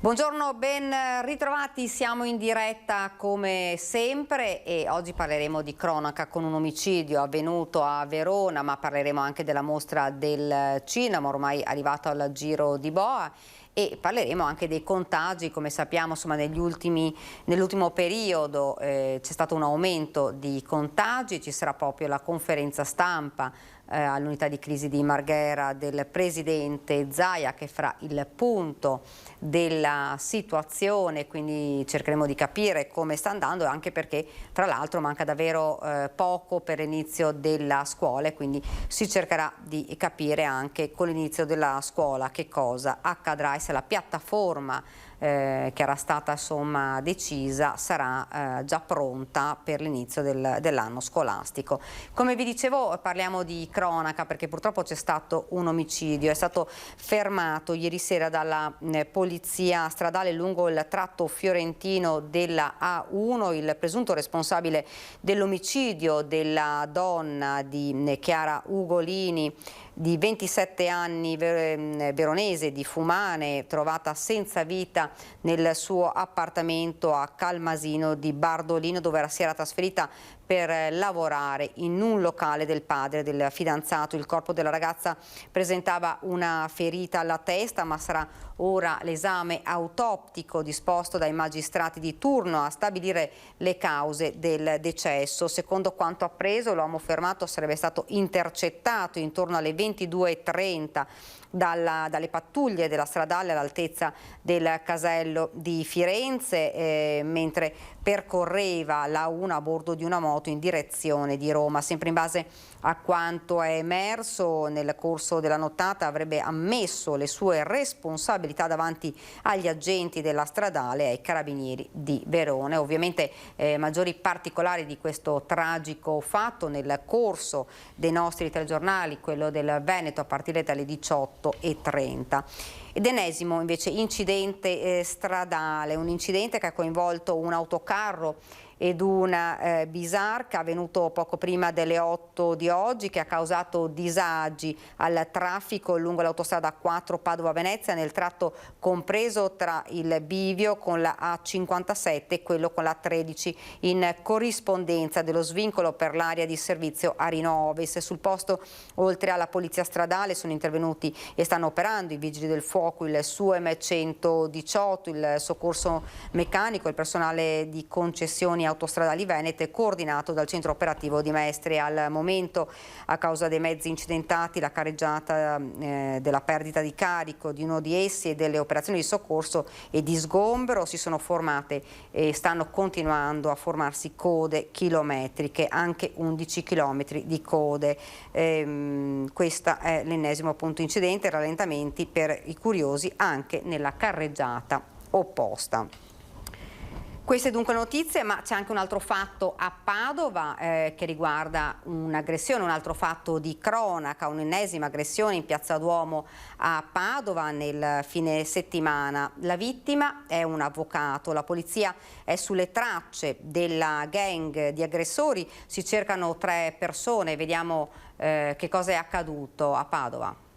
Buongiorno, ben ritrovati, siamo in diretta come sempre e oggi parleremo di cronaca con un omicidio avvenuto a Verona, ma parleremo anche della mostra del cinema ormai arrivato al Giro di Boa e parleremo anche dei contagi. Come sappiamo, insomma, nell'ultimo periodo c'è stato un aumento di contagi, ci sarà proprio la conferenza stampa all'unità di crisi di Marghera del presidente Zaia che farà il punto della situazione, quindi cercheremo di capire come sta andando, anche perché tra l'altro manca davvero poco per l'inizio della scuola e quindi si cercherà di capire anche con l'inizio della scuola che cosa accadrà e se la piattaforma che era stata insomma decisa sarà già pronta per l'inizio dell'anno scolastico. Come vi dicevo, parliamo di cronaca perché purtroppo c'è stato un omicidio, è stato fermato ieri sera dalla polizia stradale lungo il tratto fiorentino della A1 il presunto responsabile dell'omicidio della donna di Chiara Ugolini di 27 anni, veronese di Fumane, trovata senza vita nel suo appartamento a Calmasino di Bardolino, dove si era trasferita per lavorare in un locale del padre del fidanzato. Il corpo della ragazza presentava una ferita alla testa, ma sarà ora l'esame autoptico disposto dai magistrati di turno a stabilire le cause del decesso. Secondo quanto appreso, l'uomo fermato sarebbe stato intercettato intorno alle 22:30 dalle pattuglie della stradale all'altezza del casello di Firenze mentre percorreva la A1 a bordo di una moto in direzione di Roma. Sempre in base a quanto è emerso, nel corso della nottata avrebbe ammesso le sue responsabilità davanti agli agenti della stradale e ai carabinieri di Verona. Ovviamente maggiori particolari di questo tragico fatto nel corso dei nostri telegiornali, quello del Veneto a partire dalle 18:30. Ed ennesimo invece incidente stradale, un incidente che ha coinvolto un autocarro ed una bisarca avvenuto poco prima delle 8 di oggi, che ha causato disagi al traffico lungo l'autostrada 4 Padova-Venezia nel tratto compreso tra il bivio con la A57 e quello con la A13 in corrispondenza dello svincolo per l'area di servizio Arino Ovis. Sul posto, oltre alla polizia stradale, sono intervenuti e stanno operando i vigili del fuoco, il SUEM 118, il soccorso meccanico, il personale di concessioni autostradali venete coordinato dal centro operativo di Mestre. Al momento, a causa dei mezzi incidentati, la carreggiata della perdita di carico di uno di essi e delle operazioni di soccorso e di sgombero si sono formate e stanno continuando a formarsi code chilometriche, anche 11 chilometri di code. Questo è l'ennesimo appunto incidente, rallentamenti per i curiosi anche nella carreggiata opposta. Queste dunque notizie, ma c'è anche un altro fatto a Padova che riguarda un'aggressione, un altro fatto di cronaca, un'ennesima aggressione in Piazza Duomo a Padova nel fine settimana. La vittima è un avvocato, la polizia è sulle tracce della gang di aggressori, si cercano 3 persone, vediamo che cosa è accaduto a Padova.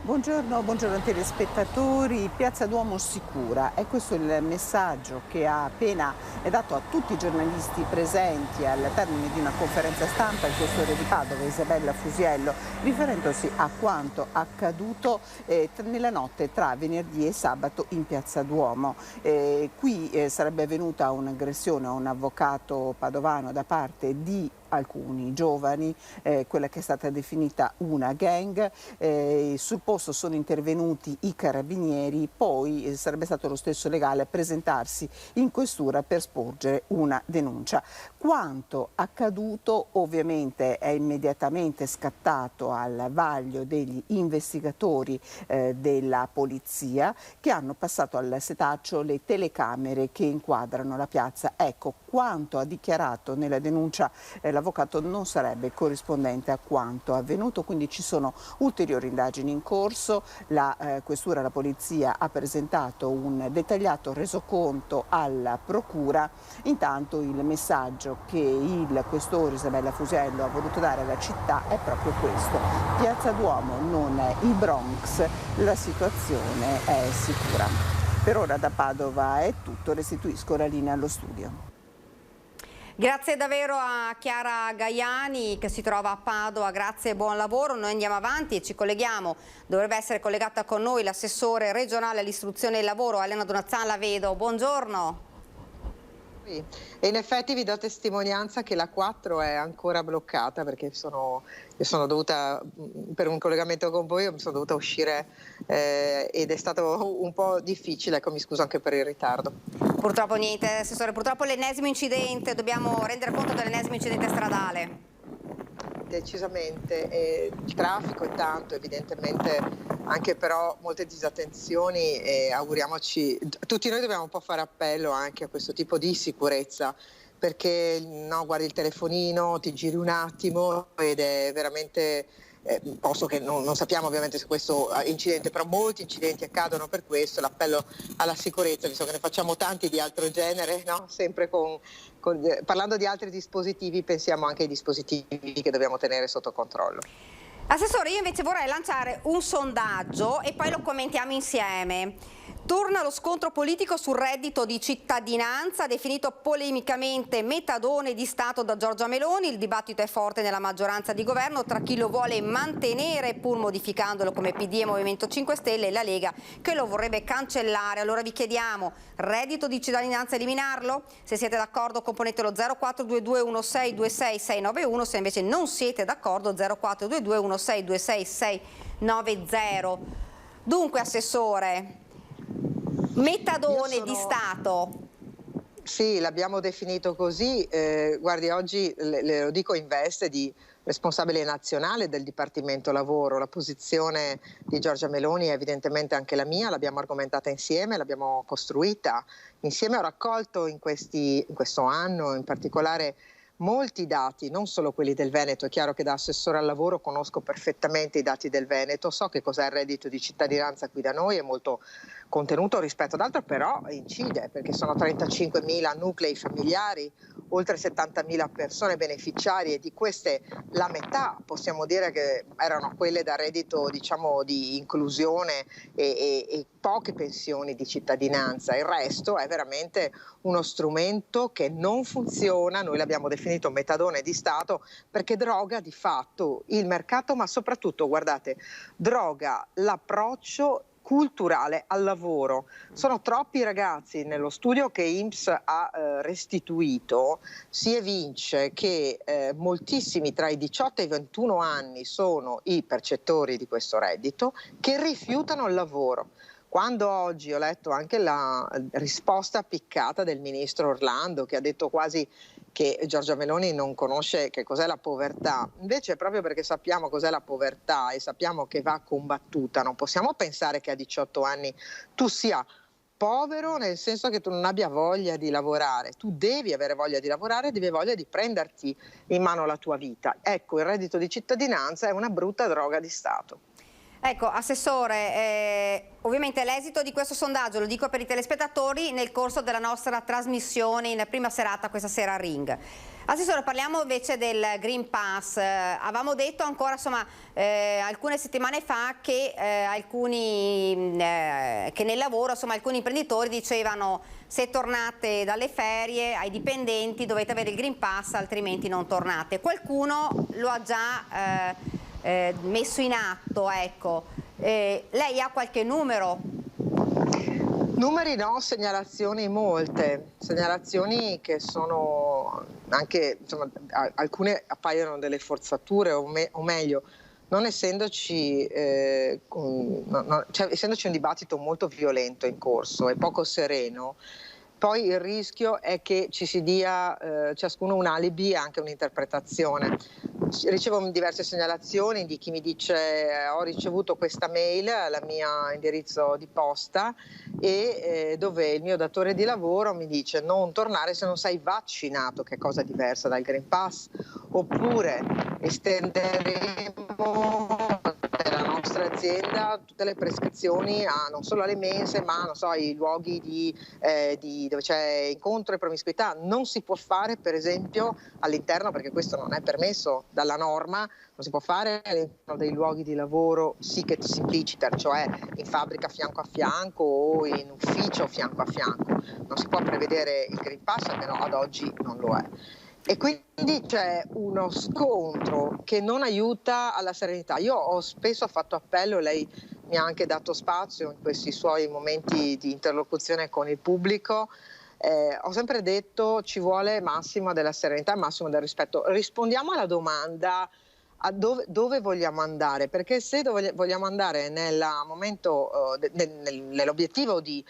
Buongiorno telespettatori. Piazza Duomo sicura, è questo il messaggio che ha appena dato a tutti i giornalisti presenti al termine di una conferenza stampa il questore di Padova, Isabella Fusiello, riferendosi a quanto accaduto nella notte tra venerdì e sabato in Piazza Duomo. Qui sarebbe avvenuta un'aggressione a un avvocato padovano da parte di alcuni giovani, quella che è stata definita una gang. Sul posto sono intervenuti i carabinieri, poi sarebbe stato lo stesso legale a presentarsi in questura per sporgere una denuncia. Quanto accaduto ovviamente è immediatamente scattato al vaglio degli investigatori della polizia, che hanno passato al setaccio le telecamere che inquadrano la piazza. Ecco quanto ha dichiarato nella denuncia dell'avvocato non sarebbe corrispondente a quanto avvenuto, quindi ci sono ulteriori indagini in corso. La questura, la polizia ha presentato un dettagliato resoconto alla procura. Intanto il messaggio che il questore Isabella Fusiello ha voluto dare alla città è proprio questo: Piazza Duomo non è il Bronx, la situazione è sicura. Per ora da Padova è tutto, restituisco la linea allo studio. Grazie davvero a Chiara Gaiani che si trova a Padova, grazie e buon lavoro. Noi andiamo avanti e ci colleghiamo, dovrebbe essere collegata con noi l'assessore regionale all'istruzione e al lavoro, Elena Donazzan, la vedo, buongiorno. E in effetti vi do testimonianza che la 4 è ancora bloccata, perché io sono dovuta, per un collegamento con voi, mi sono dovuta uscire ed è stato un po' difficile, ecco, mi scuso anche per il ritardo. Purtroppo niente, assessore, purtroppo l'ennesimo incidente, dobbiamo rendere conto dell'ennesimo incidente stradale. Decisamente, il traffico è tanto, evidentemente anche però molte disattenzioni, e auguriamoci, tutti noi dobbiamo un po' fare appello anche a questo tipo di sicurezza, perché no, guardi il telefonino, ti giri un attimo ed è veramente, posto che non sappiamo ovviamente se questo incidente, però molti incidenti accadono per questo. L'appello alla sicurezza, visto che ne facciamo tanti di altro genere, no? Sempre parlando di altri dispositivi, pensiamo anche ai dispositivi che dobbiamo tenere sotto controllo. Assessore, io invece vorrei lanciare un sondaggio e poi lo commentiamo insieme. Torna lo scontro politico sul reddito di cittadinanza, definito polemicamente metadone di Stato da Giorgia Meloni. Il dibattito è forte nella maggioranza di governo tra chi lo vuole mantenere pur modificandolo come PD e Movimento 5 Stelle e la Lega che lo vorrebbe cancellare. Allora vi chiediamo, reddito di cittadinanza eliminarlo? Se siete d'accordo componetelo 0422 1626 691, se invece non siete d'accordo 0422 1626 690. Dunque assessore, metadone di Stato. Sì, l'abbiamo definito così. Guardi, oggi le lo dico in veste di responsabile nazionale del Dipartimento Lavoro. La posizione di Giorgia Meloni è evidentemente anche la mia, l'abbiamo argomentata insieme, l'abbiamo costruita insieme. Ho raccolto in questo anno in particolare molti dati, non solo quelli del Veneto. È chiaro che da assessore al lavoro conosco perfettamente i dati del Veneto, so che cos'è il reddito di cittadinanza qui da noi, è molto contenuto rispetto ad altro, però incide perché sono 35.000 nuclei familiari, oltre 70.000 persone beneficiarie, e di queste la metà possiamo dire che erano quelle da reddito, diciamo, di inclusione e poche pensioni di cittadinanza. Il resto è veramente uno strumento che non funziona, noi l'abbiamo definito metadone di Stato, perché droga di fatto il mercato, ma soprattutto, guardate, droga l'approccio culturale al lavoro. Sono troppi ragazzi. Nello studio che INPS ha restituito si evince che moltissimi tra i 18 e i 21 anni sono i percettori di questo reddito che rifiutano il lavoro. Quando oggi ho letto anche la risposta piccata del ministro Orlando, che ha detto quasi che Giorgia Meloni non conosce che cos'è la povertà, invece proprio perché sappiamo cos'è la povertà e sappiamo che va combattuta, non possiamo pensare che a 18 anni tu sia povero nel senso che tu non abbia voglia di lavorare. Tu devi avere voglia di lavorare, devi avere voglia di prenderti in mano la tua vita. Ecco, il reddito di cittadinanza è una brutta droga di Stato. Ecco, assessore, ovviamente l'esito di questo sondaggio, lo dico per i telespettatori, nel corso della nostra trasmissione in prima serata questa sera a Ring. Assessore, parliamo invece del Green Pass. Avevamo detto ancora, insomma, alcune settimane fa che che nel lavoro, insomma, alcuni imprenditori dicevano: se tornate dalle ferie ai dipendenti dovete avere il Green Pass, altrimenti non tornate. Qualcuno lo ha già messo in atto, ecco. Lei ha qualche numero? Numeri no, segnalazioni molte, segnalazioni che sono anche, insomma, alcune appaiono delle forzature o meglio, non essendoci, cioè, essendoci un dibattito molto violento in corso e poco sereno, poi il rischio è che ci si dia ciascuno un alibi e anche un'interpretazione. Ricevo diverse segnalazioni di chi mi dice ho ricevuto questa mail al mio indirizzo di posta e dove il mio datore di lavoro mi dice non tornare se non sei vaccinato, che è cosa diversa dal Green Pass, oppure estenderemo nella nostra azienda tutte le prescrizioni non solo alle mense ma non so, ai luoghi dove c'è incontro e promiscuità. Non si può fare per esempio all'interno, perché questo non è permesso dalla norma, non si può fare all'interno dei luoghi di lavoro sic et simpliciter, cioè in fabbrica fianco a fianco o in ufficio fianco a fianco. Non si può prevedere il Green Pass, almeno ad oggi non lo è. E quindi c'è uno scontro che non aiuta alla serenità. Io ho spesso fatto appello, lei mi ha anche dato spazio in questi suoi momenti di interlocuzione con il pubblico, ho sempre detto ci vuole massima della serenità, massimo del rispetto. Rispondiamo alla domanda a dove vogliamo andare, perché se vogliamo andare nell'obiettivo di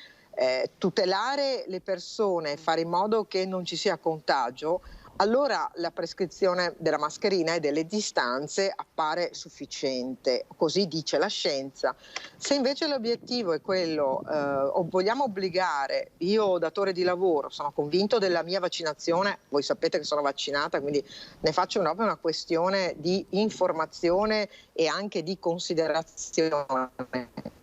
tutelare le persone, fare in modo che non ci sia contagio, allora la prescrizione della mascherina e delle distanze appare sufficiente, così dice la scienza. Se invece l'obiettivo è quello, vogliamo obbligare, io datore di lavoro sono convinto della mia vaccinazione, voi sapete che sono vaccinata, quindi ne faccio proprio una questione di informazione e anche di considerazione.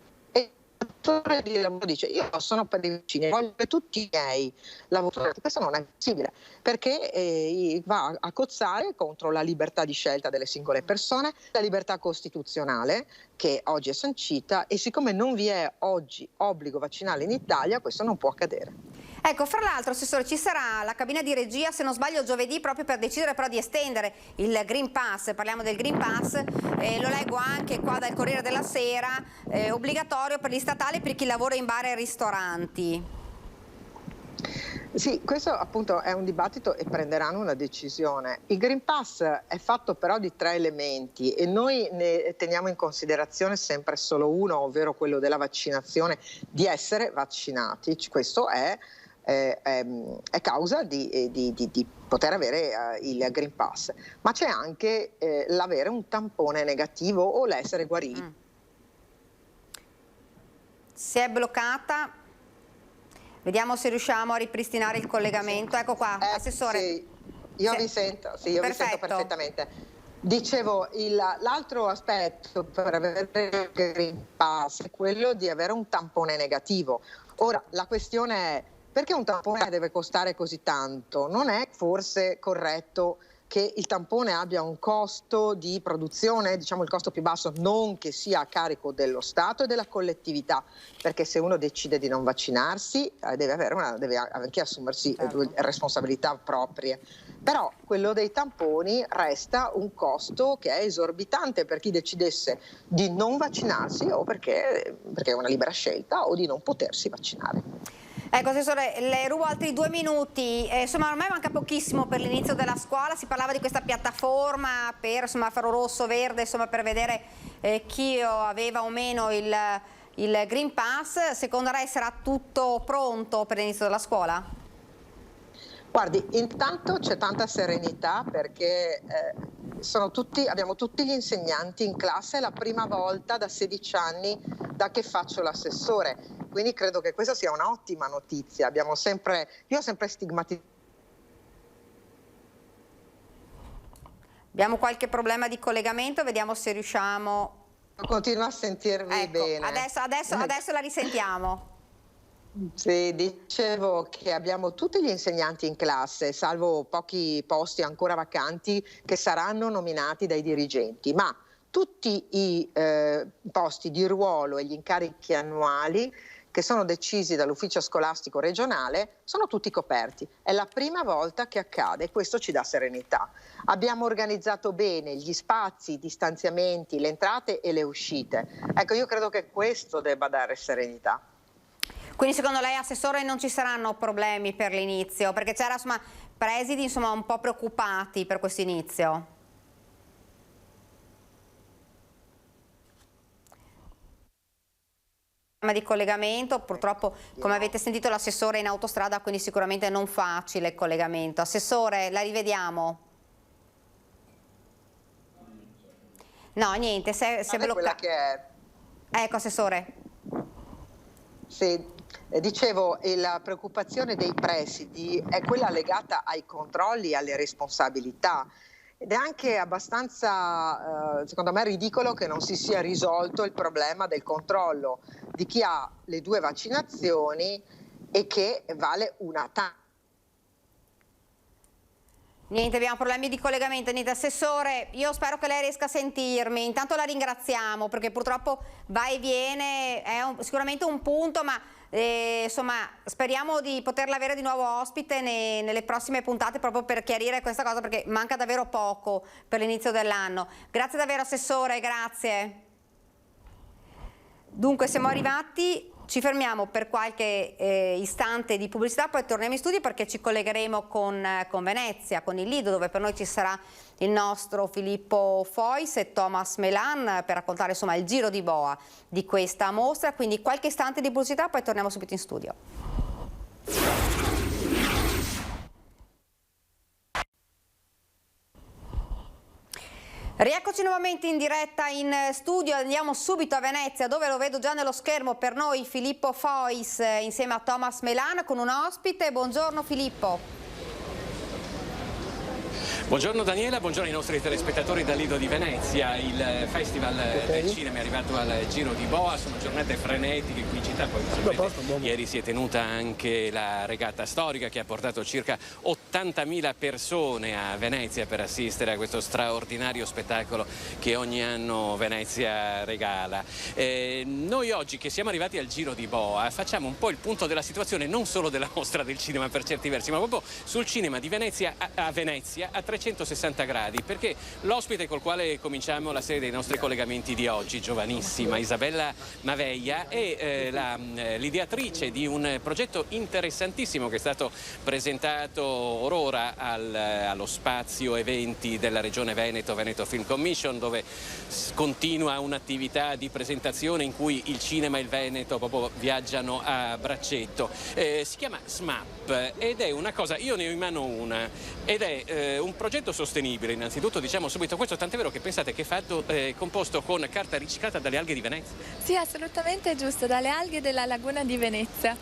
Di lavoro dice io sono per i vaccini, voglio che tutti i miei lavoratori, questo non è possibile perché va a cozzare contro la libertà di scelta delle singole persone, la libertà costituzionale che oggi è sancita, e siccome non vi è oggi obbligo vaccinale in Italia questo non può accadere. Ecco, fra l'altro, Assessore, ci sarà la cabina di regia, se non sbaglio, giovedì, proprio per decidere però di estendere il Green Pass. Parliamo del Green Pass, lo leggo anche qua dal Corriere della Sera, obbligatorio per gli statali per chi lavora in bar e ristoranti. Sì, questo appunto è un dibattito e prenderanno una decisione. Il Green Pass è fatto però di 3 elementi e noi ne teniamo in considerazione sempre solo uno, ovvero quello della vaccinazione, di essere vaccinati. Questo è causa di poter avere il Green Pass, ma c'è anche l'avere un tampone negativo o l'essere guariti. Si è bloccata, vediamo se riusciamo a ripristinare il collegamento. Ecco qua, Assessore. Sì, io vi sento perfettamente. Dicevo, l'altro aspetto per avere il Green Pass è quello di avere un tampone negativo. Ora, la questione è: perché un tampone deve costare così tanto? Non è forse corretto che il tampone abbia un costo di produzione, diciamo il costo più basso, non che sia a carico dello Stato e della collettività, perché se uno decide di non vaccinarsi deve anche assumersi responsabilità proprie. Però quello dei tamponi resta un costo che è esorbitante per chi decidesse di non vaccinarsi o perché è una libera scelta, o di non potersi vaccinare. Ecco, Assessore, le rubo altri 2 minuti. Insomma, ormai manca pochissimo per l'inizio della scuola. Si parlava di questa piattaforma per semaforo rosso, verde, insomma, per vedere chi aveva o meno il Green Pass. Secondo lei sarà tutto pronto per l'inizio della scuola? Guardi, intanto c'è tanta serenità perché abbiamo tutti gli insegnanti in classe, è la prima volta da 16 anni da che faccio l'assessore. Quindi credo che questa sia un'ottima notizia. Io ho sempre stigmatizzato. Abbiamo qualche problema di collegamento, vediamo se riusciamo. Continuo a sentirvi bene. Adesso la risentiamo. Sì, dicevo che abbiamo tutti gli insegnanti in classe, salvo pochi posti ancora vacanti che saranno nominati dai dirigenti, ma tutti i posti di ruolo e gli incarichi annuali che sono decisi dall'ufficio scolastico regionale sono tutti coperti. È la prima volta che accade e questo ci dà serenità. Abbiamo organizzato bene gli spazi, i distanziamenti, le entrate e le uscite. Ecco, io credo che questo debba dare serenità. Quindi secondo lei, Assessore, non ci saranno problemi per l'inizio? Perché c'era, insomma, presidi insomma, un po' preoccupati per questo inizio. di collegamento, purtroppo come avete sentito l'assessore è in autostrada, quindi sicuramente non facile il collegamento. Assessore, la rivediamo? No, niente, si è bloccato. Ecco, assessore. Sì, dicevo, la preoccupazione dei presidi è quella legata ai controlli e alle responsabilità. Ed è anche abbastanza, secondo me, ridicolo che non si sia risolto il problema del controllo di chi ha le 2 vaccinazioni e che vale una tantum. Niente, abbiamo problemi di collegamento. Niente, assessore, io spero che lei riesca a sentirmi. Intanto la ringraziamo perché purtroppo va e viene, è sicuramente un punto, ma insomma speriamo di poterla avere di nuovo ospite nelle prossime puntate proprio per chiarire questa cosa, perché manca davvero poco per l'inizio dell'anno. Grazie davvero assessore, grazie. Dunque siamo arrivati, ci fermiamo per qualche istante di pubblicità, poi torniamo in studio perché ci collegheremo con Venezia, con il Lido, dove per noi ci sarà il nostro Filippo Fois e Thomas Melan per raccontare insomma il giro di boa di questa mostra. Quindi qualche istante di pubblicità, poi torniamo subito in studio. Rieccoci nuovamente in diretta in studio, andiamo subito a Venezia dove lo vedo già nello schermo per noi Filippo Fois insieme a Thomas Melan con un ospite. Buongiorno Filippo. Buongiorno Daniela, buongiorno ai nostri telespettatori dal Lido di Venezia. Il Festival del Cinema è arrivato al Giro di Boa, sono giornate frenetiche qui in città, poi ieri si è tenuta anche la regata storica che ha portato circa 80.000 persone a Venezia per assistere a questo straordinario spettacolo che ogni anno Venezia regala. Noi oggi che siamo arrivati al Giro di Boa facciamo un po' il punto della situazione non solo della mostra del cinema per certi versi, ma proprio sul cinema di Venezia a Venezia a 360 gradi, perché l'ospite col quale cominciamo la serie dei nostri collegamenti di oggi, giovanissima Isabella Maveia, è l'ideatrice di un progetto interessantissimo che è stato presentato orora allo spazio eventi della Regione Veneto, Veneto Film Commission, dove continua un'attività di presentazione in cui il cinema e il Veneto proprio viaggiano a braccetto. Si chiama SMAP ed è una cosa, io ne ho in mano una, ed è un progetto sostenibile, innanzitutto diciamo subito questo, tant'è vero che pensate che è fatto composto con carta riciclata dalle alghe di Venezia? Sì, assolutamente giusto, dalle alghe della laguna di Venezia.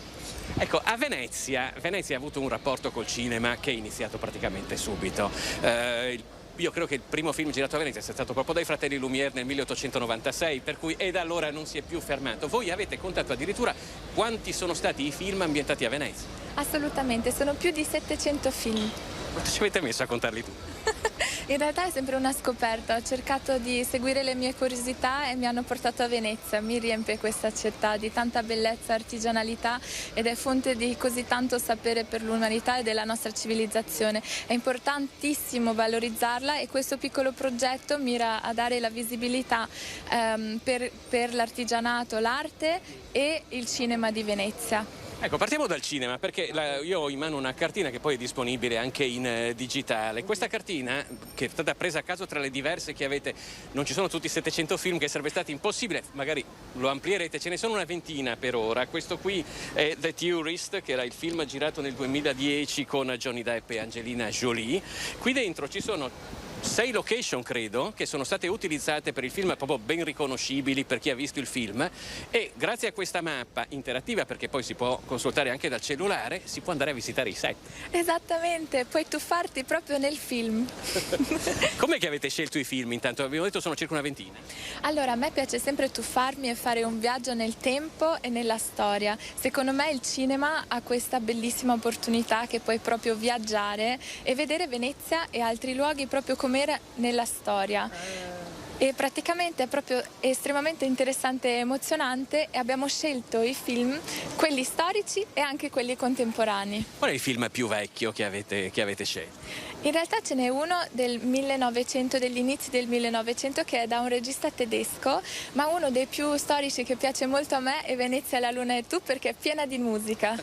Ecco, a Venezia ha avuto un rapporto col cinema che è iniziato praticamente subito. Io credo che il primo film girato a Venezia sia stato proprio dai fratelli Lumière nel 1896, per cui da allora non si è più fermato. Voi avete contato addirittura quanti sono stati i film ambientati a Venezia? Assolutamente, sono più di 700 film. Quanto ci avete messo a contarli tu? In realtà è sempre una scoperta, ho cercato di seguire le mie curiosità e mi hanno portato a Venezia. Mi riempie questa città di tanta bellezza e artigianalità ed è fonte di così tanto sapere per l'umanità e della nostra civilizzazione. È importantissimo valorizzarla e questo piccolo progetto mira a dare la visibilità per l'artigianato, l'arte e il cinema di Venezia. Ecco, partiamo dal cinema, perché io ho in mano una cartina che poi è disponibile anche in digitale. Questa cartina, che è stata presa a caso tra le diverse che avete, non ci sono tutti i 700 film, che sarebbe stato impossibile, magari lo amplierete, ce ne sono una ventina per ora. Questo qui è The Tourist, che era il film girato nel 2010 con Johnny Depp e Angelina Jolie. Qui dentro ci sono 6 location, credo, che sono state utilizzate per il film, proprio ben riconoscibili per chi ha visto il film, e grazie a questa mappa interattiva, perché poi si può consultare anche dal cellulare, si può andare a visitare i set. Esattamente, puoi tuffarti proprio nel film. Com'è che avete scelto i film? Intanto abbiamo detto sono circa una ventina. Allora, a me piace sempre tuffarmi e fare un viaggio nel tempo e nella storia. Secondo me il cinema ha questa bellissima opportunità che puoi proprio viaggiare e vedere Venezia e altri luoghi proprio come era nella storia. E praticamente è proprio estremamente interessante e emozionante e abbiamo scelto i film, quelli storici e anche quelli contemporanei. Qual è il film più vecchio che avete scelto? In realtà ce n'è uno del 1900, degli inizi del 1900, che è da un regista tedesco, ma uno dei più storici che piace molto a me è Venezia, la luna e tu, perché è piena di musica.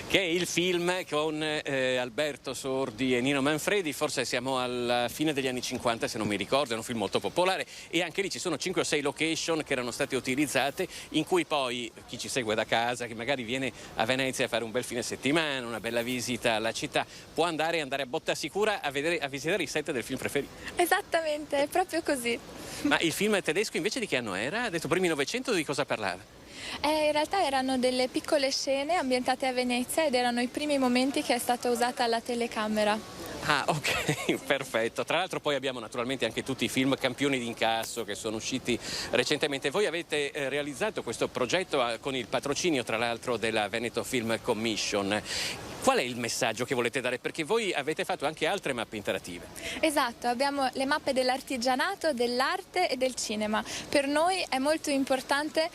Che è il film con Alberto Sordi e Nino Manfredi, forse siamo alla fine degli anni 50 se non mi ricordo, è un film molto popolare, Nazionale, e anche lì ci sono 5 o 6 location che erano state utilizzate, in cui poi chi ci segue da casa, che magari viene a Venezia a fare un bel fine settimana, una bella visita alla città, può andare a botta sicura a visitare i set del film preferito. Esattamente, è proprio così. Ma il film tedesco invece di che anno era? Ha detto primi Novecento, di cosa parlava? In realtà erano delle piccole scene ambientate a Venezia ed erano i primi momenti che è stata usata la telecamera. Ah, ok, perfetto. Tra l'altro poi abbiamo naturalmente anche tutti i film campioni d'incasso che sono usciti recentemente. Voi avete realizzato questo progetto con il patrocinio, tra l'altro, della Veneto Film Commission. Qual è il messaggio che volete dare? Perché voi avete fatto anche altre mappe interattive. Esatto, abbiamo le mappe dell'artigianato, dell'arte e del cinema. Per noi è molto importante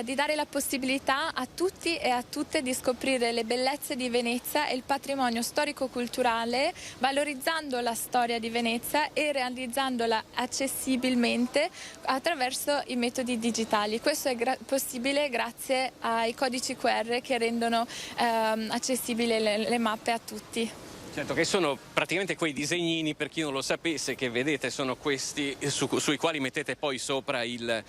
di dare la possibilità a tutti e a tutte di scoprire le bellezze di Venezia e il patrimonio storico-culturale, valorizzando la storia di Venezia e realizzandola accessibilmente attraverso i metodi digitali. Questo è possibile grazie ai codici QR che rendono accessibili le mappe a tutti. Certo, che sono praticamente quei disegnini, per chi non lo sapesse, che vedete sono questi sui quali mettete poi sopra il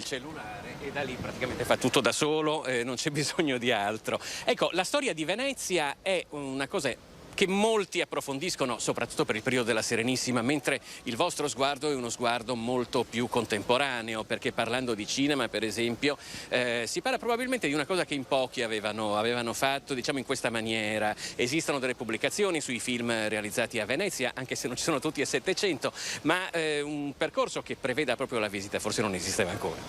cellulare, e da lì praticamente fa tutto da solo, non c'è bisogno di altro. Ecco, la storia di Venezia è una cosa che molti approfondiscono, soprattutto per il periodo della Serenissima, mentre il vostro sguardo è uno sguardo molto più contemporaneo, perché parlando di cinema, per esempio, si parla probabilmente di una cosa che in pochi avevano fatto, diciamo in questa maniera. Esistono delle pubblicazioni sui film realizzati a Venezia, anche se non ci sono tutti a 700, ma un percorso che preveda proprio la visita forse non esisteva ancora.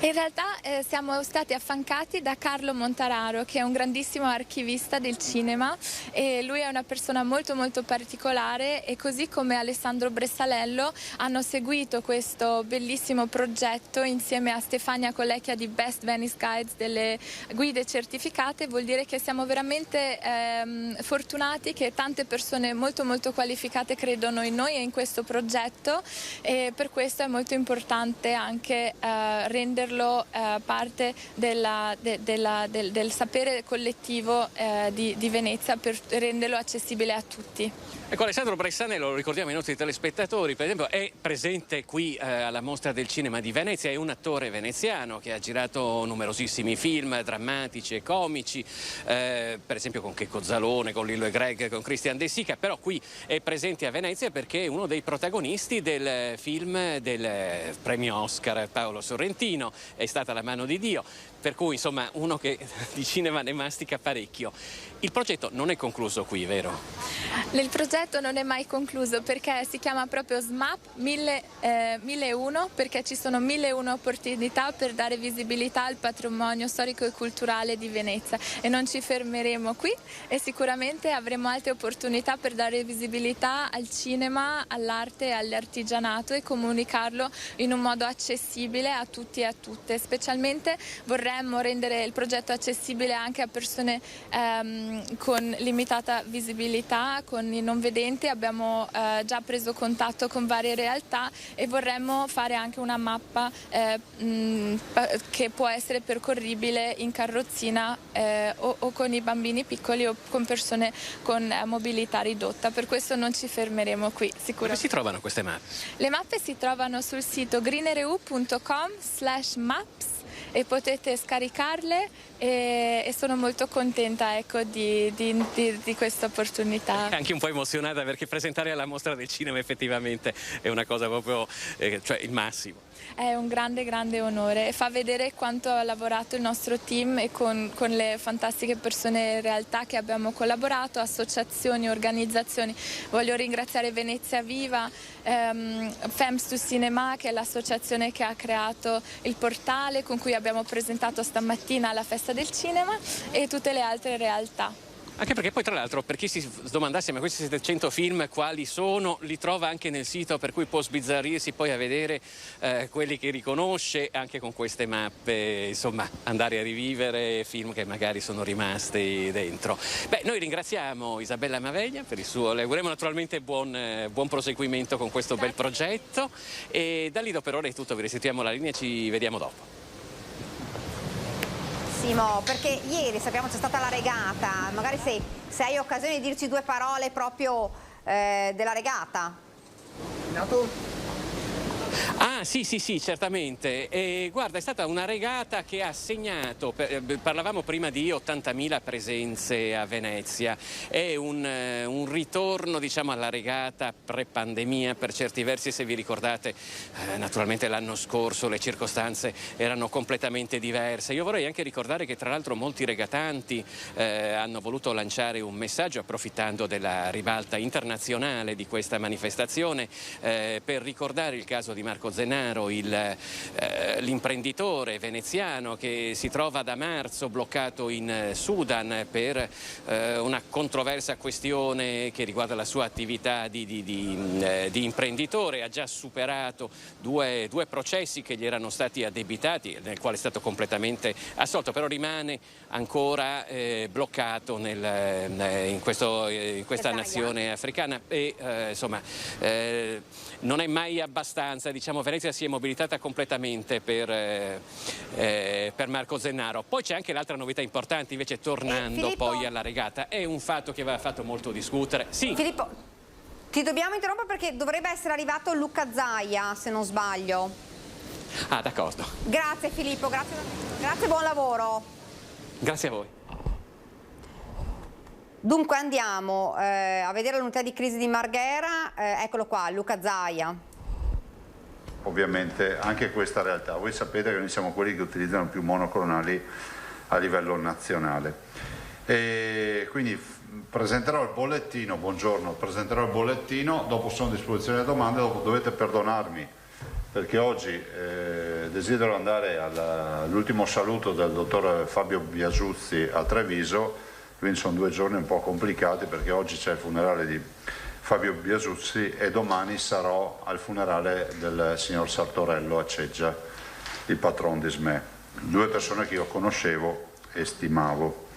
In realtà siamo stati affiancati da Carlo Montararo, che è un grandissimo archivista del cinema, e lui è una persona molto molto particolare, e così come Alessandro Bressalello hanno seguito questo bellissimo progetto insieme a Stefania Collecchia di Best Venice Guides, delle guide certificate. Vuol dire che siamo veramente fortunati che tante persone molto molto qualificate credono in noi e in questo progetto, e per questo è molto importante anche renderlo parte del sapere collettivo di Venezia, per renderlo accessibile a tutti. Ecco, Alessandro Bressanello, lo ricordiamo ai nostri telespettatori, per esempio è presente qui alla Mostra del Cinema di Venezia, è un attore veneziano che ha girato numerosissimi film drammatici e comici, per esempio con Checco Zalone, con Lillo e Greg, con Christian De Sica, però qui è presente a Venezia perché è uno dei protagonisti del film del premio Oscar Paolo Sorrentino, È stata la mano di Dio, per cui insomma uno che di cinema ne mastica parecchio. Il progetto non è concluso qui, vero? Il progetto non è mai concluso, perché si chiama proprio SMAP 1001, perché ci sono 1001 opportunità per dare visibilità al patrimonio storico e culturale di Venezia, e non ci fermeremo qui, e sicuramente avremo altre opportunità per dare visibilità al cinema, all'arte e all'artigianato, e comunicarlo in un modo accessibile a tutti e a tutte. Specialmente vorremmo rendere il progetto accessibile anche a persone con limitata visibilità, con i non vedenti. Abbiamo già preso contatto con varie realtà e vorremmo fare anche una mappa che può essere percorribile in carrozzina o con i bambini piccoli o con persone con mobilità ridotta. Per questo non ci fermeremo qui, sicuramente. Dove si trovano queste mappe? Le mappe si trovano sul sito greenereu.com/maps e potete scaricarle, e sono molto contenta, ecco, di questa opportunità. È anche un po' emozionata perché presentare alla Mostra del Cinema effettivamente è una cosa proprio, cioè il massimo. È un grande grande onore, e fa vedere quanto ha lavorato il nostro team, e con le fantastiche persone e realtà che abbiamo collaborato, associazioni, organizzazioni. Voglio ringraziare Venezia Viva, Femmes du Cinema, che è l'associazione che ha creato il portale con cui abbiamo presentato stamattina alla Festa del Cinema, e tutte le altre realtà. Anche perché poi, tra l'altro, per chi si domandasse ma questi 700 film quali sono, li trova anche nel sito, per cui può sbizzarrirsi poi a vedere quelli che riconosce, anche con queste mappe, insomma, andare a rivivere film che magari sono rimasti dentro. Beh, noi ringraziamo Isabella Maveglia per il suo, le auguriamo naturalmente buon proseguimento con questo bel progetto, e da Lido per ora è tutto, vi restituiamo la linea e ci vediamo dopo. Perché ieri sappiamo c'è stata la regata, magari se hai occasione di dirci due parole proprio della regata. Ah sì, certamente. Guarda, è stata una regata che ha segnato, parlavamo prima di 80.000 presenze a Venezia, è un ritorno, diciamo, alla regata pre-pandemia per certi versi. Se vi ricordate, naturalmente l'anno scorso le circostanze erano completamente diverse. Io vorrei anche ricordare che tra l'altro molti regatanti hanno voluto lanciare un messaggio, approfittando della ribalta internazionale di questa manifestazione, per ricordare il caso di Marco Zennaro, l'imprenditore veneziano che si trova da marzo bloccato in Sudan per una controversa questione che riguarda la sua attività di imprenditore. Ha già superato due processi che gli erano stati addebitati, nel quale è stato completamente assolto, però rimane ancora bloccato in questa nazione africana e insomma non è mai abbastanza. Diciamo, Venezia si è mobilitata completamente per Marco Zennaro. Poi c'è anche l'altra novità importante, invece, tornando Filippo, poi alla regata, è un fatto che aveva fatto molto discutere. Sì. Filippo, ti dobbiamo interrompere perché dovrebbe essere arrivato Luca Zaia, se non sbaglio. Ah, d'accordo. Grazie Filippo, grazie, buon lavoro. Grazie a voi. Dunque andiamo a vedere l'unità di crisi di Marghera, eccolo qua, Luca Zaia. Ovviamente anche questa realtà, voi sapete che noi siamo quelli che utilizzano più monoclonali a livello nazionale e quindi presenterò il bollettino, buongiorno, presenterò il bollettino, dopo sono a disposizione le domande, dopo dovete perdonarmi perché oggi desidero andare all'ultimo saluto del dottor Fabio Biasuzzi a Treviso. Quindi sono 2 giorni un po' complicati perché oggi c'è il funerale di Fabio Biasuzzi e domani sarò al funerale del signor Sartorello a Ceggia, il patron di SME. 2 persone che io conoscevo e stimo.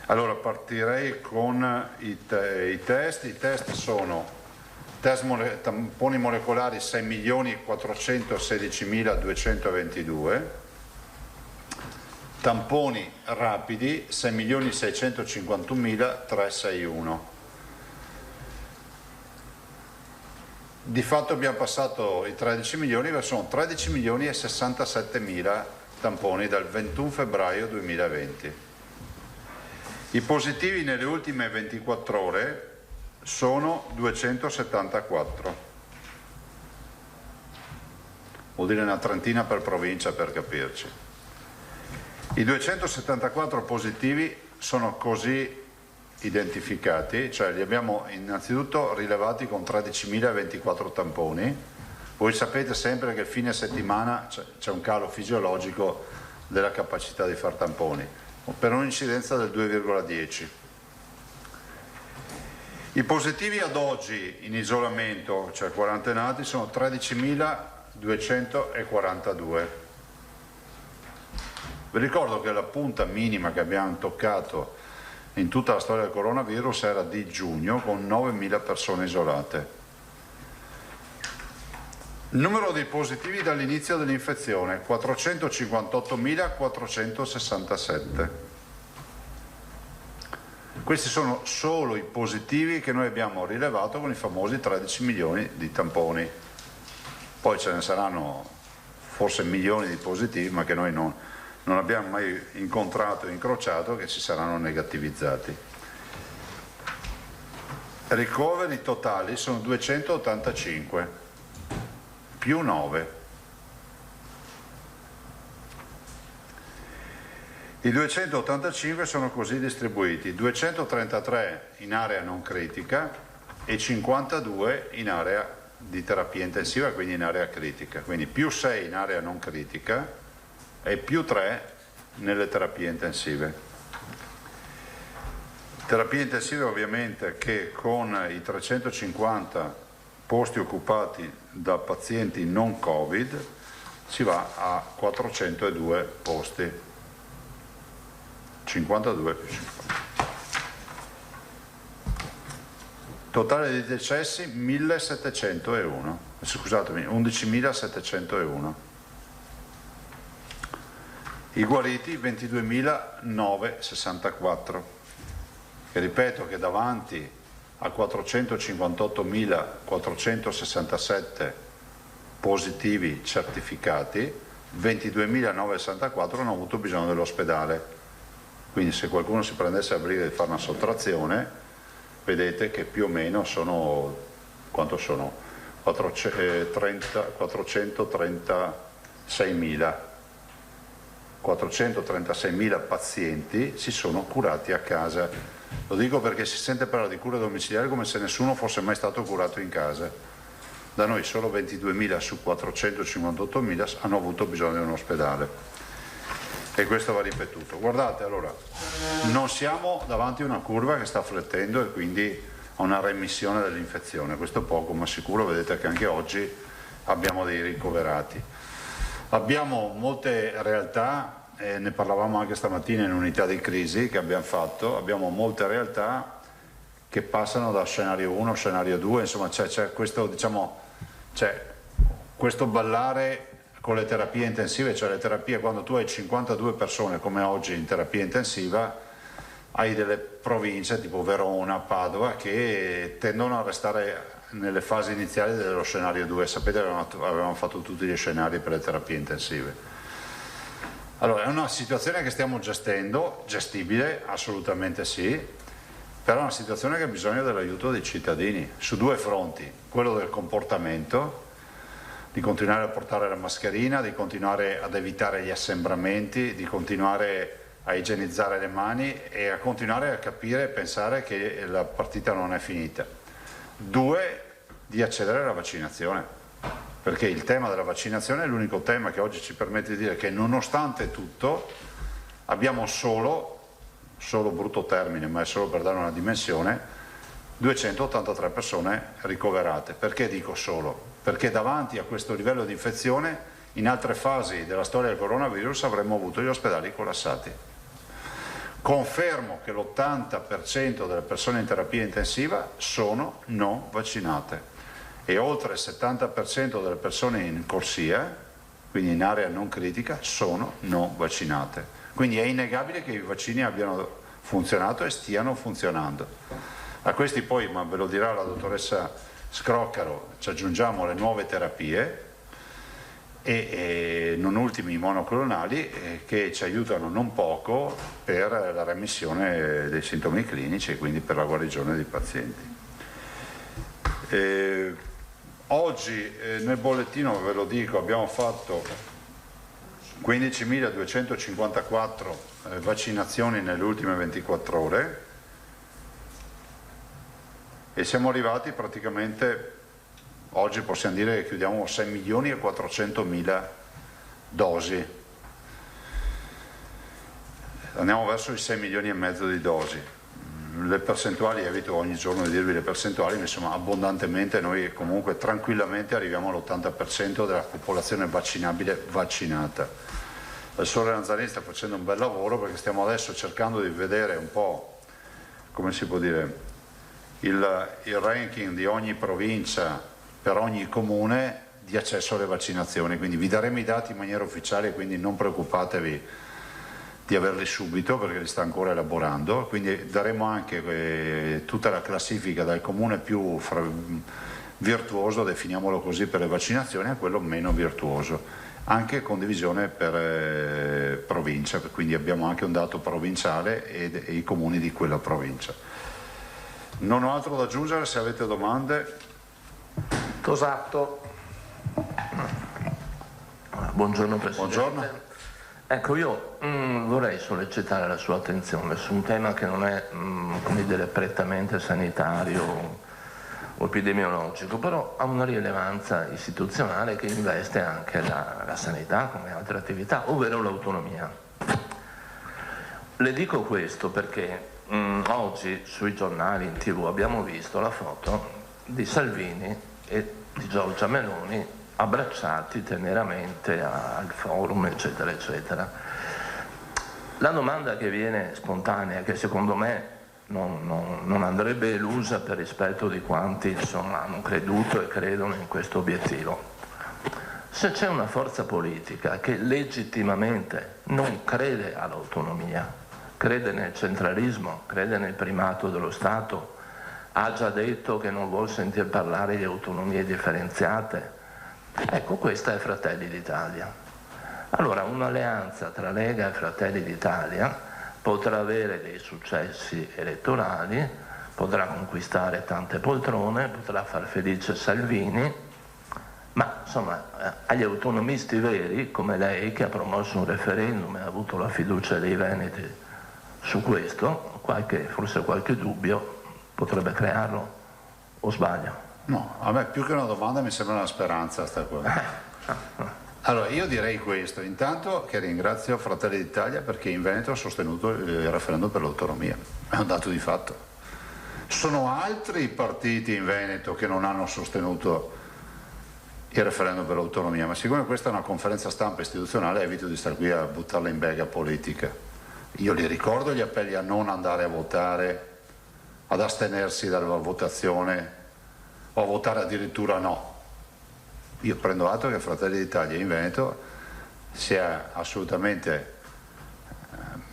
Allora partirei con i test. I test sono tamponi molecolari 6.416.222. Tamponi rapidi 6.651.361. Di fatto abbiamo passato i 13 milioni, sono 13 milioni e 67.000 tamponi dal 21 febbraio 2020. I positivi nelle ultime 24 ore sono 274. Vuol dire una trentina per provincia, per capirci. I 274 positivi sono così identificati, cioè li abbiamo innanzitutto rilevati con 13.024 tamponi. Voi sapete sempre che il fine settimana c'è un calo fisiologico della capacità di far tamponi, per un'incidenza del 2,10. I positivi ad oggi in isolamento, cioè quarantenati, sono 13.242. Vi ricordo che la punta minima che abbiamo toccato in tutta la storia del coronavirus era di giugno, con 9.000 persone isolate. Il numero dei positivi dall'inizio dell'infezione, 458.467. Questi sono solo i positivi che noi abbiamo rilevato con i famosi 13 milioni di tamponi. Poi ce ne saranno forse milioni di positivi, ma che noi non abbiamo mai incontrato e incrociato, che si saranno negativizzati. Ricoveri totali sono 285, più 9. I 285 sono così distribuiti: 233 in area non critica e 52 in area di terapia intensiva, quindi in area critica, quindi più 6 in area non critica e più 3 nelle terapie intensive. Terapie intensive ovviamente che con i 350 posti occupati da pazienti non Covid si va a 402 posti, 52 più 50. Totale di decessi 1701, scusatemi, 11.701. I guariti 22.964, che ripeto che davanti a 458.467 positivi certificati, 22.964 hanno avuto bisogno dell'ospedale. Quindi se qualcuno si prendesse a briga di fare una sottrazione, vedete che più o meno sono, quanto sono? 436.000 pazienti si sono curati a casa. Lo dico perché si sente parlare di cure domiciliari come se nessuno fosse mai stato curato in casa. Da noi solo 22.000 su 458.000 hanno avuto bisogno di un ospedale. E questo va ripetuto. Guardate, allora, non siamo davanti a una curva che sta flettendo e quindi a una remissione dell'infezione. Questo è poco ma sicuro. Vedete che anche oggi abbiamo dei ricoverati. Abbiamo molte realtà, ne parlavamo anche stamattina in unità di crisi che abbiamo fatto, abbiamo molte realtà che passano da scenario 1 a scenario 2, insomma c'è questo, diciamo, c'è questo ballare con le terapie intensive, cioè le terapie, quando tu hai 52 persone come oggi in terapia intensiva, hai delle province tipo Verona, Padova che tendono a restare nelle fasi iniziali dello scenario 2. Sapete che avevamo fatto tutti gli scenari per le terapie intensive. Allora è una situazione che stiamo gestendo, gestibile, assolutamente sì, però è una situazione che ha bisogno dell'aiuto dei cittadini su due fronti: quello del comportamento, di continuare a portare la mascherina, di continuare ad evitare gli assembramenti, di continuare a igienizzare le mani e a continuare a capire e pensare che la partita non è finita. Due, di accedere alla vaccinazione, perché il tema della vaccinazione è l'unico tema che oggi ci permette di dire che nonostante tutto abbiamo solo brutto termine, ma è solo per dare una dimensione, 283 persone ricoverate. Perché dico solo? Perché davanti a questo livello di infezione in altre fasi della storia del coronavirus avremmo avuto gli ospedali collassati. Confermo che l'80% delle persone in terapia intensiva sono non vaccinate e oltre il 70% delle persone in corsia, quindi in area non critica, sono non vaccinate. Quindi è innegabile che i vaccini abbiano funzionato e stiano funzionando. A questi poi, ma ve lo dirà la dottoressa Scroccaro, ci aggiungiamo le nuove terapie e non ultimi i monoclonali che ci aiutano non poco per la remissione dei sintomi clinici e quindi per la guarigione dei pazienti. Oggi nel bollettino, ve lo dico, abbiamo fatto 15.254 vaccinazioni nelle ultime 24 ore e siamo arrivati praticamente, oggi possiamo dire che chiudiamo 6.400.000 dosi, andiamo verso i 6,5 milioni di dosi. Le percentuali, evito ogni giorno di dirvi le percentuali, ma insomma abbondantemente noi comunque tranquillamente arriviamo all'80% della popolazione vaccinabile vaccinata. Il Sole Lanzarini sta facendo un bel lavoro perché stiamo adesso cercando di vedere un po', come si può dire, il ranking di ogni provincia per ogni comune di accesso alle vaccinazioni, quindi vi daremo i dati in maniera ufficiale, quindi non preoccupatevi di averli subito perché li sta ancora elaborando, quindi daremo anche tutta la classifica dal comune più virtuoso, definiamolo così, per le vaccinazioni a quello meno virtuoso, anche con divisione per provincia, quindi abbiamo anche un dato provinciale e i comuni di quella provincia. Non ho altro da aggiungere, se avete domande. Tosatto. Buongiorno Presidente. Buongiorno. Ecco, io vorrei sollecitare la sua attenzione su un tema che non è come dire, prettamente sanitario o epidemiologico, però ha una rilevanza istituzionale che investe anche la sanità come altre attività, ovvero l'autonomia. Le dico questo perché oggi sui giornali, in TV, abbiamo visto la foto di Salvini e di Giorgia Meloni abbracciati teneramente al forum, eccetera, eccetera. La domanda che viene spontanea, che secondo me non andrebbe elusa per rispetto di quanti insomma hanno creduto e credono in questo obiettivo: se c'è una forza politica che legittimamente non crede all'autonomia, crede nel centralismo, crede nel primato dello Stato, ha già detto che non vuol sentir parlare di autonomie differenziate. Ecco, questa è Fratelli d'Italia. Allora, un'alleanza tra Lega e Fratelli d'Italia potrà avere dei successi elettorali, potrà conquistare tante poltrone, potrà far felice Salvini, ma insomma agli autonomisti veri come lei, che ha promosso un referendum e ha avuto la fiducia dei veneti su questo, forse qualche dubbio potrebbe crearlo, o sbaglio? No, a me più che una domanda mi sembra una speranza sta qua. Allora, io direi questo, intanto che ringrazio Fratelli d'Italia perché in Veneto ha sostenuto il referendum per l'autonomia, è un dato di fatto. Sono altri i partiti in Veneto che non hanno sostenuto il referendum per l'autonomia, ma siccome questa è una conferenza stampa istituzionale evito di stare qui a buttarla in bega politica. Io li ricordo gli appelli a non andare a votare, ad astenersi dalla votazione o a votare addirittura no. Io prendo atto che Fratelli d'Italia in Veneto si è assolutamente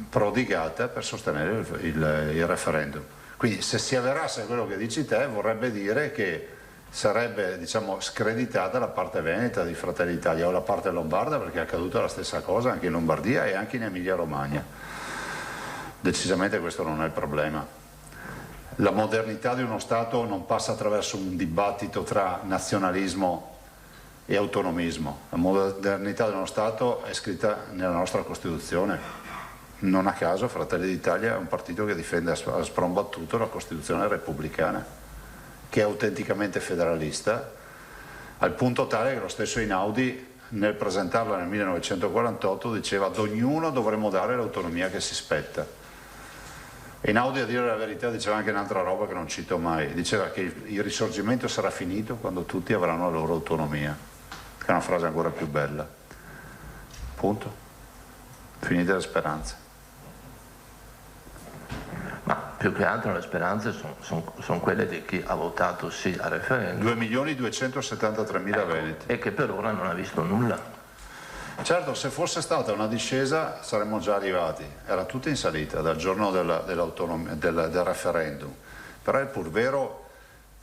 prodigata per sostenere il referendum. Quindi se si avverasse quello che dici te vorrebbe dire che sarebbe, diciamo, screditata la parte veneta di Fratelli d'Italia o la parte lombarda, perché è accaduta la stessa cosa anche in Lombardia e anche in Emilia Romagna. Decisamente questo non è il problema. La modernità di uno Stato non passa attraverso un dibattito tra nazionalismo e autonomismo. La modernità dello Stato è scritta nella nostra Costituzione. Non a caso Fratelli d'Italia è un partito che difende a sprombattuto la Costituzione repubblicana, che è autenticamente federalista, al punto tale che lo stesso Einaudi nel presentarla nel 1948 diceva ad ognuno dovremmo dare l'autonomia che si spetta. Einaudi, a dire la verità, diceva anche un'altra roba che non cito mai, diceva che il risorgimento sarà finito quando tutti avranno la loro autonomia. È una frase ancora più bella. Punto. Finite le speranze. Ma più che altro le speranze sono quelle di chi ha votato sì al referendum. 2.273.000 veneti. E che per ora non ha visto nulla. Certo, se fosse stata una discesa saremmo già arrivati. Era tutta in salita dal giorno del referendum. Però è pur vero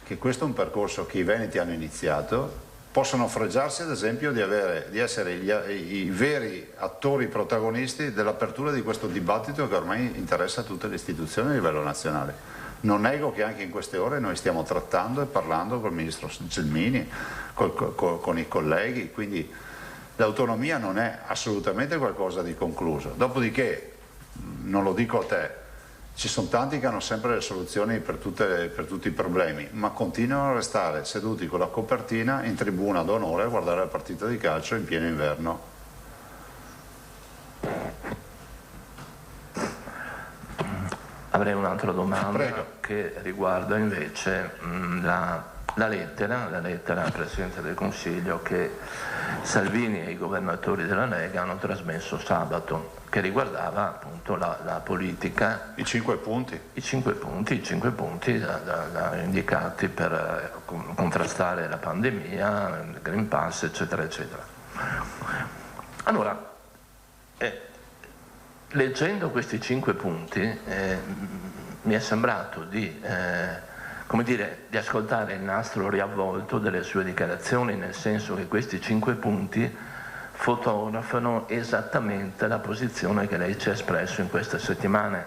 che questo è un percorso che i veneti hanno iniziato. Possono fregiarsi ad esempio di essere i veri attori protagonisti dell'apertura di questo dibattito che ormai interessa tutte le istituzioni a livello nazionale. Non nego che anche in queste ore noi stiamo trattando e parlando col ministro Gelmini, con i colleghi, quindi l'autonomia non è assolutamente qualcosa di concluso. Dopodiché, non lo dico a te, ci sono tanti che hanno sempre le soluzioni per tutti i problemi, ma continuano a restare seduti con la copertina in tribuna d'onore a guardare la partita di calcio in pieno inverno. Avrei un'altra domanda. Prego. Che riguarda invece la lettera al Presidente del Consiglio che Salvini e i governatori della Lega hanno trasmesso sabato, che riguardava appunto la politica. I 5 punti. I 5 punti da indicati per contrastare la pandemia, il Green Pass, eccetera, eccetera. Allora, leggendo questi 5 punti mi è sembrato di ascoltare il nastro riavvolto delle sue dichiarazioni, nel senso che questi 5 punti fotografano esattamente la posizione che lei ci ha espresso in queste settimane.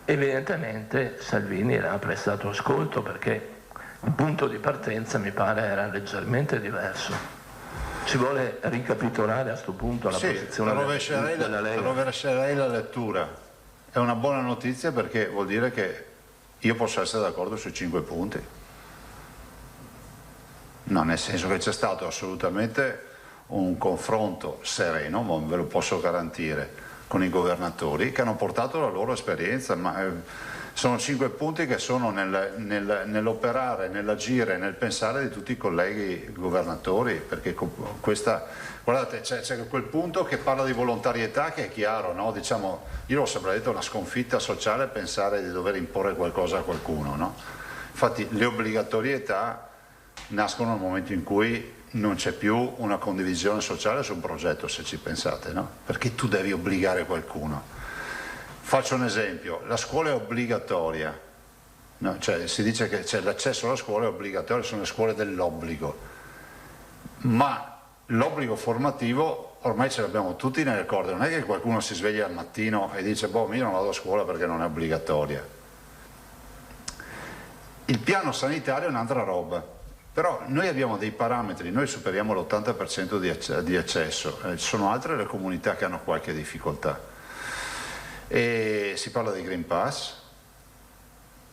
Evidentemente Salvini era prestato ascolto, perché il punto di partenza mi pare era leggermente diverso. Ci vuole ricapitolare a questo punto la posizione della Lega? Rovescerei la lettura. È una buona notizia perché vuol dire che io posso essere d'accordo sui 5 punti. No, nel senso che c'è stato assolutamente un confronto sereno, ma ve lo posso garantire, con i governatori che hanno portato la loro esperienza, ma sono 5 punti che sono nell'operare, nell'agire, nel pensare di tutti i colleghi governatori, perché questa, guardate, c'è quel punto che parla di volontarietà che è chiaro, no? Diciamo, io l'ho sempre detto, una sconfitta sociale pensare di dover imporre qualcosa a qualcuno, no? Infatti le obbligatorietà nascono nel momento in cui non c'è più una condivisione sociale su un progetto, se ci pensate, no? Perché tu devi obbligare qualcuno. Faccio un esempio, la scuola è obbligatoria, No, cioè, si dice che l'accesso alla scuola è obbligatorio, sono le scuole dell'obbligo, ma l'obbligo formativo ormai ce l'abbiamo tutti nelle corde, non è che qualcuno si sveglia al mattino e dice boh, io non vado a scuola perché non è obbligatoria. Il piano sanitario è un'altra roba, però noi abbiamo dei parametri, noi superiamo l'80% di accesso, ci sono altre le comunità che hanno qualche difficoltà, e si parla dei Green Pass,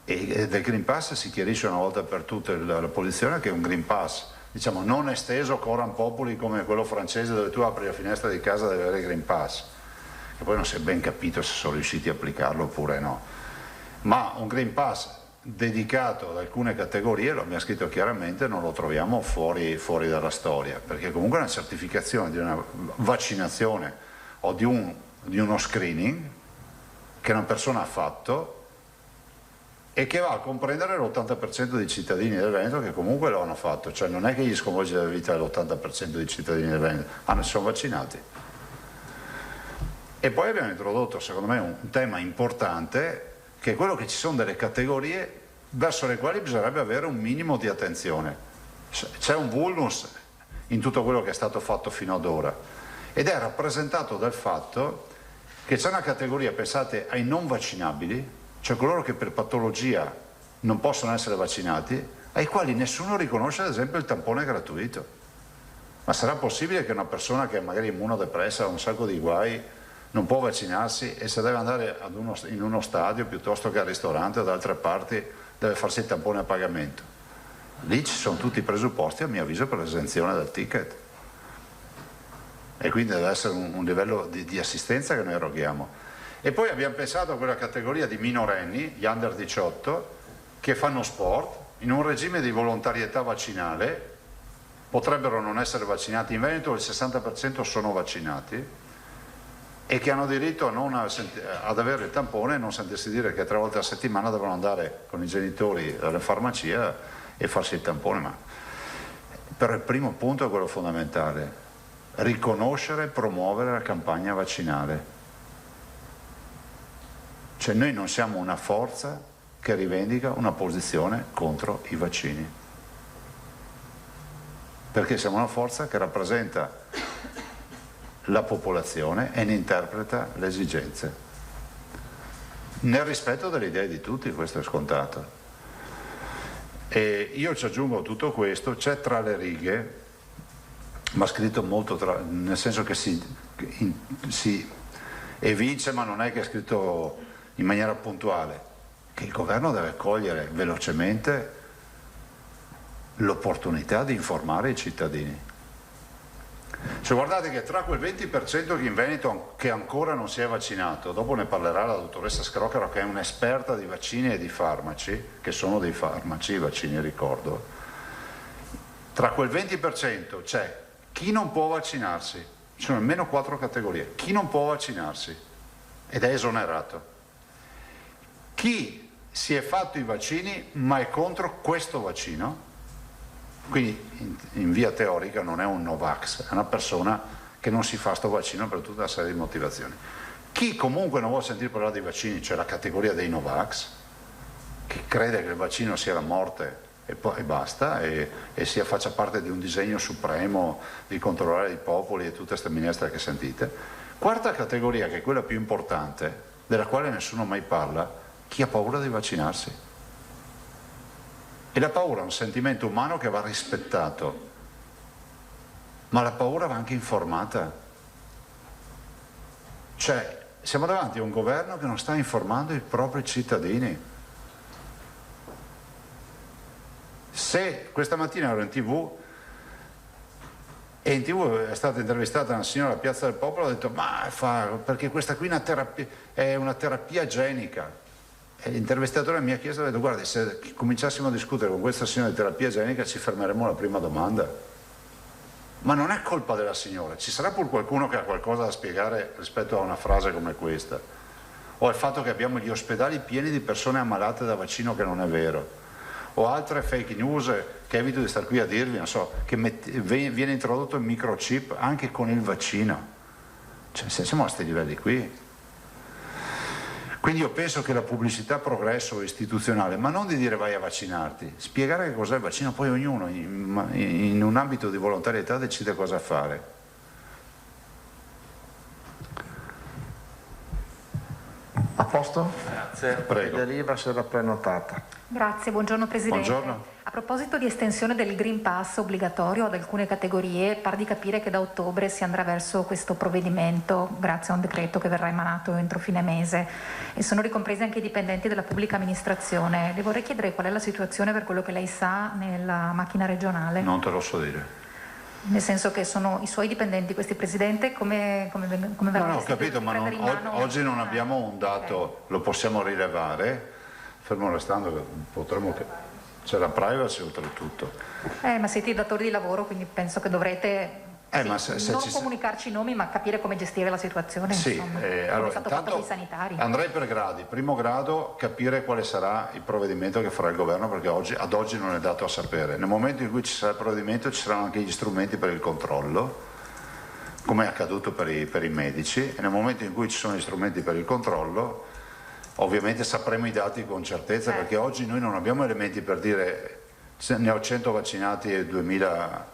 e del Green Pass si chiarisce una volta per tutte la posizione che è un Green Pass, diciamo, non esteso coram populi come quello francese dove tu apri la finestra di casa e devi avere il Green Pass, che poi non si è ben capito se sono riusciti a applicarlo oppure no, ma un Green Pass dedicato ad alcune categorie, lo abbiamo scritto chiaramente, non lo troviamo fuori dalla storia, perché comunque una certificazione di una vaccinazione o di uno screening che una persona ha fatto e che va a comprendere l'80% dei cittadini del Veneto che comunque lo hanno fatto, cioè non è che gli sconvolge la vita dell'80% dei cittadini del Veneto, si sono vaccinati. E poi abbiamo introdotto, secondo me, un tema importante, che è quello che ci sono delle categorie verso le quali bisognerebbe avere un minimo di attenzione. C'è un vulnus in tutto quello che è stato fatto fino ad ora, ed è rappresentato dal fatto che c'è una categoria, pensate, ai non vaccinabili, cioè coloro che per patologia non possono essere vaccinati, ai quali nessuno riconosce ad esempio il tampone gratuito. Ma sarà possibile che una persona che è magari immunodepressa, ha un sacco di guai, non può vaccinarsi e se deve andare in uno stadio piuttosto che al ristorante o da altre parti deve farsi il tampone a pagamento? Lì ci sono tutti i presupposti, a mio avviso, per l'esenzione del ticket. E quindi deve essere un livello di assistenza che noi eroghiamo. E poi abbiamo pensato a quella categoria di minorenni, gli under 18, che fanno sport in un regime di volontarietà vaccinale, potrebbero non essere vaccinati. In Veneto il 60% sono vaccinati e che hanno diritto ad avere il tampone e non sentirsi dire che 3 volte a settimana devono andare con i genitori alla farmacia e farsi il tampone. Però il primo punto è quello fondamentale: riconoscere e promuovere la campagna vaccinale. Cioè noi non siamo una forza che rivendica una posizione contro i vaccini, perché siamo una forza che rappresenta la popolazione e ne interpreta le esigenze, nel rispetto delle idee di tutti, questo è scontato. E io ci aggiungo tutto questo, c'è tra le righe, ma scritto molto nel senso che si evince, ma non è che è scritto in maniera puntuale, che il governo deve cogliere velocemente l'opportunità di informare i cittadini. Cioè, guardate che tra quel 20% che in Veneto che ancora non si è vaccinato, dopo ne parlerà la dottoressa Scrocaro che è un'esperta di vaccini e di farmaci, che sono dei farmaci, i vaccini ricordo, tra quel 20% c'è chi non può vaccinarsi, ci sono almeno 4 categorie, chi non può vaccinarsi ed è esonerato, chi si è fatto i vaccini ma è contro questo vaccino, quindi in via teorica non è un Novax, è una persona che non si fa sto vaccino per tutta una serie di motivazioni. Chi comunque non vuole sentire parlare dei vaccini, cioè la categoria dei Novax, che crede che il vaccino sia la morte e basta, e faccia parte di un disegno supremo di controllare i popoli e tutte queste minestre che sentite. Quarta categoria, che è quella più importante, della quale nessuno mai parla: chi ha paura di vaccinarsi. E la paura è un sentimento umano che va rispettato, ma la paura va anche informata. Cioè, siamo davanti a un governo che non sta informando i propri cittadini. Se questa mattina ero in TV e in TV è stata intervistata una signora a Piazza del Popolo, ha detto perché questa qui è una terapia genica. E l'intervistatore mi ha chiesto, ha detto: guardi, se cominciassimo a discutere con questa signora di terapia genica ci fermeremo alla prima domanda. Ma non è colpa della signora, ci sarà pur qualcuno che ha qualcosa da spiegare rispetto a una frase come questa, o al fatto che abbiamo gli ospedali pieni di persone ammalate da vaccino, che non è vero, o altre fake news che evito di star qui a dirvi, non so, che viene introdotto il microchip anche con il vaccino. Cioè, siamo a questi livelli qui. Quindi io penso che la pubblicità progresso istituzionale, ma non di dire vai a vaccinarti, spiegare che cos'è il vaccino, poi ognuno in un ambito di volontarietà decide cosa fare. A posto? Grazie. Prego. Deriva si era prenotata. Grazie, buongiorno Presidente. Buongiorno. A proposito di estensione del Green Pass obbligatorio ad alcune categorie, par di capire che da ottobre si andrà verso questo provvedimento grazie a un decreto che verrà emanato entro fine mese e sono ricompresi anche i dipendenti della pubblica amministrazione. Le vorrei chiedere qual è la situazione per quello che lei sa nella macchina regionale? Non te lo so dire. Nel senso che sono i suoi dipendenti questi, Presidente, come verrà No, ho gestito? capito, ma Prendere in mano- oggi non abbiamo un dato, Ok. lo possiamo rilevare, fermo restando che potremmo... C'è la privacy oltretutto. Ma siete i datori di lavoro, quindi penso che dovrete Ma se non ci- comunicarci i nomi, ma capire come gestire la situazione. Sì, insomma, come è allora stato fatto intanto con i sanitari. andrei per gradi. Primo grado, capire quale sarà il provvedimento che farà il governo, perché ad oggi non è dato a sapere. Nel momento in cui ci sarà il provvedimento ci saranno anche gli strumenti per il controllo, come è accaduto per i medici, e nel momento in cui ci sono gli strumenti per il controllo ovviamente sapremo i dati con certezza, perché oggi noi non abbiamo elementi per dire ne ho 100 vaccinati e 2000,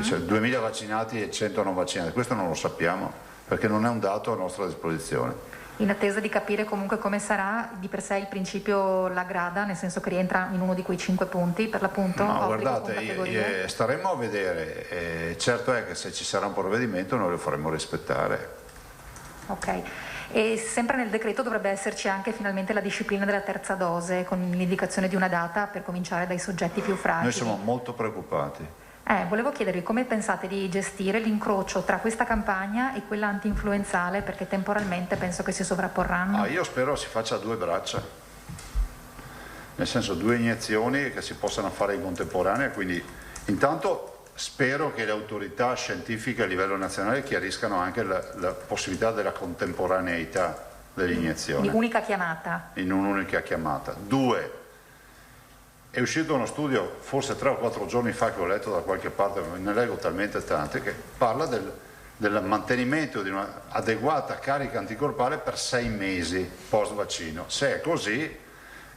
cioè 2000 vaccinati e 100 non vaccinati. Questo non lo sappiamo perché non è un dato a nostra disposizione. In attesa di capire comunque come sarà, di per sé il principio la grada, nel senso che rientra in uno di quei 5 punti per l'appunto. No, obbligo con guardate, categorie. staremo a vedere, certo è che se ci sarà un provvedimento noi lo faremo rispettare. Ok. E sempre nel decreto dovrebbe esserci anche finalmente la disciplina della terza dose, con l'indicazione di una data per cominciare dai soggetti più fragili. Noi siamo molto preoccupati. Volevo chiedervi come pensate di gestire l'incrocio tra questa campagna e quella anti-influenzale, perché temporalmente penso che si sovrapporranno. Io spero si faccia a due braccia, nel senso 2 iniezioni che si possano fare in contemporanea, quindi intanto spero che le autorità scientifiche a livello nazionale chiariscano anche la possibilità della contemporaneità dell'iniezione. Di unica chiamata. In un'unica chiamata. 2. È uscito uno studio, forse 3 o 4 giorni fa, che ho letto da qualche parte, ma ne leggo talmente tante, che parla del mantenimento di un'adeguata carica anticorpale per 6 mesi post vaccino. Se è così,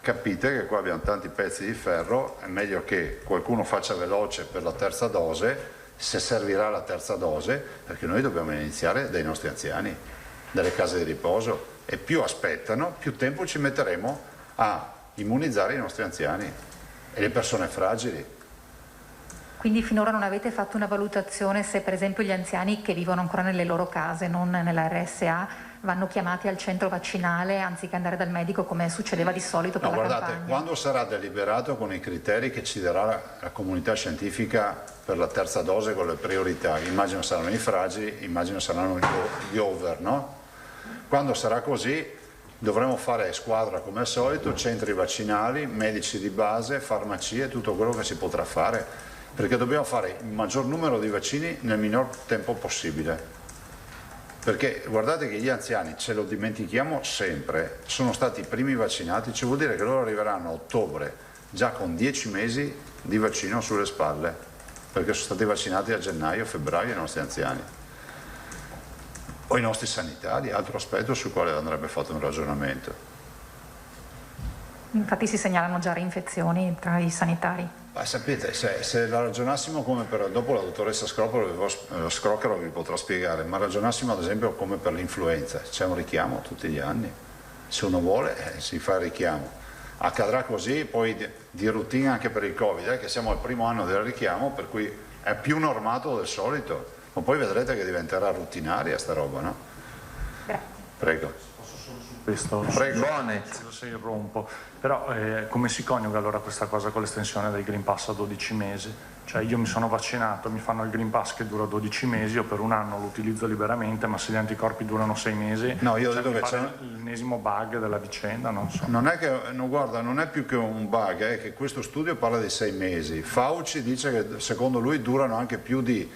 capite che qua abbiamo tanti pezzi di ferro, è meglio che qualcuno faccia veloce per la terza dose, se servirà la terza dose, perché noi dobbiamo iniziare dai nostri anziani, dalle case di riposo, e più aspettano, più tempo ci metteremo a immunizzare i nostri anziani e le persone fragili. Quindi finora non avete fatto una valutazione se per esempio gli anziani che vivono ancora nelle loro case, non nella RSA, vanno chiamati al centro vaccinale anziché andare dal medico come succedeva di solito per No, la guardate, campagna? quando sarà deliberato con i criteri che ci darà la comunità scientifica per la terza dose con le priorità, immagino saranno i fragili, immagino saranno gli over, no? Quando sarà così dovremo fare squadra come al solito, centri vaccinali, medici di base, farmacie, tutto quello che si potrà fare, perché dobbiamo fare il maggior numero di vaccini nel minor tempo possibile. Perché guardate che gli anziani, ce lo dimentichiamo sempre, sono stati i primi vaccinati, ci vuol dire che loro arriveranno a ottobre già con 10 mesi di vaccino sulle spalle, perché sono stati vaccinati a gennaio, febbraio i nostri anziani. O i nostri sanitari, altro aspetto sul quale andrebbe fatto un ragionamento. Infatti si segnalano già reinfezioni tra i sanitari. Ma sapete, se la ragionassimo come per, dopo la dottoressa Scrocchero vi potrà spiegare, ma ragionassimo ad esempio come per l'influenza, c'è un richiamo tutti gli anni, se uno vuole si fa il richiamo, accadrà così poi di routine anche per il Covid, che siamo al primo anno del richiamo, per cui è più normato del solito, ma poi vedrete che diventerà rutinaria sta roba, no? Grazie. Prego. Questo Prego. se irrompo, però come si coniuga allora questa cosa con l'estensione del Green Pass a 12 mesi? Cioè io mi sono vaccinato, mi fanno il Green Pass che dura 12 mesi, io per un anno lo utilizzo liberamente, ma se gli anticorpi durano 6 mesi, No, io vedo che c'è c'è l'ennesimo bug della vicenda, non so. Non è che, no, guarda, non è più che un bug, è che questo studio parla di 6 mesi. Fauci dice che secondo lui durano anche più di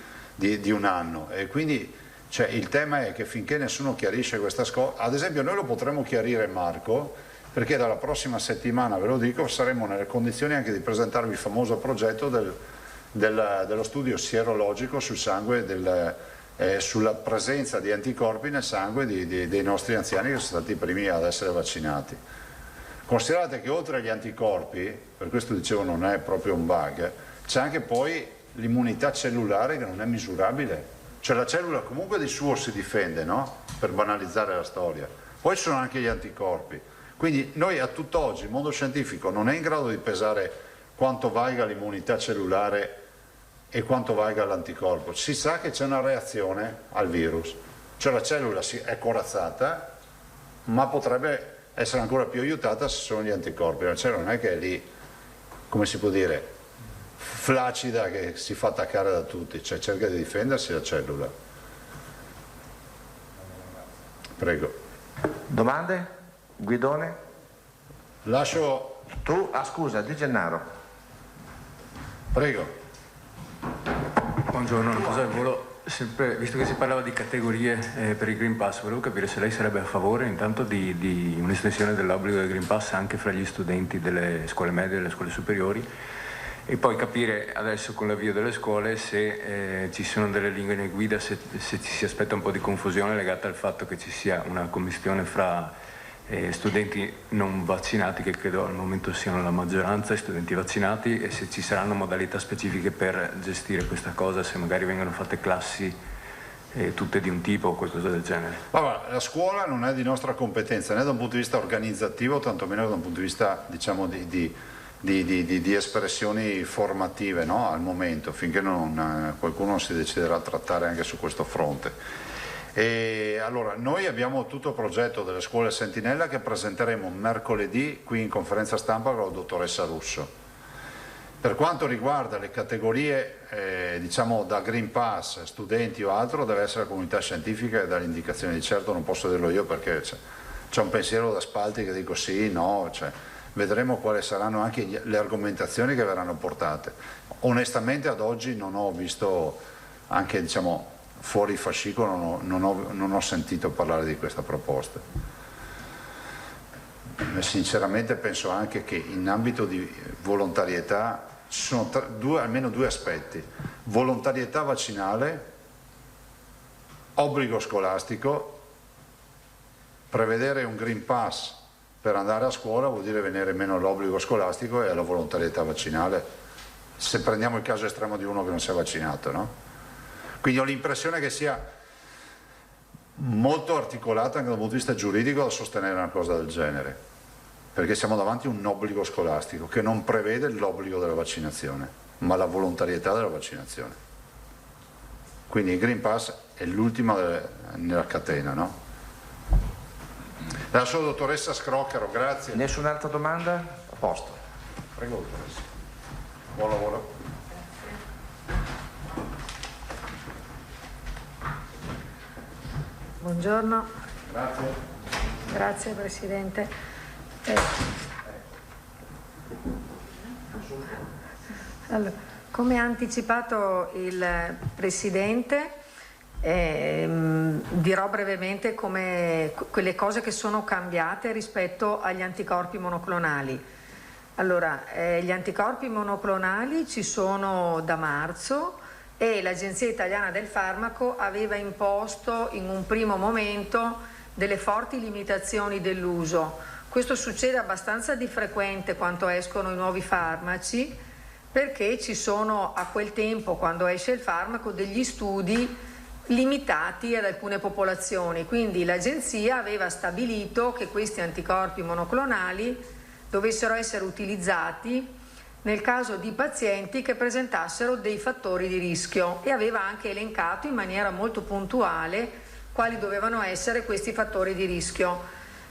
un anno, e quindi cioè, il tema è che finché nessuno chiarisce questa cosa, ad esempio noi lo potremo chiarire, Marco, perché dalla prossima settimana, ve lo dico, saremo nelle condizioni anche di presentarvi il famoso progetto dello studio sierologico sul sangue sulla presenza di anticorpi nel sangue dei nostri anziani che sono stati i primi ad essere vaccinati. Considerate che oltre agli anticorpi, per questo dicevo non è proprio un bug, c'è anche poi l'immunità cellulare che non è misurabile, cioè la cellula comunque di suo si difende, no? Per banalizzare la storia. Poi ci sono anche gli anticorpi, quindi noi a tutt'oggi il mondo scientifico non è in grado di pesare quanto valga l'immunità cellulare e quanto valga l'anticorpo. Si sa che c'è una reazione al virus, cioè la cellula è corazzata, ma potrebbe essere ancora più aiutata se sono gli anticorpi. La cellula non è che è lì, come si può dire, flacida, che si fa attaccare da tutti, cioè cerca di difendersi la cellula. Prego. Domande? Guidone? Lascio... Tu? Ah, scusa, Di Gennaro. Prego. Buongiorno, una cosa al volo. Sempre, visto che si parlava di categorie per il Green Pass, volevo capire se lei sarebbe a favore intanto di un'estensione dell'obbligo del Green Pass anche fra gli studenti delle scuole medie e delle scuole superiori, e poi capire adesso con l'avvio delle scuole se ci sono delle linee guida, se ci si aspetta un po' di confusione legata al fatto che ci sia una commistione fra studenti non vaccinati, che credo al momento siano la maggioranza, e studenti vaccinati, e se ci saranno modalità specifiche per gestire questa cosa, se magari vengono fatte classi tutte di un tipo o qualcosa del genere. Allora, la scuola non è di nostra competenza né da un punto di vista organizzativo, tantomeno da un punto di vista, diciamo, di espressioni formative, no? Al momento, finché qualcuno si deciderà a trattare anche su questo fronte. E allora, noi abbiamo tutto il progetto delle scuole Sentinella che presenteremo mercoledì qui in conferenza stampa con la dottoressa Russo. Per quanto riguarda le categorie diciamo da Green Pass, studenti o altro, deve essere la comunità scientifica e dalle indicazioni. Di certo non posso dirlo io perché c'è un pensiero da Spalti che dico sì, no, vedremo quali saranno anche le argomentazioni che verranno portate. Onestamente ad oggi non ho visto, anche diciamo fuori il fascicolo, non ho sentito parlare di questa proposta. Sinceramente penso anche che in ambito di volontarietà ci sono almeno due aspetti: volontarietà vaccinale, obbligo scolastico. Prevedere un Green Pass per andare a scuola vuol dire venire meno all'obbligo scolastico e alla volontarietà vaccinale, se prendiamo il caso estremo di uno che non si è vaccinato, no? Quindi ho l'impressione che sia molto articolata anche dal punto di vista giuridico da sostenere una cosa del genere, perché siamo davanti a un obbligo scolastico che non prevede l'obbligo della vaccinazione, ma la volontarietà della vaccinazione. Quindi il Green Pass è l'ultima nella catena, no? Lascio la dottoressa Scroccaro, grazie. Nessun'altra domanda? A posto. Prego, dottoressa. Buon lavoro. Buongiorno. Grazie. Grazie Presidente. Allora, come ha anticipato il Presidente, dirò brevemente quelle cose che sono cambiate rispetto agli anticorpi monoclonali. Allora, gli anticorpi monoclonali ci sono da marzo e l'Agenzia Italiana del Farmaco aveva imposto in un primo momento delle forti limitazioni dell'uso. Questo succede abbastanza di frequente quando escono i nuovi farmaci, perché ci sono a quel tempo, quando esce il farmaco, degli studi limitati ad alcune popolazioni. Quindi l'Agenzia aveva stabilito che questi anticorpi monoclonali dovessero essere utilizzati nel caso di pazienti che presentassero dei fattori di rischio, e aveva anche elencato in maniera molto puntuale quali dovevano essere questi fattori di rischio: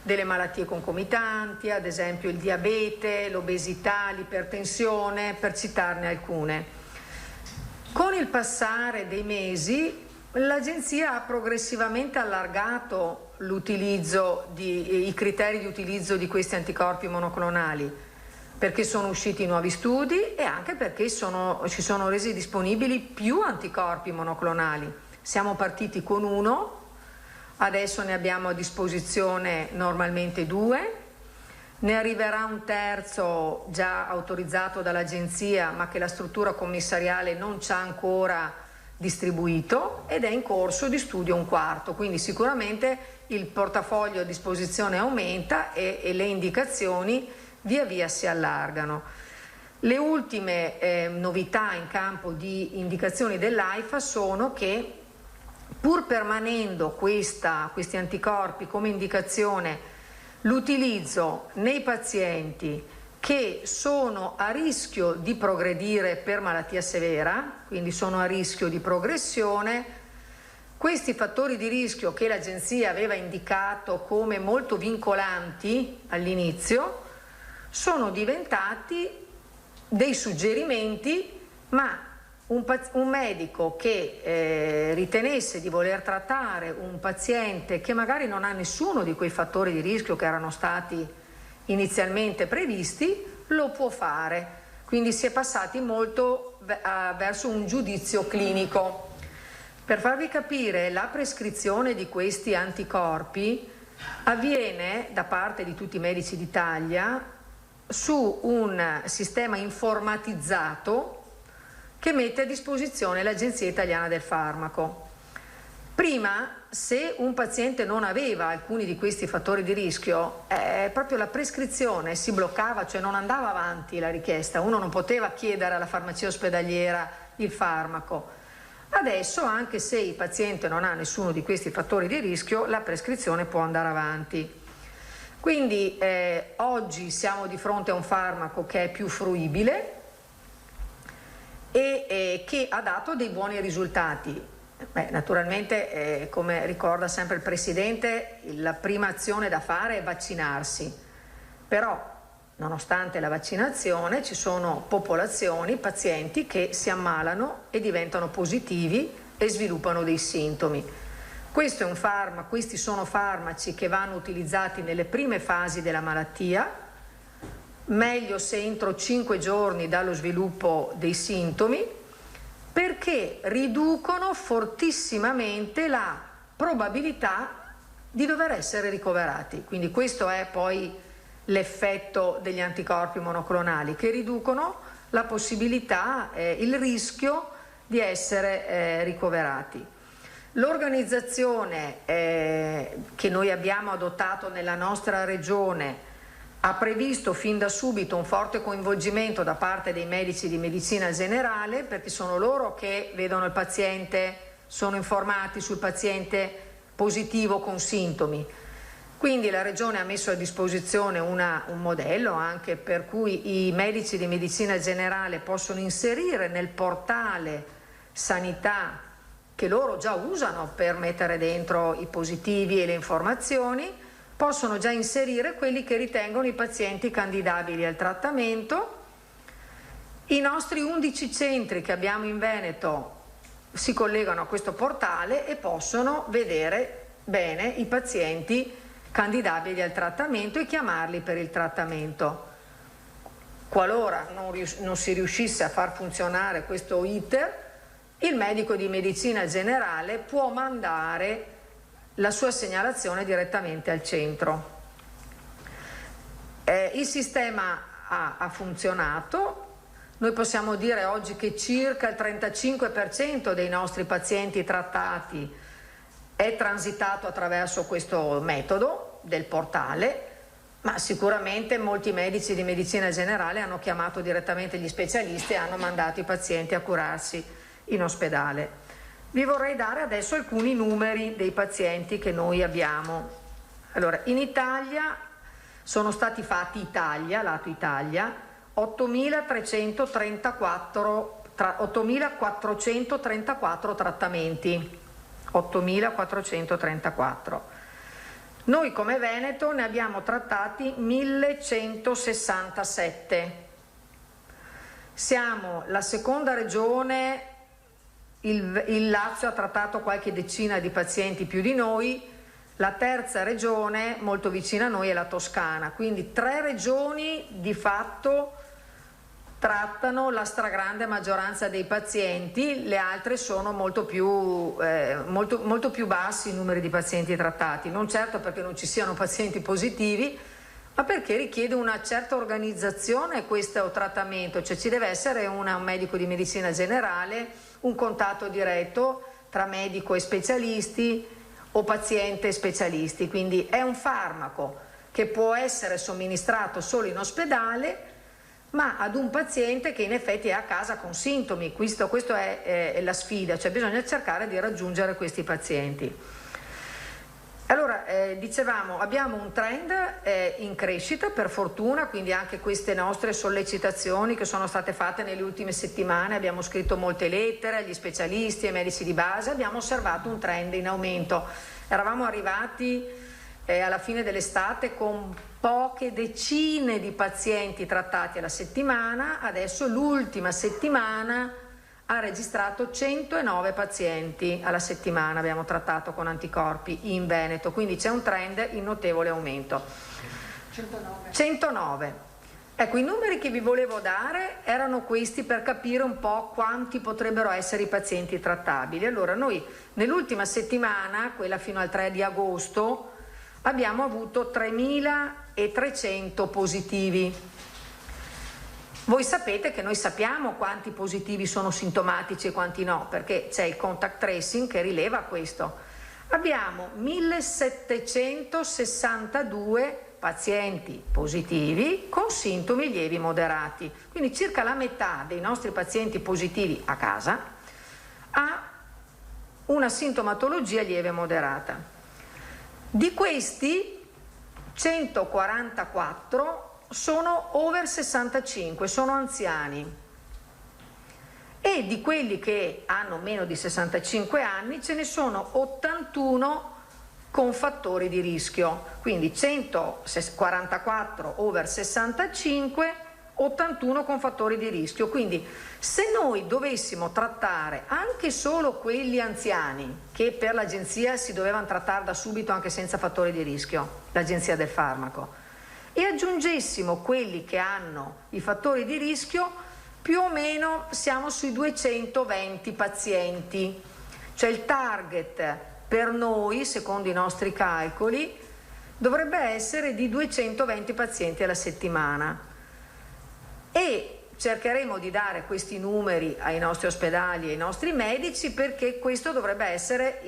delle malattie concomitanti, ad esempio il diabete, l'obesità, l'ipertensione, per citarne alcune. Con il passare dei mesi l'Agenzia ha progressivamente allargato i criteri di utilizzo di questi anticorpi monoclonali, perché sono usciti nuovi studi e anche perché ci sono resi disponibili più anticorpi monoclonali. Siamo partiti con uno, adesso ne abbiamo a disposizione normalmente 2, ne arriverà un terzo già autorizzato dall'Agenzia, ma che la struttura commissariale non c'ha ancora distribuito ed è in corso di studio un quarto, quindi sicuramente il portafoglio a disposizione aumenta e le indicazioni via via si allargano. Le ultime novità in campo di indicazioni dell'AIFA sono che, pur permanendo questi anticorpi come indicazione, l'utilizzo nei pazienti che sono a rischio di progredire per malattia severa, quindi sono a rischio di progressione, questi fattori di rischio che l'Agenzia aveva indicato come molto vincolanti all'inizio sono diventati dei suggerimenti, ma un medico che ritenesse di voler trattare un paziente che magari non ha nessuno di quei fattori di rischio che erano stati inizialmente previsti, lo può fare. Quindi si è passati molto verso un giudizio clinico. Per farvi capire, la prescrizione di questi anticorpi avviene da parte di tutti i medici d'Italia su un sistema informatizzato che mette a disposizione l'Agenzia Italiana del Farmaco. Prima, se un paziente non aveva alcuni di questi fattori di rischio, proprio la prescrizione si bloccava, cioè non andava avanti la richiesta, uno non poteva chiedere alla farmacia ospedaliera il farmaco. Adesso, anche se il paziente non ha nessuno di questi fattori di rischio, la prescrizione può andare avanti. Quindi oggi siamo di fronte a un farmaco che è più fruibile e che ha dato dei buoni risultati. Naturalmente, come ricorda sempre il Presidente, la prima azione da fare è vaccinarsi, però nonostante la vaccinazione ci sono popolazioni, pazienti che si ammalano e diventano positivi e sviluppano dei sintomi. Questo è un farmaco, questi sono farmaci che vanno utilizzati nelle prime fasi della malattia, meglio se entro 5 giorni dallo sviluppo dei sintomi, perché riducono fortissimamente la probabilità di dover essere ricoverati. Quindi questo è poi l'effetto degli anticorpi monoclonali, che riducono la possibilità, il rischio di essere ricoverati. L'organizzazione che noi abbiamo adottato nella nostra regione ha previsto fin da subito un forte coinvolgimento da parte dei medici di medicina generale, perché sono loro che vedono il paziente, sono informati sul paziente positivo con sintomi. Quindi la Regione ha messo a disposizione un modello anche per cui i medici di medicina generale possono inserire nel portale sanità che loro già usano per mettere dentro i positivi e le informazioni, possono già inserire quelli che ritengono i pazienti candidabili al trattamento. I nostri 11 centri che abbiamo in Veneto si collegano a questo portale e possono vedere bene i pazienti candidabili al trattamento e chiamarli per il trattamento. Qualora non si riuscisse a far funzionare questo iter, il medico di medicina generale può mandare la sua segnalazione direttamente al centro. Il sistema ha funzionato. Noi possiamo dire oggi che circa il 35% dei nostri pazienti trattati è transitato attraverso questo metodo del portale, ma sicuramente molti medici di medicina generale hanno chiamato direttamente gli specialisti e hanno mandato i pazienti a curarsi in ospedale. Vi vorrei dare adesso alcuni numeri dei pazienti che noi abbiamo. Allora, in Italia sono stati fatti lato Italia, 8.434 trattamenti. 8.434. Noi come Veneto ne abbiamo trattati 1.167. Siamo la seconda regione. Il Lazio ha trattato qualche decina di pazienti più di noi, la terza regione molto vicina a noi è la Toscana, quindi 3 regioni di fatto trattano la stragrande maggioranza dei pazienti, le altre sono molto più bassi i numeri di pazienti trattati, non certo perché non ci siano pazienti positivi, ma perché richiede una certa organizzazione questo trattamento, cioè ci deve essere un medico di medicina generale un contatto diretto tra medico e specialisti o paziente e specialisti, quindi è un farmaco che può essere somministrato solo in ospedale, ma ad un paziente che in effetti è a casa con sintomi. Questa è la sfida, cioè bisogna cercare di raggiungere questi pazienti. Allora, dicevamo, abbiamo un trend in crescita per fortuna, quindi anche queste nostre sollecitazioni che sono state fatte nelle ultime settimane, abbiamo scritto molte lettere agli specialisti e ai medici di base, abbiamo osservato un trend in aumento. Eravamo arrivati alla fine dell'estate con poche decine di pazienti trattati alla settimana, adesso l'ultima settimana ha registrato 109 pazienti alla settimana, abbiamo trattato con anticorpi in Veneto, quindi c'è un trend in notevole aumento. 109. Ecco, i numeri che vi volevo dare erano questi per capire un po' quanti potrebbero essere i pazienti trattabili. Allora, noi nell'ultima settimana, quella fino al 3 di agosto, abbiamo avuto 3.300 positivi. Voi sapete che noi sappiamo quanti positivi sono sintomatici e quanti no, perché c'è il contact tracing che rileva questo. Abbiamo 1.762 pazienti positivi con sintomi lievi moderati, quindi circa la metà dei nostri pazienti positivi a casa ha una sintomatologia lieve moderata. Di questi 144 sono over 65, sono anziani, e di quelli che hanno meno di 65 anni ce ne sono 81 con fattori di rischio, quindi 144 over 65, 81 con fattori di rischio. Quindi se noi dovessimo trattare anche solo quelli anziani, che per l'agenzia si dovevano trattare da subito anche senza fattori di rischio, l'agenzia del farmaco, e aggiungessimo quelli che hanno i fattori di rischio, più o meno siamo sui 220 pazienti. Cioè il target per noi, secondo i nostri calcoli, dovrebbe essere di 220 pazienti alla settimana. E cercheremo di dare questi numeri ai nostri ospedali e ai nostri medici, perché questo dovrebbe essere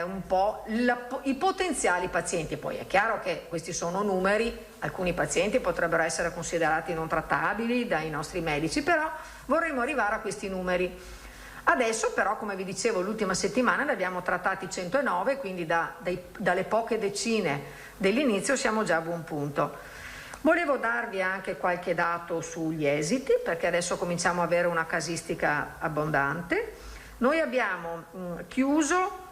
un po' i potenziali pazienti. Poi è chiaro che questi sono numeri, alcuni pazienti potrebbero essere considerati non trattabili dai nostri medici, però vorremmo arrivare a questi numeri. Adesso però, come vi dicevo, l'ultima settimana ne abbiamo trattati 109, quindi dalle poche decine dell'inizio siamo già a buon punto. Volevo darvi anche qualche dato sugli esiti, perché adesso cominciamo a avere una casistica abbondante. Noi abbiamo chiuso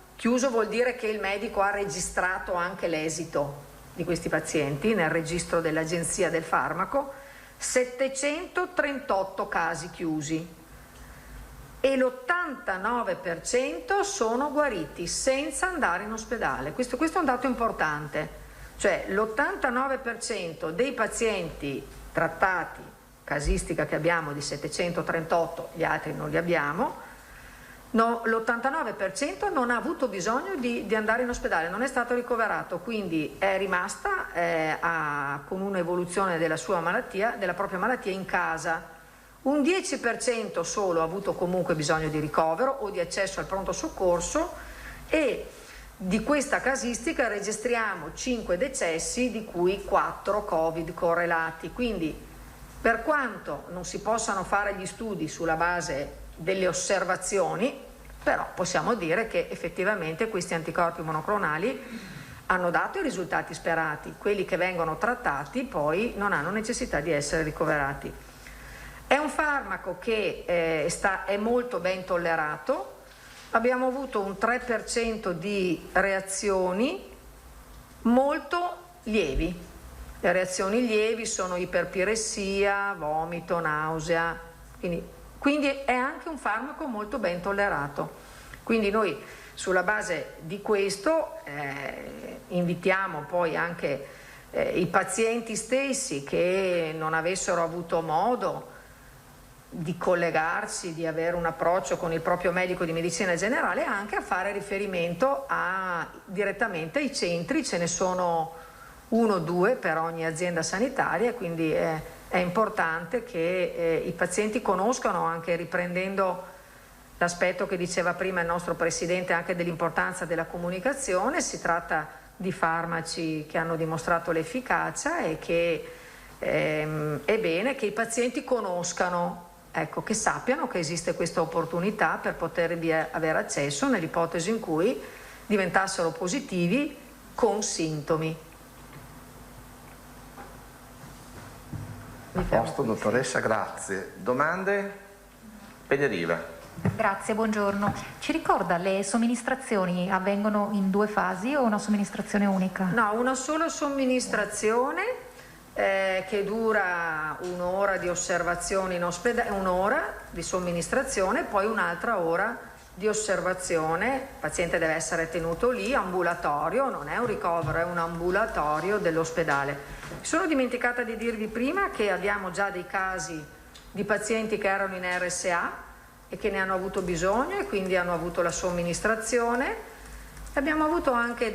vuol dire che il medico ha registrato anche l'esito di questi pazienti nel registro dell'Agenzia del Farmaco, 738 casi chiusi, e l'89% sono guariti senza andare in ospedale. Questo è un dato importante. Cioè l'89% dei pazienti trattati, casistica che abbiamo di 738, gli altri non li abbiamo, l'89% non ha avuto bisogno di andare in ospedale, non è stato ricoverato, quindi è rimasta con un'evoluzione della propria malattia in casa. Un 10% solo ha avuto comunque bisogno di ricovero o di accesso al pronto soccorso, e di questa casistica registriamo 5 decessi, di cui 4 Covid correlati. Quindi, per quanto non si possano fare gli studi sulla base delle osservazioni, però possiamo dire che effettivamente questi anticorpi monoclonali hanno dato i risultati sperati. Quelli che vengono trattati poi non hanno necessità di essere ricoverati. È un farmaco che è molto ben tollerato. Abbiamo avuto un 3% di reazioni molto lievi. Le reazioni lievi sono iperpiressia, vomito, nausea, quindi è anche un farmaco molto ben tollerato. Quindi noi sulla base di questo invitiamo poi anche i pazienti stessi che non avessero avuto modo di collegarsi, di avere un approccio con il proprio medico di medicina generale, anche a fare riferimento direttamente ai centri. Ce ne sono 1 o 2 per ogni azienda sanitaria, quindi è importante che i pazienti conoscano, anche riprendendo l'aspetto che diceva prima il nostro Presidente anche dell'importanza della comunicazione. Si tratta di farmaci che hanno dimostrato l'efficacia e che è bene che i pazienti conoscano, ecco, che sappiano che esiste questa opportunità per potervi avere accesso nell'ipotesi in cui diventassero positivi con sintomi. A posto, dottoressa, grazie. Domande? Pederiva. Grazie, buongiorno. Ci ricorda, le somministrazioni avvengono in 2 fasi o una somministrazione unica? No, una sola somministrazione che dura 1 ora di osservazione in ospedale, 1 ora di somministrazione, poi un'altra ora di osservazione. Il paziente deve essere tenuto lì, ambulatorio, non è un ricovero, è un ambulatorio dell'ospedale. Mi sono dimenticata di dirvi prima che abbiamo già dei casi di pazienti che erano in RSA e che ne hanno avuto bisogno e quindi hanno avuto la somministrazione. Abbiamo avuto anche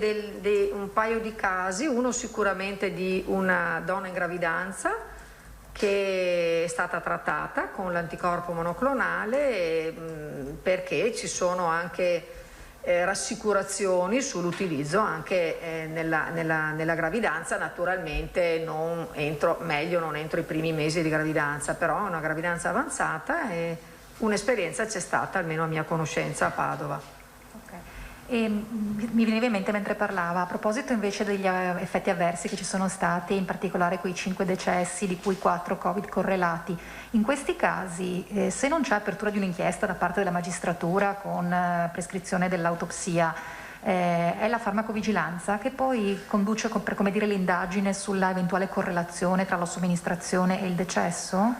un paio di casi, uno sicuramente di una donna in gravidanza che è stata trattata con l'anticorpo monoclonale perché ci sono anche rassicurazioni sull'utilizzo anche nella gravidanza. Naturalmente meglio non entro i primi mesi di gravidanza, però è una gravidanza avanzata e un'esperienza c'è stata, almeno a mia conoscenza, a Padova. E mi veniva in mente mentre parlava, a proposito invece degli effetti avversi che ci sono stati, in particolare quei 5 decessi, di cui 4 Covid correlati, in questi casi se non c'è apertura di un'inchiesta da parte della magistratura con prescrizione dell'autopsia, è la farmacovigilanza che poi conduce per, come dire, l'indagine sulla eventuale correlazione tra la somministrazione e il decesso?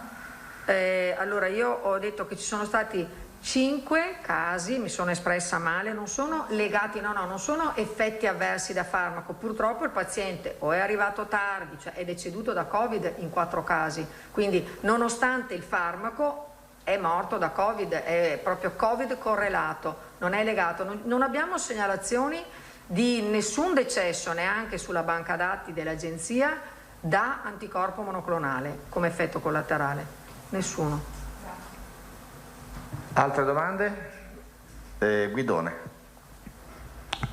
Allora, io ho detto che ci sono stati 5 casi, mi sono espressa male, non sono legati, non sono effetti avversi da farmaco. Purtroppo il paziente o è arrivato tardi, cioè è deceduto da Covid in 4 casi, quindi nonostante il farmaco è morto da Covid, è proprio Covid correlato, non è legato. Non abbiamo segnalazioni di nessun decesso, neanche sulla banca dati dell'agenzia, da anticorpo monoclonale come effetto collaterale, nessuno. Altre domande? Guidone.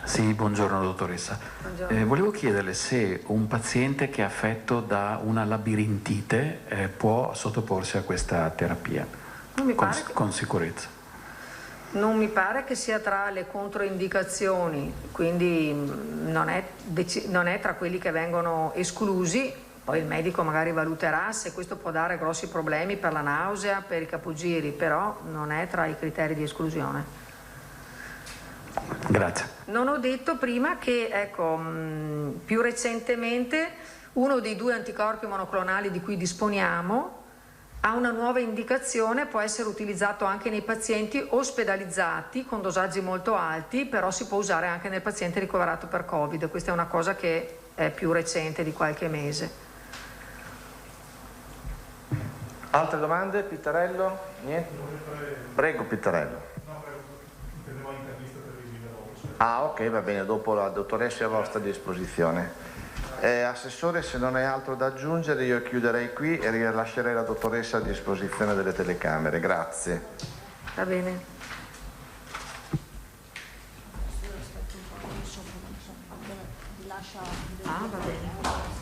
Sì, buongiorno dottoressa. Buongiorno. Volevo chiederle se un paziente che è affetto da una labirintite può sottoporsi a questa terapia con sicurezza. Non mi pare che sia tra le controindicazioni, quindi non è tra quelli che vengono esclusi. Poi il medico magari valuterà se questo può dare grossi problemi per la nausea, per i capogiri, però non è tra i criteri di esclusione. Grazie. Non ho detto prima che, ecco, più recentemente uno dei 2 anticorpi monoclonali di cui disponiamo ha una nuova indicazione, può essere utilizzato anche nei pazienti ospedalizzati con dosaggi molto alti, però si può usare anche nel paziente ricoverato per Covid. Questa è una cosa che è più recente, di qualche mese. Altre domande? Pittarello? Niente? Prego Pittarello. Ah, ok, va bene, dopo la dottoressa è a vostra disposizione. Assessore, se non hai altro da aggiungere io chiuderei qui e rilascerei la dottoressa a disposizione delle telecamere. Grazie. Va bene. Ah, va bene.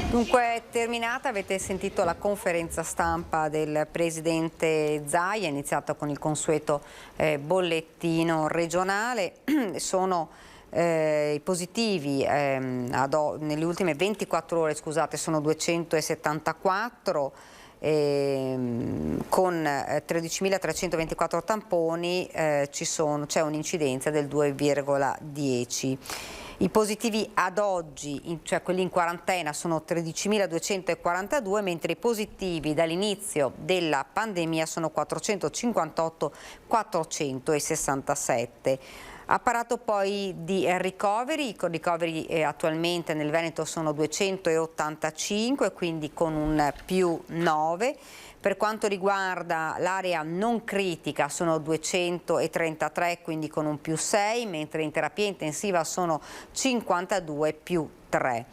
Dunque, terminata, avete sentito la conferenza stampa del Presidente Zaia, iniziata con il consueto bollettino regionale. Sono i positivi nelle ultime 24 ore, scusate, sono 274, con 13.324 tamponi c'è un'incidenza del 2,10. I positivi ad oggi, cioè quelli in quarantena, sono 13.242, mentre i positivi dall'inizio della pandemia sono 458.467. Apparato poi di ricoveri, i ricoveri attualmente nel Veneto sono 285, quindi con un più 9. Per quanto riguarda l'area non critica sono 233, quindi con un più 6, mentre in terapia intensiva sono 52 più 3.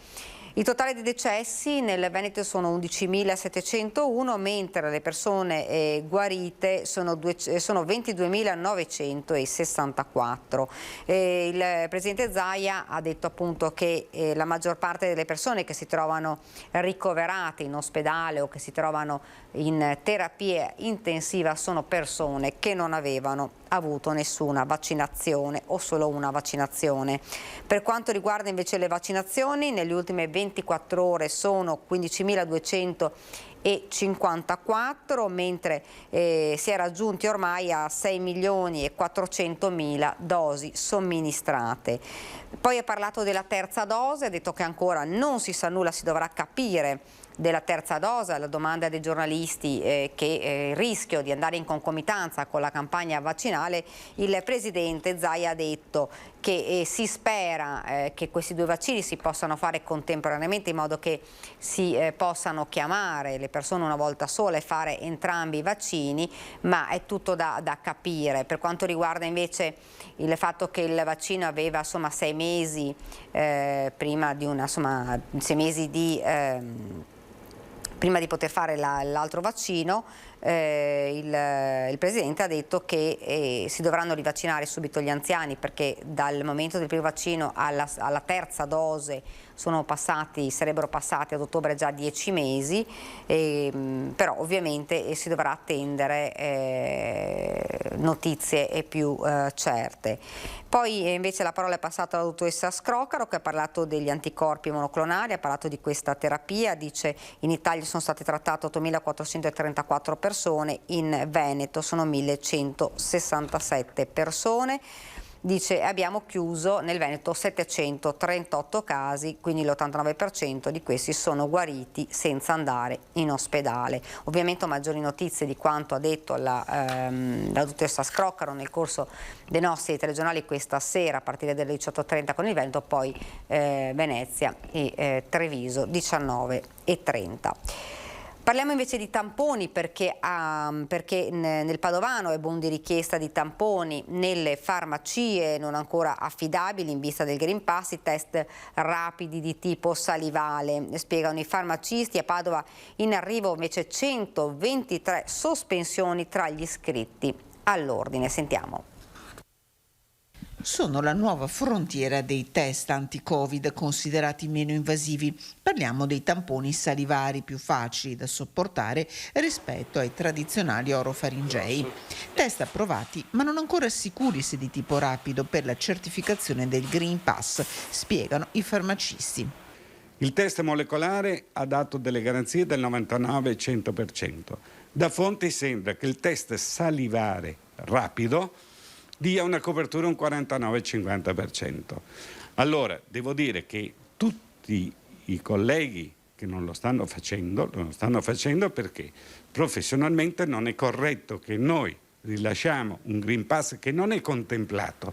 Il totale di decessi nel Veneto sono 11.701, mentre le persone guarite sono 22.964. Il Presidente Zaia ha detto appunto che la maggior parte delle persone che si trovano ricoverate in ospedale o che si trovano in terapia intensiva sono persone che non avevano avuto nessuna vaccinazione o solo una vaccinazione. Per quanto riguarda invece le vaccinazioni, nelle ultime 24 ore sono 15.254, mentre si è raggiunti ormai a 6.400.000 dosi somministrate. Poi ha parlato della terza dose, ha detto che ancora non si sa nulla, si dovrà capire della terza dose. Alla domanda dei giornalisti che il rischio di andare in concomitanza con la campagna vaccinale, il Presidente Zaia ha detto che si spera che questi due vaccini si possano fare contemporaneamente in modo che si possano chiamare le persone una volta sola e fare entrambi i vaccini, ma è tutto da capire. Per quanto riguarda invece il fatto che il vaccino aveva 6 mesi prima di 6 mesi prima di poter fare l'altro vaccino, il Presidente ha detto che si dovranno rivaccinare subito gli anziani, perché dal momento del primo vaccino alla terza dose sarebbero passati ad ottobre già 10 mesi, però ovviamente si dovrà attendere notizie più certe. Poi invece la parola è passata alla dottoressa Scrocaro, che ha parlato degli anticorpi monoclonali, ha parlato di questa terapia, dice in Italia sono state trattate 8.434 persone, in Veneto sono 1.167 persone. Dice abbiamo chiuso nel Veneto 738 casi, quindi l'89% di questi sono guariti senza andare in ospedale. Ovviamente maggiori notizie di quanto ha detto la dottoressa Scroccaro nel corso dei nostri telegiornali questa sera a partire dalle 18:30 con il Veneto, poi Venezia e Treviso 19:30. Parliamo invece di tamponi perché nel Padovano è boom di richiesta di tamponi nelle farmacie non ancora affidabili in vista del Green Pass, i test rapidi di tipo salivale, spiegano i farmacisti. A Padova in arrivo invece 123 sospensioni tra gli iscritti all'ordine. Sentiamo. Sono la nuova frontiera dei test anti-Covid considerati meno invasivi. Parliamo dei tamponi salivari più facili da sopportare rispetto ai tradizionali orofaringei. Test approvati ma non ancora sicuri se di tipo rapido per la certificazione del Green Pass, spiegano i farmacisti. Il test molecolare ha dato delle garanzie del 99-100%. Da fonti sembra che il test salivare rapido dia una copertura un 49-50%. Allora, devo dire che tutti i colleghi che non lo stanno facendo perché professionalmente non è corretto che noi rilasciamo un Green Pass che non è contemplato,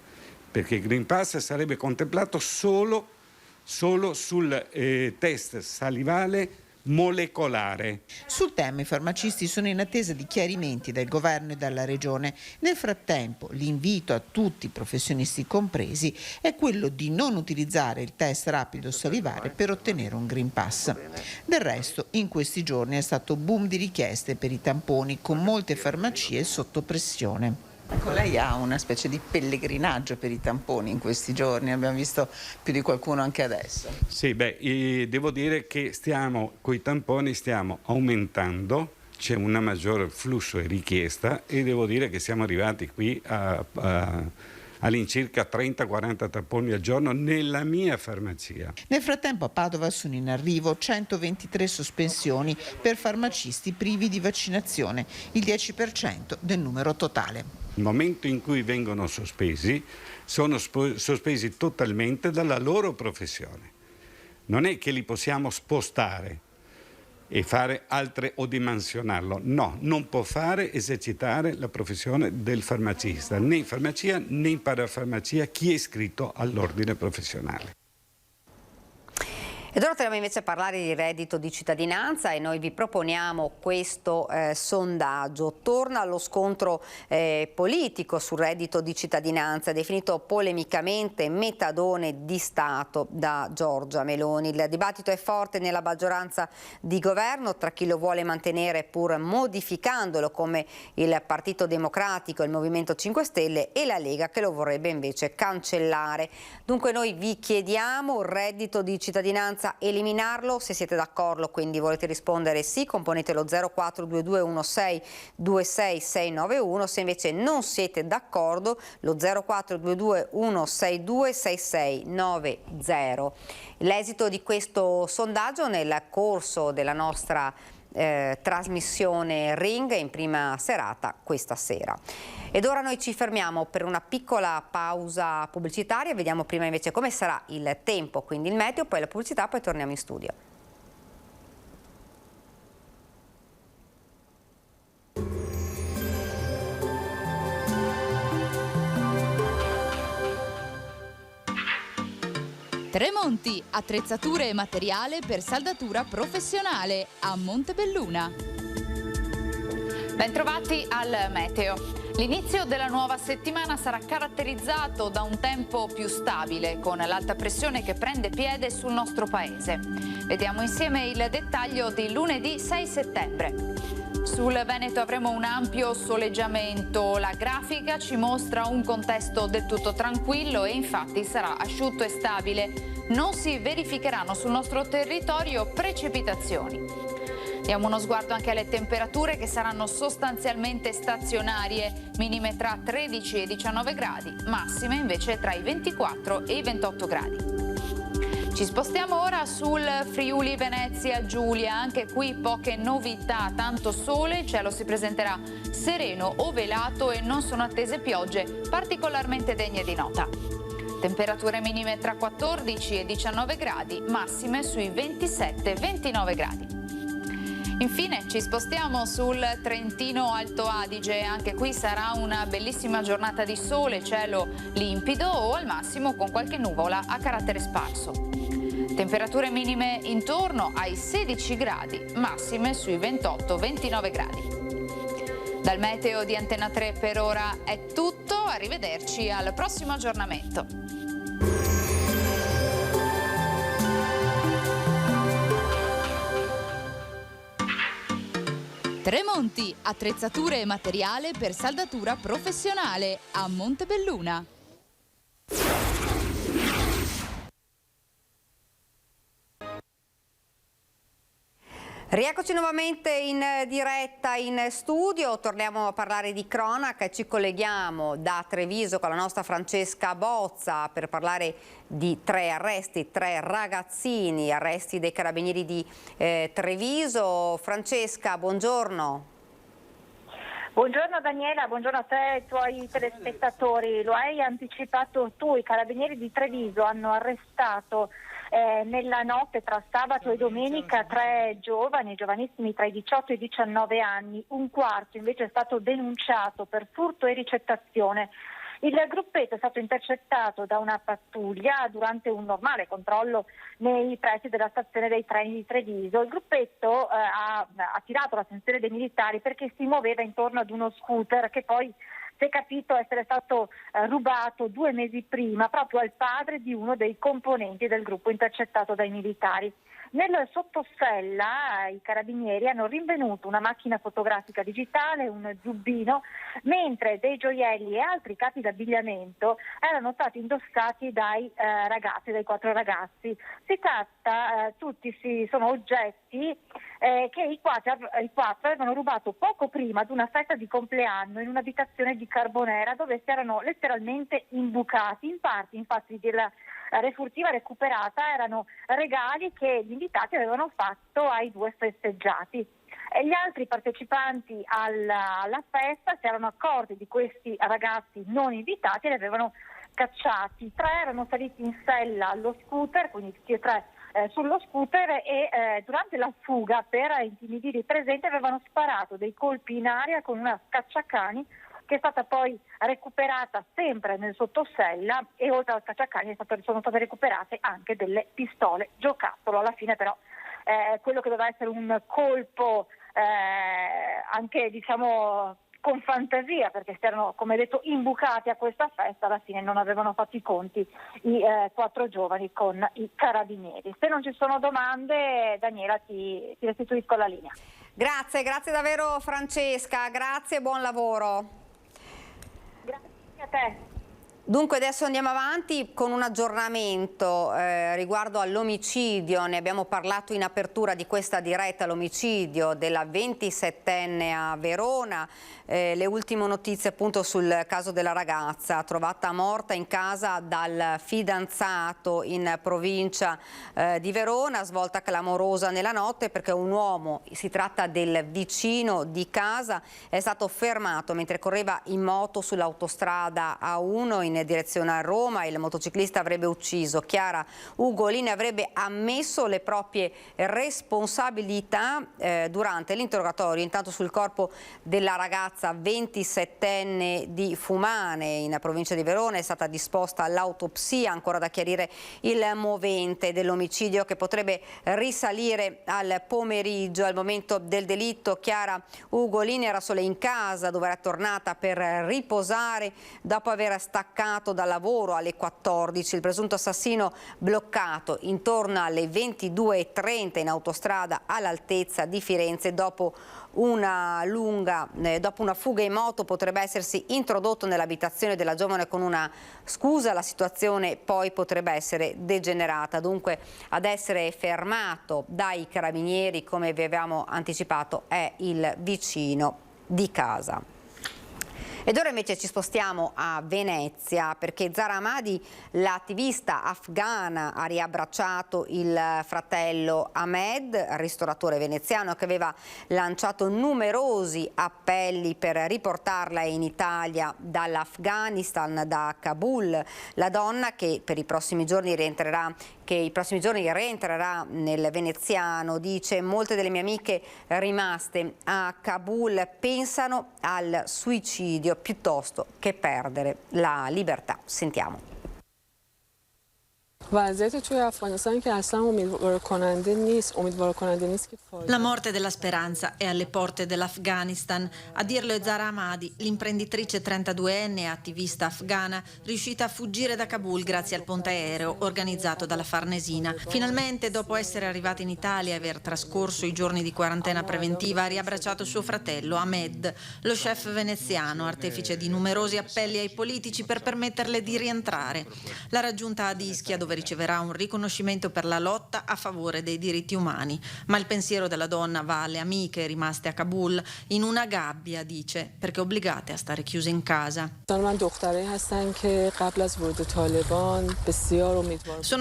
perché il Green Pass sarebbe contemplato solo sul test salivale molecolare. Sul tema i farmacisti sono in attesa di chiarimenti dal governo e dalla regione. Nel frattempo l'invito a tutti, professionisti compresi, è quello di non utilizzare il test rapido salivare per ottenere un Green Pass. Del resto in questi giorni è stato boom di richieste per i tamponi, con molte farmacie sotto pressione. Ecco, lei ha una specie di pellegrinaggio per i tamponi in questi giorni, abbiamo visto più di qualcuno anche adesso. Sì, devo dire che coi tamponi stiamo aumentando, c'è un maggior flusso e richiesta e devo dire che siamo arrivati qui all'incirca 30-40 tamponi al giorno nella mia farmacia. Nel frattempo a Padova sono in arrivo 123 sospensioni per farmacisti privi di vaccinazione, il 10% del numero totale. Il momento in cui vengono sospesi, sono sospesi totalmente dalla loro professione. Non è che li possiamo spostare e fare altre o dimensionarlo. No, non può esercitare la professione del farmacista, né in farmacia né in parafarmacia chi è iscritto all'ordine professionale. Ed ora torniamo invece a parlare di reddito di cittadinanza e noi vi proponiamo questo sondaggio. Torna lo scontro politico sul reddito di cittadinanza, definito polemicamente metadone di Stato da Giorgia Meloni. Il dibattito è forte nella maggioranza di governo tra chi lo vuole mantenere pur modificandolo, come il Partito Democratico, il Movimento 5 Stelle, e la Lega, che lo vorrebbe invece cancellare. Dunque noi vi chiediamo: il reddito di cittadinanza, eliminarlo? Se siete d'accordo, quindi volete rispondere sì, componete lo 0422 16 26 691. Se invece non siete d'accordo, lo 0422 162 6690. L'esito di questo sondaggio nel corso della nostra trasmissione Ring in prima serata questa sera. Ed ora noi ci fermiamo per una piccola pausa pubblicitaria, vediamo prima invece come sarà il tempo, quindi il meteo, poi la pubblicità, poi torniamo in studio. Tremonti, attrezzature e materiale per saldatura professionale a Montebelluna. Bentrovati al meteo. L'inizio della nuova settimana sarà caratterizzato da un tempo più stabile, con l'alta pressione che prende piede sul nostro paese. Vediamo insieme il dettaglio di lunedì 6 settembre. Sul Veneto avremo un ampio soleggiamento. La grafica ci mostra un contesto del tutto tranquillo e infatti sarà asciutto e stabile. Non si verificheranno sul nostro territorio precipitazioni. Diamo uno sguardo anche alle temperature, che saranno sostanzialmente stazionarie, minime tra 13 e 19 gradi, massime invece tra i 24 e i 28 gradi. Ci spostiamo ora sul Friuli Venezia Giulia, anche qui poche novità, tanto sole, il cielo si presenterà sereno o velato e non sono attese piogge particolarmente degne di nota. Temperature minime tra 14 e 19 gradi, massime sui 27-29 gradi. Infine ci spostiamo sul Trentino Alto Adige, anche qui sarà una bellissima giornata di sole, cielo limpido o al massimo con qualche nuvola a carattere sparso. Temperature minime intorno ai 16 gradi, massime sui 28-29 gradi. Dal meteo di Antena 3 per ora è tutto, arrivederci al prossimo aggiornamento. Tremonti, attrezzature e materiale per saldatura professionale a Montebelluna. Rieccoci nuovamente in diretta in studio, torniamo a parlare di cronaca e ci colleghiamo da Treviso con la nostra Francesca Bozza per parlare di 3 arresti, 3 ragazzini, arresti dei carabinieri di Treviso. Francesca, buongiorno. Buongiorno Daniela, buongiorno a te e ai tuoi telespettatori. Lo hai anticipato tu, i carabinieri di Treviso hanno arrestato nella notte tra sabato e domenica 3 giovanissimi tra i 18 e i 19 anni, un quarto invece è stato denunciato per furto e ricettazione. Il gruppetto è stato intercettato da una pattuglia durante un normale controllo nei pressi della stazione dei treni di Treviso. Il gruppetto ha attirato l'attenzione dei militari perché si muoveva intorno ad uno scooter che poi si è capito essere stato rubato 2 mesi prima proprio al padre di uno dei componenti del gruppo intercettato dai militari. Nel sottosella i carabinieri hanno rinvenuto una macchina fotografica digitale, un giubbino, mentre dei gioielli e altri capi d'abbigliamento erano stati indossati dai 4 ragazzi. Si tratta, sono oggetti che i quattro avevano rubato poco prima ad una festa di compleanno in un'abitazione di Carbonera, dove si erano letteralmente imbucati. In parte, infatti, della refurtiva recuperata erano regali che gli invitati avevano fatto ai 2 festeggiati. E gli altri partecipanti alla festa si erano accorti di questi ragazzi non invitati e li avevano cacciati. 3 erano saliti in sella allo scooter, quindi tutti e 3 sullo scooter, e durante la fuga, per intimidire i presenti, avevano sparato dei colpi in aria con una scacciacani che è stata poi recuperata sempre nel sottosella, e oltre al cacciacani sono state recuperate anche delle pistole giocattolo. Alla fine però quello che doveva essere un colpo anche diciamo con fantasia, perché si erano, come detto, imbucati a questa festa, alla fine non avevano fatto i conti i 4 giovani con i carabinieri. Se non ci sono domande, Daniela, ti restituisco la linea. Grazie davvero Francesca, grazie e buon lavoro. Grazie a te. Dunque adesso andiamo avanti con un aggiornamento riguardo all'omicidio. Ne abbiamo parlato in apertura di questa diretta, l'omicidio della 27enne a Verona. Le ultime notizie appunto sul caso della ragazza trovata morta in casa dal fidanzato in provincia di Verona, svolta clamorosa nella notte perché un uomo, si tratta del vicino di casa, è stato fermato mentre correva in moto sull'autostrada A1 in direzione a Roma. Il motociclista avrebbe ucciso Chiara Ugolini, avrebbe ammesso le proprie responsabilità durante l'interrogatorio. Intanto sul corpo della ragazza 27enne di Fumane in provincia di Verona è stata disposta l'autopsia, ancora da chiarire il movente dell'omicidio che potrebbe risalire al pomeriggio. Al momento del delitto Chiara Ugolini era sola in casa dove era tornata per riposare dopo aver staccato dal lavoro alle 14. Il presunto assassino bloccato intorno alle 22:30 in autostrada all'altezza di Firenze dopo una fuga in moto potrebbe essersi introdotto nell'abitazione della giovane con una scusa. La situazione poi potrebbe essere degenerata. Dunque ad essere fermato dai carabinieri, come vi avevamo anticipato, è il vicino di casa. Ed ora invece ci spostiamo a Venezia perché Zahra Hamadi, l'attivista afghana, ha riabbracciato il fratello Ahmed, ristoratore veneziano che aveva lanciato numerosi appelli per riportarla in Italia dall'Afghanistan, da Kabul. La donna che i prossimi giorni rientrerà nel veneziano dice: molte delle mie amiche rimaste a Kabul pensano al suicidio piuttosto che perdere la libertà. Sentiamo. La morte della speranza è alle porte dell'Afghanistan. A dirlo è Zahra Hamadi, l'imprenditrice 32enne e attivista afghana riuscita a fuggire da Kabul grazie al ponte aereo organizzato dalla Farnesina. Finalmente, dopo essere arrivata in Italia e aver trascorso i giorni di quarantena preventiva, ha riabbracciato suo fratello Ahmed, lo chef veneziano, artefice di numerosi appelli ai politici per permetterle di rientrare. L'ha raggiunta ad Ischia, dove riceverà un riconoscimento per la lotta a favore dei diritti umani. Ma il pensiero della donna va alle amiche rimaste a Kabul in una gabbia, dice, perché obbligate a stare chiuse in casa. Sono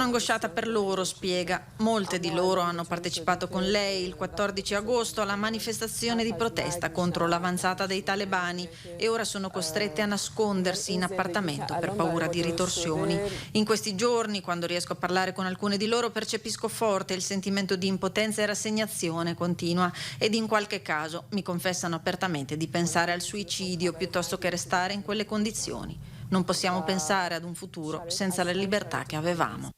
angosciata per loro, spiega. Molte di loro hanno partecipato con lei il 14 agosto alla manifestazione di protesta contro l'avanzata dei talebani e ora sono costrette a nascondersi in appartamento per paura di ritorsioni. In questi giorni, quando riesco a parlare con alcune di loro, percepisco forte il sentimento di impotenza e rassegnazione continua ed in qualche caso mi confessano apertamente di pensare al suicidio piuttosto che restare in quelle condizioni. Non possiamo pensare ad un futuro senza la libertà che avevamo.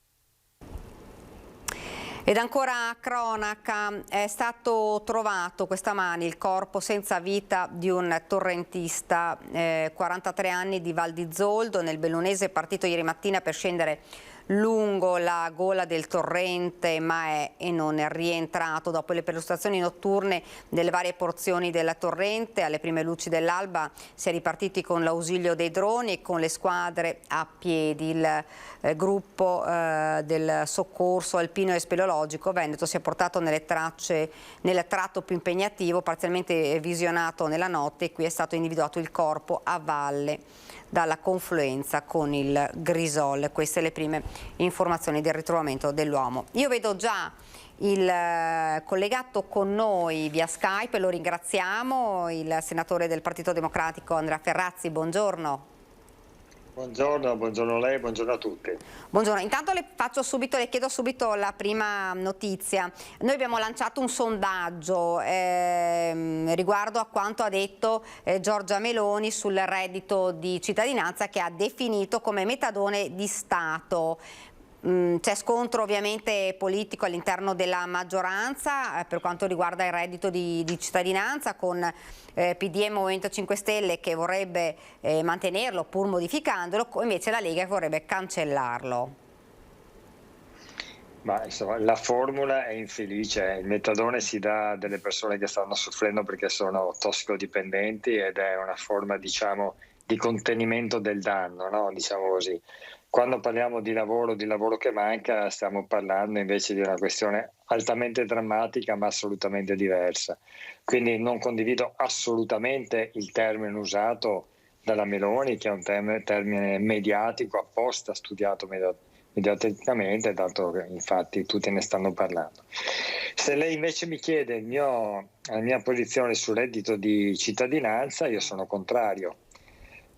Ed ancora cronaca, è stato trovato questa mani il corpo senza vita di un torrentista, 43 anni, di Val di Zoldo, nel Bellunese, partito ieri mattina per scendere lungo la gola del torrente, ma è e non è rientrato. Dopo le perlustrazioni notturne delle varie porzioni del torrente, alle prime luci dell'alba si è ripartiti con l'ausilio dei droni e con le squadre a piedi. Il gruppo del soccorso alpino e speleologico veneto si è portato nel tratto più impegnativo, parzialmente visionato nella notte, e qui è stato individuato il corpo a valle dalla confluenza con il Grisol. Queste le prime informazioni del ritrovamento dell'uomo. Io vedo già il collegato con noi via Skype, lo ringraziamo, il senatore del Partito Democratico Andrea Ferrazzi. Buongiorno. Buongiorno a lei, buongiorno a tutti. Buongiorno, intanto le chiedo subito la prima notizia. Noi abbiamo lanciato un sondaggio riguardo a quanto ha detto Giorgia Meloni sul reddito di cittadinanza, che ha definito come metadone di Stato. C'è scontro ovviamente politico all'interno della maggioranza per quanto riguarda il reddito di cittadinanza, con PD e Movimento 5 Stelle che vorrebbe mantenerlo pur modificandolo, invece la Lega vorrebbe cancellarlo. Ma insomma, la formula è infelice. Il metadone si dà a delle persone che stanno soffrendo perché sono tossicodipendenti ed è una forma, diciamo, di contenimento del danno, no? Diciamo così. Quando parliamo di lavoro che manca, stiamo parlando invece di una questione altamente drammatica ma assolutamente diversa. Quindi non condivido assolutamente il termine usato dalla Meloni, che è un termine mediatico, apposta studiato mediaticamente, dato che infatti tutti ne stanno parlando. Se lei invece mi chiede la mia posizione sul reddito di cittadinanza, io sono contrario.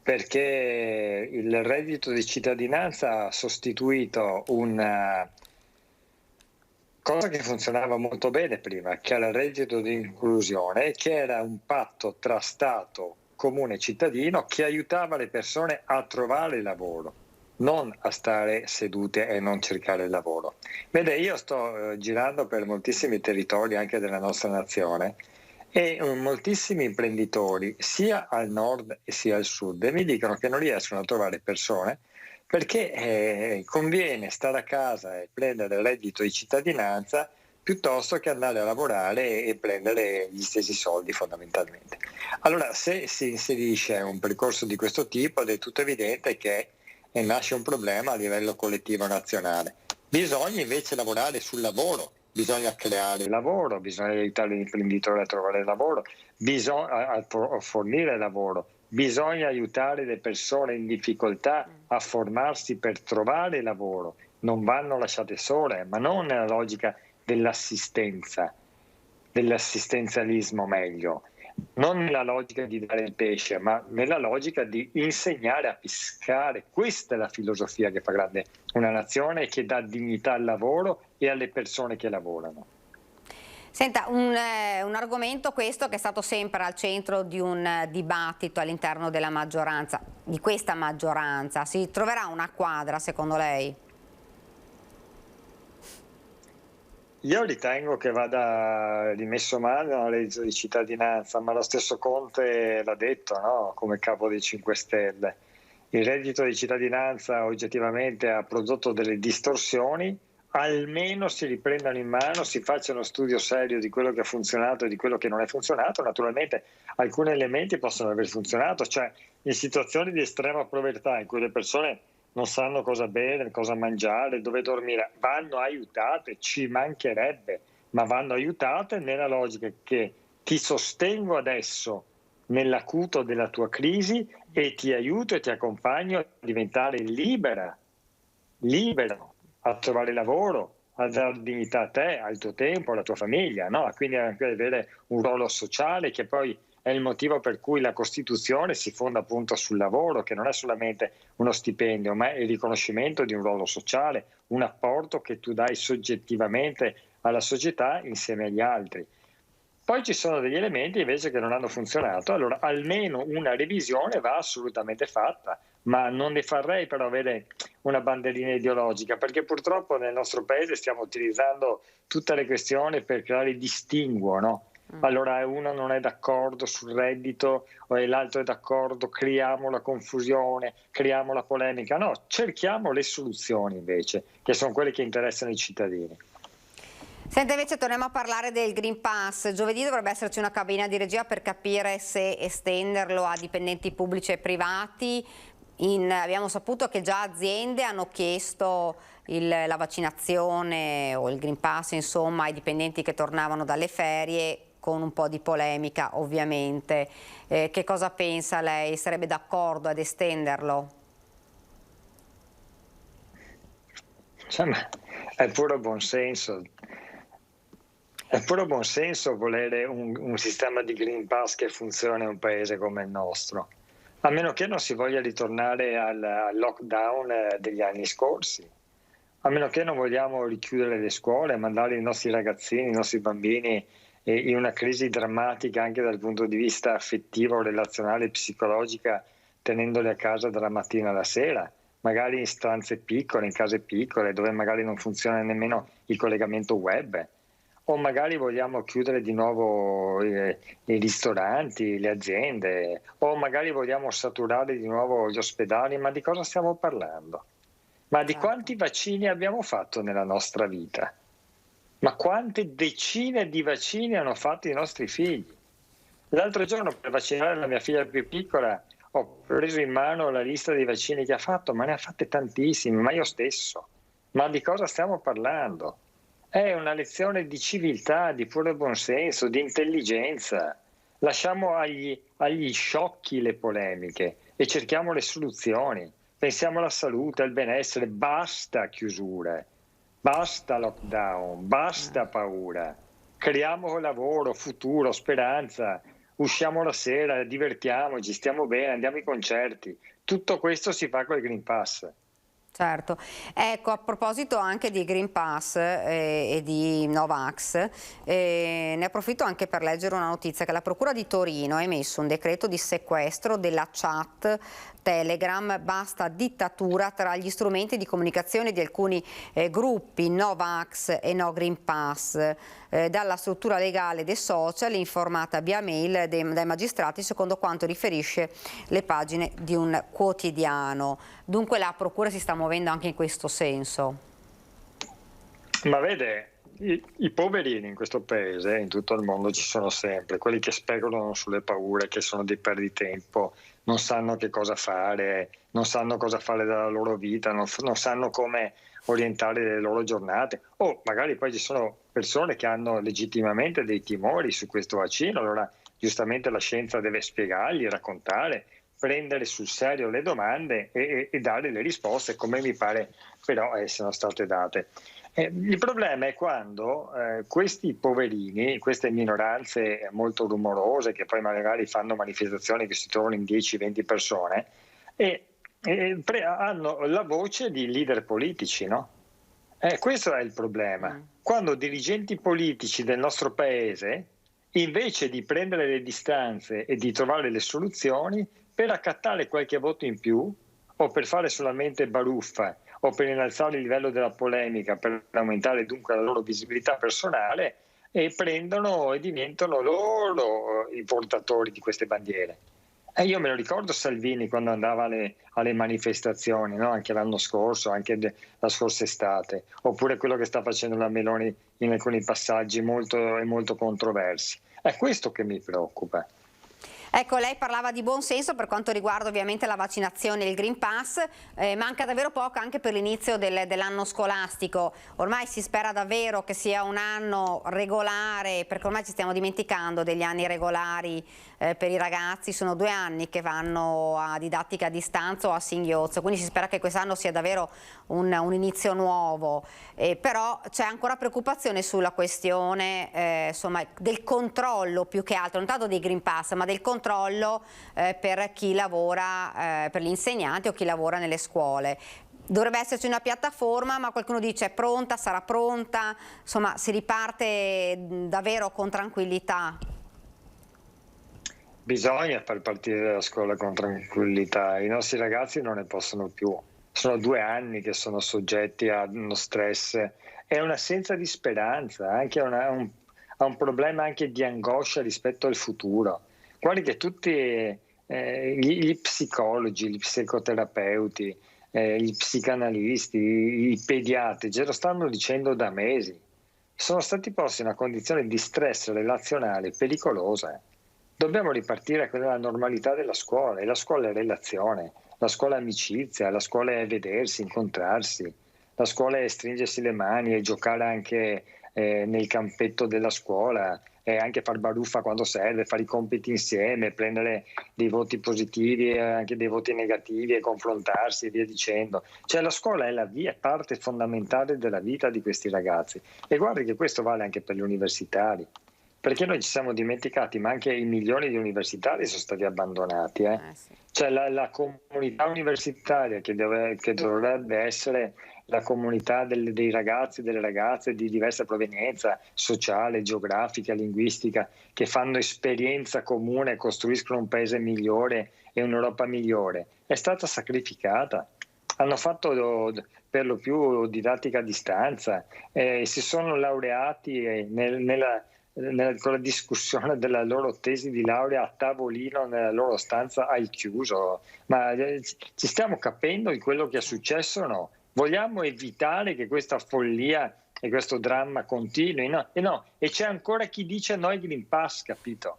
Perché il reddito di cittadinanza ha sostituito una cosa che funzionava molto bene prima, che era il reddito di inclusione, che era un patto tra Stato, comune e cittadino che aiutava le persone a trovare lavoro, non a stare sedute e non cercare lavoro. Vede, io sto girando per moltissimi territori anche della nostra nazione, e moltissimi imprenditori sia al nord sia al sud mi dicono che non riescono a trovare persone perché conviene stare a casa e prendere il reddito di cittadinanza piuttosto che andare a lavorare e prendere gli stessi soldi fondamentalmente. Allora, se si inserisce un percorso di questo tipo, è del tutto evidente che nasce un problema a livello collettivo nazionale. Bisogna invece lavorare sul lavoro. Bisogna creare lavoro, bisogna aiutare l'imprenditore a trovare lavoro, bisogna fornire lavoro, bisogna aiutare le persone in difficoltà a formarsi per trovare lavoro. Non vanno lasciate sole, ma non nella logica dell'assistenzialismo meglio, non nella logica di dare il pesce, ma nella logica di insegnare a pescare. Questa è la filosofia che fa grande una nazione e che dà dignità al lavoro e alle persone che lavorano. Senta, un argomento questo che è stato sempre al centro di un dibattito all'interno della maggioranza, di questa maggioranza. Si troverà una quadra secondo lei? Io ritengo che vada rimesso mano alla legge di cittadinanza, ma lo stesso Conte l'ha detto, no? Come capo dei 5 Stelle. Il reddito di cittadinanza oggettivamente ha prodotto delle distorsioni, almeno si riprendano in mano, si faccia uno studio serio di quello che ha funzionato e di quello che non è funzionato. Naturalmente alcuni elementi possono aver funzionato, cioè in situazioni di estrema povertà in cui le persone non sanno cosa bere, cosa mangiare, dove dormire, vanno aiutate, ci mancherebbe, ma vanno aiutate nella logica che ti sostengo adesso nell'acuto della tua crisi e ti aiuto e ti accompagno a diventare libero a trovare lavoro, a dare dignità a te, al tuo tempo, alla tua famiglia, no? Quindi anche avere un ruolo sociale che poi è il motivo per cui la Costituzione si fonda appunto sul lavoro, che non è solamente uno stipendio, ma è il riconoscimento di un ruolo sociale, un apporto che tu dai soggettivamente alla società insieme agli altri. Poi ci sono degli elementi invece che non hanno funzionato, allora almeno una revisione va assolutamente fatta, ma non ne farei per avere una banderina ideologica, perché purtroppo nel nostro paese stiamo utilizzando tutte le questioni per creare distinguo, no? Allora uno non è d'accordo sul reddito e l'altro è d'accordo, creiamo la confusione, creiamo la polemica. No, cerchiamo le soluzioni invece, che sono quelle che interessano i cittadini. Senta, invece torniamo a parlare del Green Pass. Giovedì dovrebbe esserci una cabina di regia per capire se estenderlo a dipendenti pubblici e privati. Abbiamo saputo che già aziende hanno chiesto la vaccinazione o il Green Pass, insomma, ai dipendenti che tornavano dalle ferie, con un po' di polemica ovviamente. Che cosa pensa lei? Sarebbe d'accordo ad estenderlo? Insomma, è puro buonsenso. È puro buonsenso volere un sistema di Green Pass che funzioni in un paese come il nostro. A meno che non si voglia ritornare al lockdown degli anni scorsi, a meno che non vogliamo richiudere le scuole, mandare i nostri ragazzini, i nostri bambini in una crisi drammatica anche dal punto di vista affettivo, relazionale, psicologica, tenendoli a casa dalla mattina alla sera, magari in stanze piccole, in case piccole, dove magari non funziona nemmeno il collegamento web. O magari vogliamo chiudere di nuovo i ristoranti, le aziende, o magari vogliamo saturare di nuovo gli ospedali. Ma di cosa stiamo parlando? Ma di quanti vaccini abbiamo fatto nella nostra vita? Ma quante decine di vaccini hanno fatto i nostri figli? L'altro giorno, per vaccinare la mia figlia più piccola, ho preso in mano la lista dei vaccini che ha fatto, ma ne ha fatte tantissimi, ma io stesso. Ma di cosa stiamo parlando? È una lezione di civiltà, di puro buonsenso, di intelligenza. Lasciamo agli sciocchi le polemiche e cerchiamo le soluzioni. Pensiamo alla salute, al benessere, basta chiusure, basta lockdown, basta paura. Creiamo lavoro, futuro, speranza, usciamo la sera, divertiamoci, stiamo bene, andiamo ai concerti. Tutto questo si fa col Green Pass. Certo, ecco, a proposito anche di Green Pass e di Novax, ne approfitto anche per leggere una notizia che la Procura di Torino ha emesso un decreto di sequestro della chat Telegram, basta dittatura, tra gli strumenti di comunicazione di alcuni gruppi Novax e No Green Pass, dalla struttura legale dei social informata via mail dai magistrati, secondo quanto riferisce le pagine di un quotidiano. Dunque la Procura si sta muovendo anche in questo senso. Ma vede, i poverini in questo paese, in tutto il mondo ci sono sempre, quelli che speculano sulle paure, che sono dei perditempo, non sanno che cosa fare, non sanno cosa fare della loro vita, non sanno come orientare le loro giornate. O magari poi ci sono persone che hanno legittimamente dei timori su questo vaccino, allora giustamente la scienza deve spiegargli, raccontare, prendere sul serio le domande e dare le risposte come mi pare però siano state date. Il problema è quando questi poverini, queste minoranze molto rumorose che poi magari fanno manifestazioni che si trovano in 10-20 persone hanno la voce di leader politici, no? Questo è il problema. Quando dirigenti politici del nostro paese, invece di prendere le distanze e di trovare le soluzioni, per accattare qualche voto in più o per fare solamente baruffa o per innalzare il livello della polemica, per aumentare dunque la loro visibilità personale, e prendono e diventano loro i portatori di queste bandiere. Io me lo ricordo Salvini quando andava alle manifestazioni, no? Anche l'anno scorso, anche la scorsa estate, oppure quello che sta facendo la Meloni in alcuni passaggi molto controversi. È questo che mi preoccupa. Ecco, lei parlava di buon senso per quanto riguarda ovviamente la vaccinazione e il Green Pass, manca davvero poco anche per l'inizio dell'anno scolastico. Ormai si spera davvero che sia un anno regolare, perché ormai ci stiamo dimenticando degli anni regolari per i ragazzi. Sono 2 anni che vanno a didattica a distanza o a singhiozzo, quindi si spera che quest'anno sia davvero un inizio nuovo. Però c'è ancora preoccupazione sulla questione insomma, del controllo più che altro, non tanto dei Green Pass, ma del controllo per chi lavora, per gli insegnanti o chi lavora nelle scuole. Dovrebbe esserci una piattaforma, ma qualcuno dice è pronta, sarà pronta, insomma si riparte davvero con tranquillità. Bisogna far partire la scuola con tranquillità, i nostri ragazzi non ne possono più, sono 2 anni che sono soggetti a uno stress e un'assenza di speranza, anche a un problema anche di angoscia rispetto al futuro. Guardi che tutti gli psicologi, gli psicoterapeuti, gli psicanalisti, i pediatri ce lo stanno dicendo da mesi. Sono stati posti in una condizione di stress relazionale pericolosa. Dobbiamo ripartire con la normalità della scuola, e la scuola è relazione, la scuola è amicizia, la scuola è vedersi, incontrarsi, la scuola è stringersi le mani e giocare anche nel campetto della scuola, e anche far baruffa quando serve, fare i compiti insieme, prendere dei voti positivi e anche dei voti negativi e confrontarsi e via dicendo. Cioè la scuola è parte fondamentale della vita di questi ragazzi, e guardi che questo vale anche per gli universitari. perché noi ci siamo dimenticati, ma anche i milioni di universitari sono stati abbandonati. Sì. Cioè la comunità universitaria che dovrebbe essere la comunità dei ragazzi e delle ragazze di diversa provenienza sociale, geografica, linguistica, che fanno esperienza comune e costruiscono un paese migliore e un'Europa migliore, è stata sacrificata. Hanno fatto per lo più didattica a distanza, si sono laureati con la discussione della loro tesi di laurea a tavolino nella loro stanza al chiuso. Ma ci stiamo capendo di quello che è successo o no? Vogliamo evitare che questa follia e questo dramma continui? No, e c'è ancora chi dice no ai Green Pass, capito?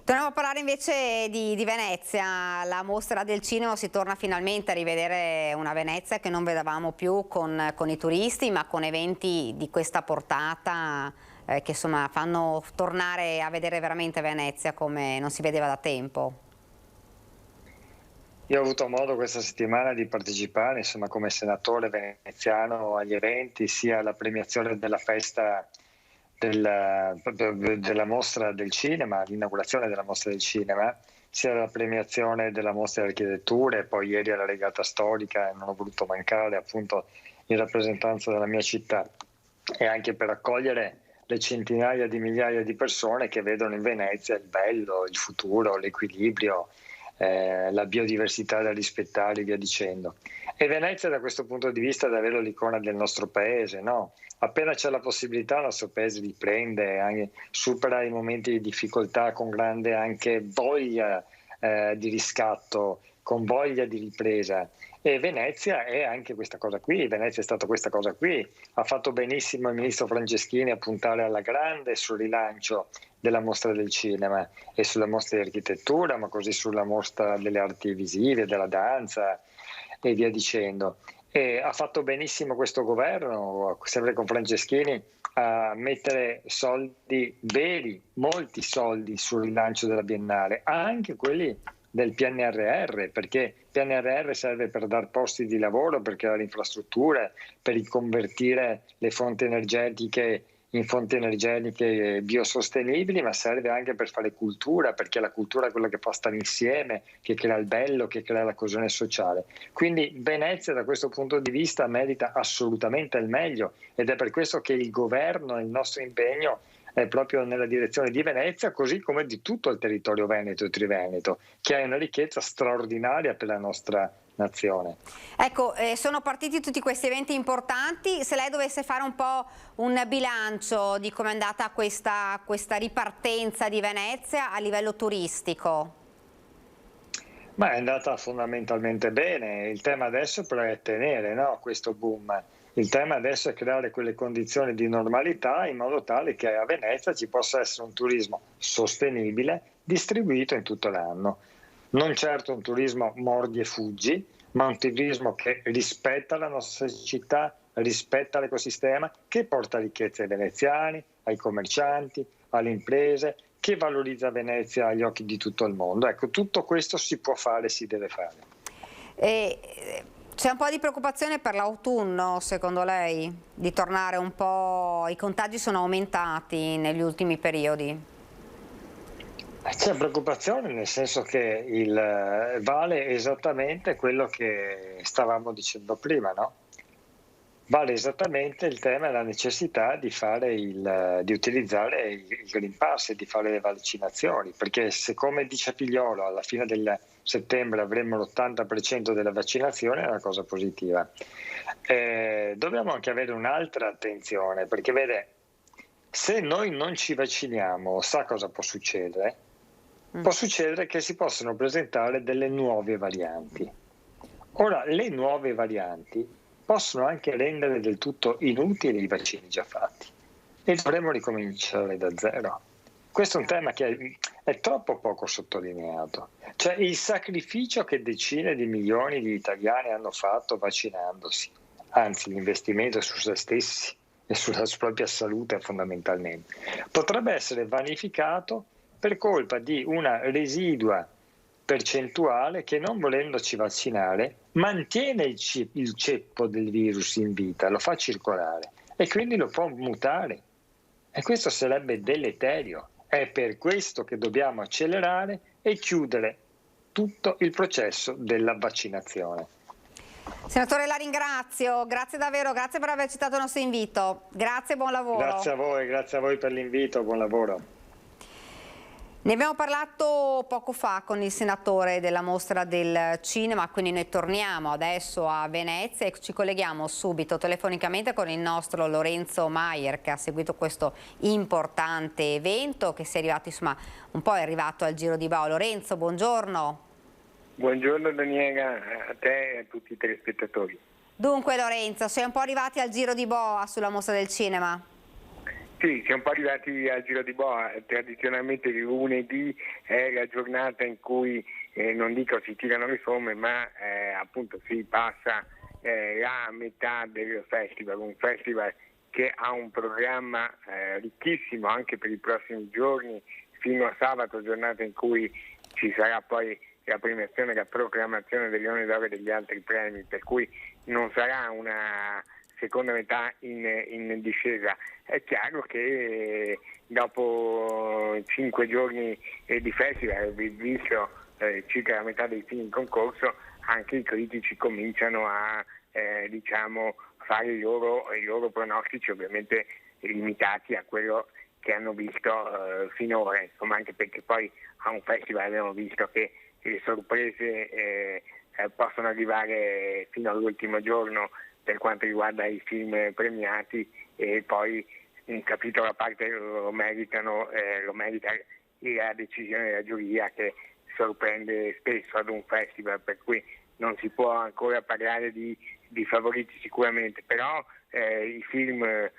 Torniamo a parlare invece di Venezia, la mostra del cinema, si torna finalmente a rivedere una Venezia che non vedevamo più con i turisti, ma con eventi di questa portata che insomma fanno tornare a vedere veramente Venezia come non si vedeva da tempo. Io ho avuto modo questa settimana di partecipare, insomma, come senatore veneziano agli eventi, sia alla premiazione della festa della mostra del cinema, l'inaugurazione della mostra del cinema, sia alla premiazione della mostra di architettura e poi ieri alla regata storica, e non ho voluto mancare appunto in rappresentanza della mia città, e anche per accogliere le centinaia di migliaia di persone che vedono in Venezia il bello, il futuro, l'equilibrio, la biodiversità da rispettare e via dicendo. E Venezia da questo punto di vista è davvero l'icona del nostro paese, no? Appena c'è la possibilità il nostro paese riprende, supera i momenti di difficoltà con grande anche voglia di riscatto, con voglia di ripresa. E Venezia è anche questa cosa qui, Venezia è stata questa cosa qui. Ha fatto benissimo il ministro Franceschini a puntare alla grande sul rilancio della mostra del cinema e sulla mostra di architettura, ma così sulla mostra delle arti visive, della danza e via dicendo. E ha fatto benissimo questo governo, sempre con Franceschini, a mettere soldi veri, molti soldi sul rilancio della Biennale, anche quelli del PNRR, perché il PNRR serve per dar posti di lavoro, per creare infrastrutture, per riconvertire le fonti energetiche in fonti energetiche biosostenibili, ma serve anche per fare cultura, perché la cultura è quella che fa stare insieme, che crea il bello, che crea la coesione sociale. Quindi Venezia da questo punto di vista merita assolutamente il meglio, ed è per questo che il governo e il nostro impegno è proprio nella direzione di Venezia, così come di tutto il territorio veneto e triveneto, che ha una ricchezza straordinaria per la nostra nazione. Ecco, sono partiti tutti questi eventi importanti. Se lei dovesse fare un po' un bilancio di come è andata questa ripartenza di Venezia a livello turistico. Ma è andata fondamentalmente bene. Il tema adesso però è tenere, no, questo boom. Il tema adesso è creare quelle condizioni di normalità in modo tale che a Venezia ci possa essere un turismo sostenibile, distribuito in tutto l'anno. Non certo un turismo mordi e fuggi, ma un turismo che rispetta la nostra città, rispetta l'ecosistema, che porta ricchezza ai veneziani, ai commercianti, alle imprese, che valorizza Venezia agli occhi di tutto il mondo. Ecco, tutto questo si può fare, si deve fare. C'è un po' di preoccupazione per l'autunno, secondo lei? Di tornare un po'... I contagi sono aumentati negli ultimi periodi? C'è preoccupazione nel senso che vale esattamente quello che stavamo dicendo prima, no? Vale esattamente il tema e la necessità di utilizzare il Green Pass e di fare le vaccinazioni, perché se, come dice Figliolo, alla fine del settembre avremo l'80% della vaccinazione, è una cosa positiva. Dobbiamo anche avere un'altra attenzione, perché vede, se noi non ci vacciniamo, sa cosa può succedere? Può succedere che si possano presentare delle nuove varianti. Ora, le nuove varianti possono anche rendere del tutto inutili i vaccini già fatti e dovremmo ricominciare da zero. Questo è un tema che è troppo poco sottolineato. Cioè il sacrificio che decine di milioni di italiani hanno fatto vaccinandosi, anzi l'investimento su se stessi e sulla propria salute fondamentalmente, potrebbe essere vanificato per colpa di una residua percentuale che, non volendoci vaccinare, mantiene il ceppo del virus in vita, lo fa circolare e quindi lo può mutare. e questo sarebbe deleterio. È per questo che dobbiamo accelerare e chiudere tutto il processo della vaccinazione. Senatore, la ringrazio, grazie davvero, grazie per aver accettato il nostro invito, grazie e buon lavoro. Grazie a voi per l'invito, buon lavoro. Ne abbiamo parlato poco fa con il senatore della Mostra del Cinema, quindi noi torniamo adesso a Venezia e ci colleghiamo subito telefonicamente con il nostro Lorenzo Maier, che ha seguito questo importante evento, che si è arrivato, insomma, un po' è arrivato al Giro di Boa. Lorenzo, buongiorno. Buongiorno Daniela, a te e a tutti i telespettatori. Dunque Lorenzo, sei un po' arrivati al Giro di Boa sulla Mostra del Cinema? Sì, siamo un po' arrivati al Giro di Boa. Tradizionalmente il lunedì è la giornata in cui, non dico si tirano le somme, ma appunto si passa la metà del festival, un festival che ha un programma ricchissimo anche per i prossimi giorni, fino a sabato, giornata in cui ci sarà poi la premiazione e la proclamazione dei Leoni d'Oro e degli altri premi, per cui non sarà una seconda metà in discesa. È chiaro che dopo 5 giorni di festival, visto circa la metà dei film in concorso, anche i critici cominciano a fare i loro pronostici, ovviamente limitati a quello che hanno visto finora, insomma, anche perché poi a un festival abbiamo visto che le sorprese possono arrivare fino all'ultimo giorno per quanto riguarda i film premiati, e poi un capitolo a parte lo merita la decisione della giuria, che sorprende spesso ad un festival, per cui non si può ancora parlare di favoriti sicuramente, però i film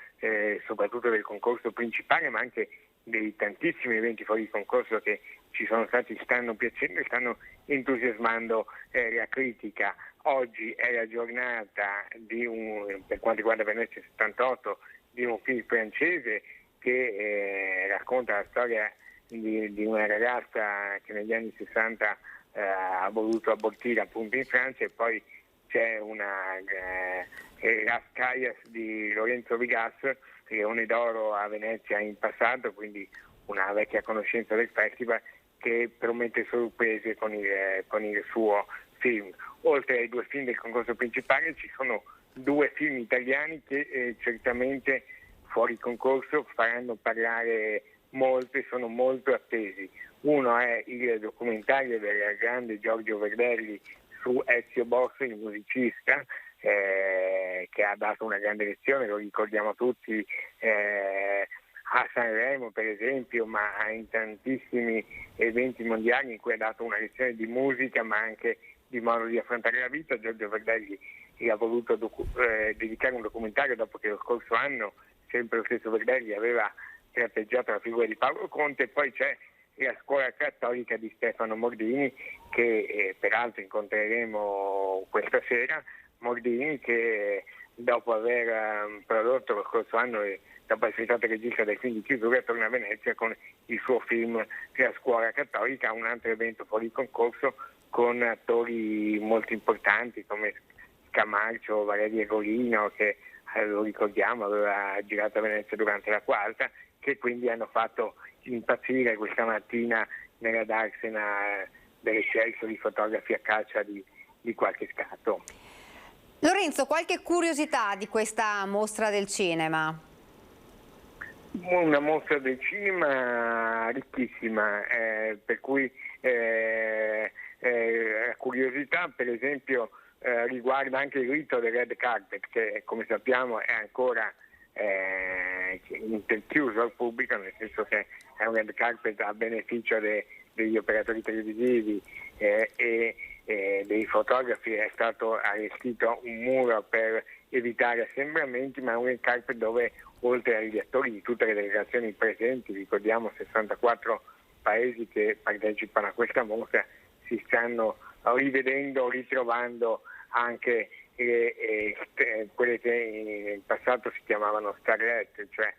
soprattutto del concorso principale, ma anche dei tantissimi eventi fuori concorso che ci sono stati, stanno piacendo e stanno entusiasmando la critica. Oggi è la giornata per quanto riguarda Venezia 78, di un film francese che racconta la storia di una ragazza che negli anni 60 ha voluto abortire appunto in Francia, e poi c'è Las Calles di Lorenzo Vigas, Leone d'Oro a Venezia in passato, quindi una vecchia conoscenza del festival, che promette sorprese con il suo film. Oltre ai 2 film del concorso principale ci sono 2 film italiani che certamente fuori concorso faranno parlare molto e sono molto attesi. Uno è il documentario del grande Giorgio Verdelli su Ezio Bossi, il musicista, che ha dato una grande lezione, lo ricordiamo tutti, a Sanremo per esempio, ma in tantissimi eventi mondiali in cui ha dato una lezione di musica, ma anche di modo di affrontare la vita. Giorgio Verdelli ha voluto dedicare un documentario dopo che lo scorso anno sempre lo stesso Verdelli aveva tratteggiato la figura di Paolo Conte. E poi c'è la scuola cattolica di Stefano Mordini, che peraltro incontreremo questa sera. Mordini, che dopo aver prodotto lo scorso anno e dopo essere stato regista del film di chiusura, torna a Venezia con il suo film La scuola cattolica, un altro evento fuori concorso con attori molto importanti come Scamarcio, Valeria Golino, che lo ricordiamo aveva girato a Venezia durante la quarta, che quindi hanno fatto impazzire questa mattina nella darsena dell'eccesso di fotografi a caccia di qualche scatto. Lorenzo, qualche curiosità di questa mostra del cinema? Una mostra del cinema ricchissima, per cui la curiosità per esempio riguarda anche il rito del red carpet, che come sappiamo è ancora chiuso al pubblico, nel senso che è un red carpet a beneficio degli operatori televisivi e dei fotografi. È stato allestito un muro per evitare assembramenti, ma un red carpet dove oltre agli attori di tutte le delegazioni presenti, ricordiamo 64 paesi che partecipano a questa mostra, si stanno rivedendo, ritrovando anche quelle che in passato si chiamavano starlette, cioè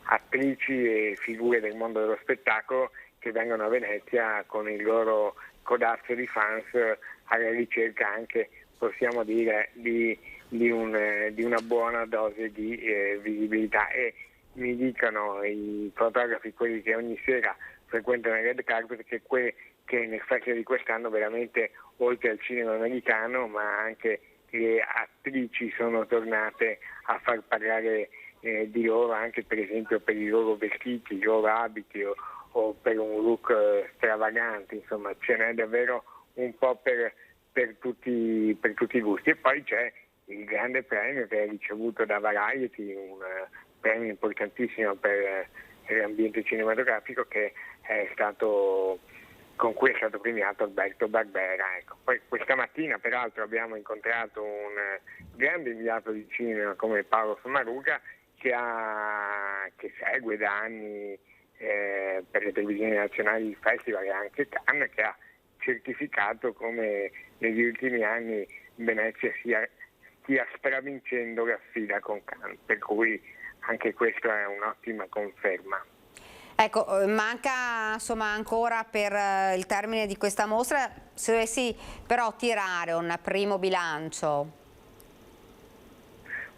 attrici e figure del mondo dello spettacolo che vengono a Venezia con il loro codazzo di fans alla ricerca anche, possiamo dire, di una buona dose di visibilità. E mi dicono i fotografi, quelli che ogni sera frequentano il red carpet, che nel festival di quest'anno veramente, oltre al cinema americano, ma anche le attrici sono tornate a far parlare di loro, anche per esempio per i loro vestiti, i loro abiti o per un look stravagante. Insomma, ce n'è davvero un po' per tutti i gusti. E poi c'è il grande premio che è ricevuto da Variety, un premio importantissimo per l'ambiente cinematografico, che è stato, con cui è stato premiato Alberto Barbera. Ecco. Poi questa mattina peraltro abbiamo incontrato un grande inviato di cinema come Paolo Sommaruga, che segue da anni per le televisioni nazionali il festival e anche Cannes, che ha certificato come negli ultimi anni Venezia stia stravincendo la sfida con Cannes, per cui anche questo è un'ottima conferma. Ecco, manca insomma ancora per il termine di questa mostra, se dovessi però tirare un primo bilancio.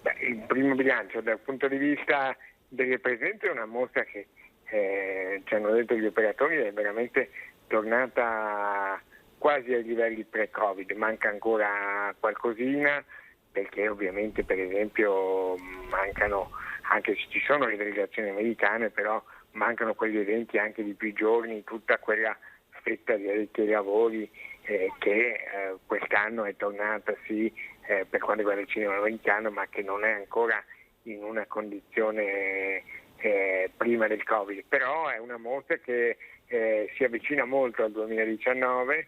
Beh, il primo bilancio dal punto di vista delle presenze è una mostra che ci hanno detto gli operatori è veramente tornata quasi ai livelli pre-Covid. Manca ancora qualcosina, perché ovviamente per esempio mancano, anche se ci sono le delegazioni americane, però mancano quegli eventi anche di più giorni, tutta quella fetta di addetti ai lavori che quest'anno è tornata sì per quanto riguarda il cinema americano, ma che non è ancora in una condizione prima del Covid. Però è una mostra che si avvicina molto al 2019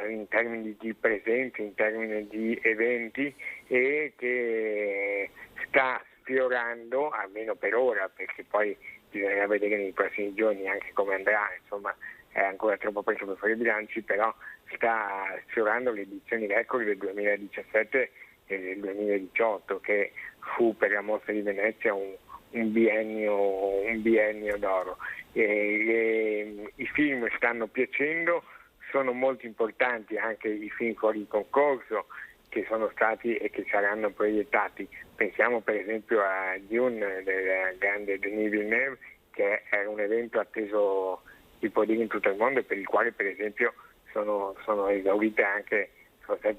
in termini di presenze, in termini di eventi, e che sta sfiorando, almeno per ora, perché poi bisognerà vedere nei prossimi giorni anche come andrà, insomma è ancora troppo presto per fare i bilanci, però sta sfiorando le edizioni record del 2017 e del 2018, che fu per la mostra di Venezia un biennio d'oro. I film stanno piacendo, sono molto importanti anche i film fuori concorso che sono stati e che saranno proiettati. Pensiamo per esempio a Dune del grande Denis Villeneuve, che è un evento atteso di potere in tutto il mondo e per il quale per esempio sono stati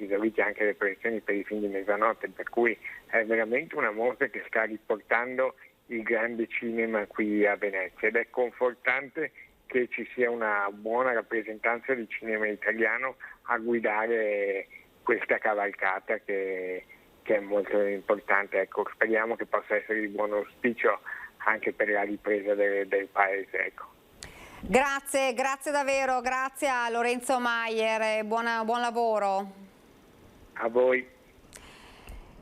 esaurite anche le proiezioni per i film di mezzanotte, per cui è veramente una mostra che sta riportando il grande cinema qui a Venezia, ed è confortante che ci sia una buona rappresentanza di cinema italiano a guidare questa cavalcata che è molto importante. Ecco, speriamo che possa essere di buon auspicio anche per la ripresa del paese. Ecco. Grazie davvero, grazie a Lorenzo Maier, buon lavoro. A voi.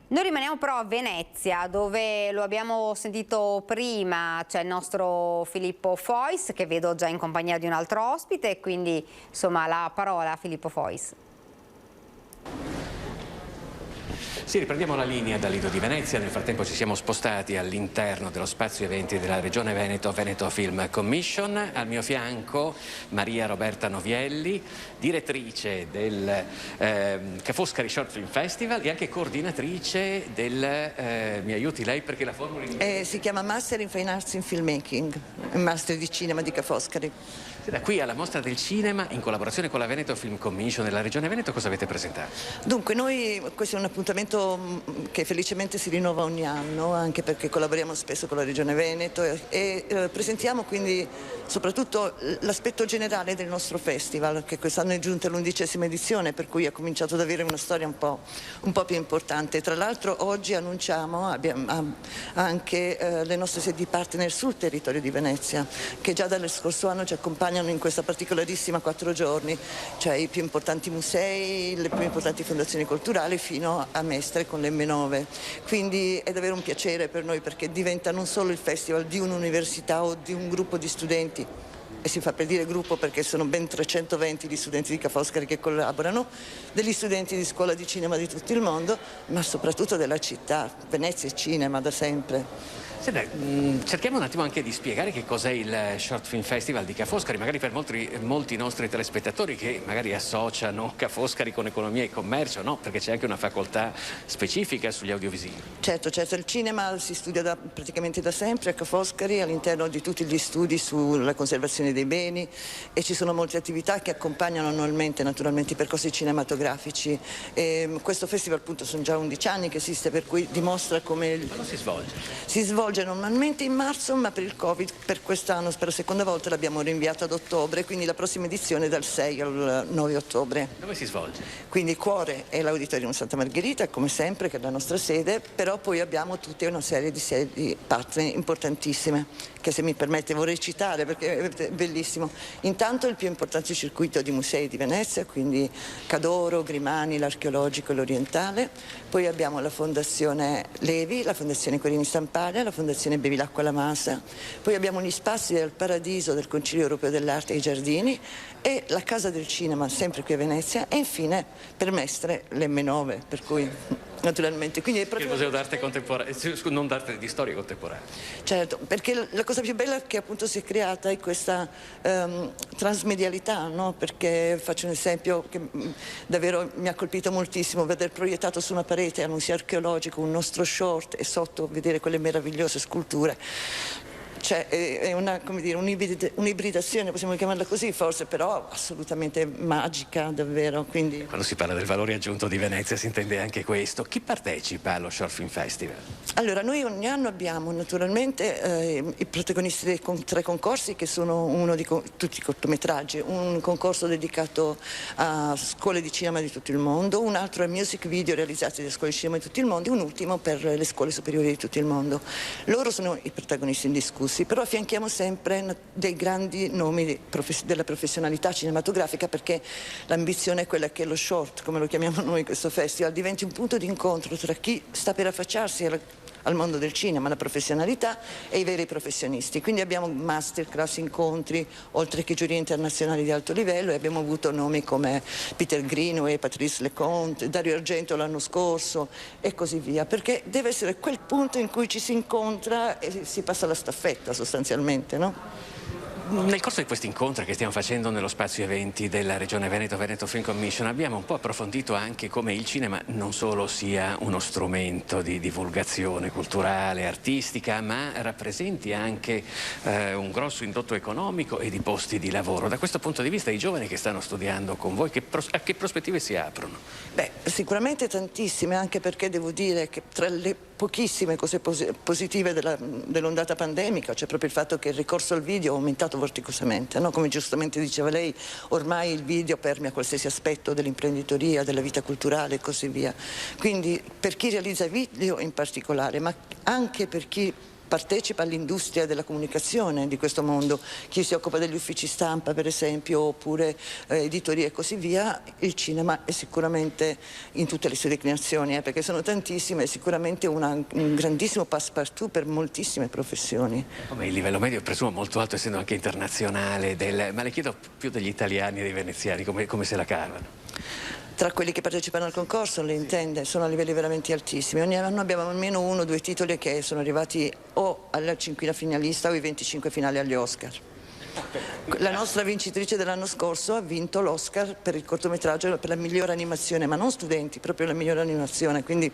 Noi rimaniamo però a Venezia, dove lo abbiamo sentito prima, c'è il nostro Filippo Fois, che vedo già in compagnia di un altro ospite, quindi insomma la parola a Filippo Fois. Sì, riprendiamo la linea dal Lido di Venezia. Nel frattempo ci siamo spostati all'interno dello spazio eventi della Regione Veneto, Veneto Film Commission. Al mio fianco Maria Roberta Novielli, direttrice del Ca' Foscari Short Film Festival e anche coordinatrice del... mi aiuti lei perché la formula in... si chiama Master in Fine Arts in Filmmaking, Master di Cinema di Ca' Foscari. Da qui alla Mostra del Cinema, in collaborazione con la Veneto Film Commission della Regione Veneto, cosa avete presentato? Dunque, noi, questo è un appuntamento che felicemente si rinnova ogni anno, anche perché collaboriamo spesso con la Regione Veneto e presentiamo quindi soprattutto l'aspetto generale del nostro festival, che quest'anno è giunta all'11ª edizione, per cui ha cominciato ad avere una storia un po' più importante. Tra l'altro oggi annunciamo abbiamo anche le nostre sedi partner sul territorio di Venezia, che già dallo scorso anno ci accompagnano in questa particolarissima 4 giorni, cioè i più importanti musei, le più importanti fondazioni culturali fino a Mestre con l'M9. Quindi è davvero un piacere per noi, perché diventa non solo il festival di un'università o di un gruppo di studenti, e si fa per dire gruppo perché sono ben 320 gli studenti di Ca' Foscari che collaborano, degli studenti di scuola di cinema di tutto il mondo, ma soprattutto della città. Venezia è cinema da sempre. Senta, cerchiamo un attimo anche di spiegare che cos'è il Short Film Festival di Ca' Foscari, magari per molti nostri telespettatori che magari associano Ca' Foscari con economia e commercio, no? Perché c'è anche una facoltà specifica sugli audiovisivi. Certo, il cinema si studia praticamente da sempre a Ca' Foscari all'interno di tutti gli studi sulla conservazione dei beni, e ci sono molte attività che accompagnano annualmente naturalmente i percorsi cinematografici. E questo festival appunto sono già 11 anni che esiste, per cui dimostra come... Quando si svolge? Si svolge normalmente in marzo, ma per il Covid per quest'anno, per la seconda volta, l'abbiamo rinviato ad ottobre, quindi la prossima edizione è dal 6 al 9 ottobre. Dove si svolge? Quindi il cuore è l'Auditorium Santa Margherita, come sempre, che è la nostra sede, però poi abbiamo tutta una serie di sedi partner importantissime, che se mi permette vorrei citare perché è bellissimo. Intanto il più importante circuito di musei di Venezia, quindi Cadoro, Grimani, l'Archeologico e l'Orientale. Poi abbiamo la Fondazione Levi, la Fondazione Querini Stampaglia, la Fondazione Bevilacqua La Masa. Poi abbiamo gli spazi del Paradiso del Concilio Europeo dell'Arte e i Giardini, e la Casa del Cinema, sempre qui a Venezia, e infine per Mestre l'M9, per cui naturalmente. Quindi è proprio il Museo d'Arte Contemporanea, non d'arte, di storia contemporanea. Certo, perché la cosa più bella che appunto si è creata è questa transmedialità, no? Perché faccio un esempio che davvero mi ha colpito moltissimo, vedere proiettato su una parete al Museo Archeologico un nostro short e sotto vedere quelle meravigliose sculture. Cioè è una, come dire, un'ibridazione, possiamo chiamarla così forse, però assolutamente magica davvero. Quindi... Quando si parla del valore aggiunto di Venezia si intende anche questo. Chi partecipa allo Short Film Festival? Allora, noi ogni anno abbiamo naturalmente i protagonisti dei 3 concorsi, che sono uno di tutti i cortometraggi, un concorso dedicato a scuole di cinema di tutto il mondo, un altro a music video realizzati dalle scuole di cinema di tutto il mondo, e un ultimo per le scuole superiori di tutto il mondo. Loro sono i protagonisti indiscussi. Però affianchiamo sempre dei grandi nomi della professionalità cinematografica, perché l'ambizione è quella che lo short, come lo chiamiamo noi questo festival, diventi un punto di incontro tra chi sta per affacciarsi al mondo del cinema, la professionalità, e i veri professionisti. Quindi abbiamo masterclass, incontri, oltre che giurie internazionali di alto livello, e abbiamo avuto nomi come Peter Greenaway, Patrice Leconte, Dario Argento l'anno scorso e così via, perché deve essere quel punto in cui ci si incontra e si passa la staffetta sostanzialmente, no? Nel corso di questi incontri che stiamo facendo nello spazio eventi della Regione Veneto, Veneto Film Commission, abbiamo un po' approfondito anche come il cinema non solo sia uno strumento di divulgazione culturale, artistica, ma rappresenti anche un grosso indotto economico e di posti di lavoro. Da questo punto di vista, i giovani che stanno studiando con voi, a che prospettive si aprono? Beh, sicuramente tantissime, anche perché devo dire che tra le pochissime cose positive dell'ondata pandemica c'è proprio il fatto che il ricorso al video è aumentato vorticosamente, no? Come giustamente diceva lei, ormai il video permea qualsiasi aspetto dell'imprenditoria, della vita culturale e così via. Quindi per chi realizza video in particolare, ma anche per chi partecipa all'industria della comunicazione di questo mondo, chi si occupa degli uffici stampa per esempio, oppure editoria e così via, il cinema è sicuramente in tutte le sue declinazioni, perché sono tantissime, è sicuramente un grandissimo passepartout per moltissime professioni. Come il livello medio, presumo molto alto, essendo anche internazionale, ma le chiedo più degli italiani e dei veneziani, come se la cavano? Tra quelli che partecipano al concorso, le intende, sono a livelli veramente altissimi. Ogni anno abbiamo almeno 1 o 2 titoli che sono arrivati o alla cinquina finalista o ai 25 finali agli Oscar. La nostra vincitrice dell'anno scorso ha vinto l'Oscar per il cortometraggio per la migliore animazione, ma non studenti, proprio la migliore animazione. Quindi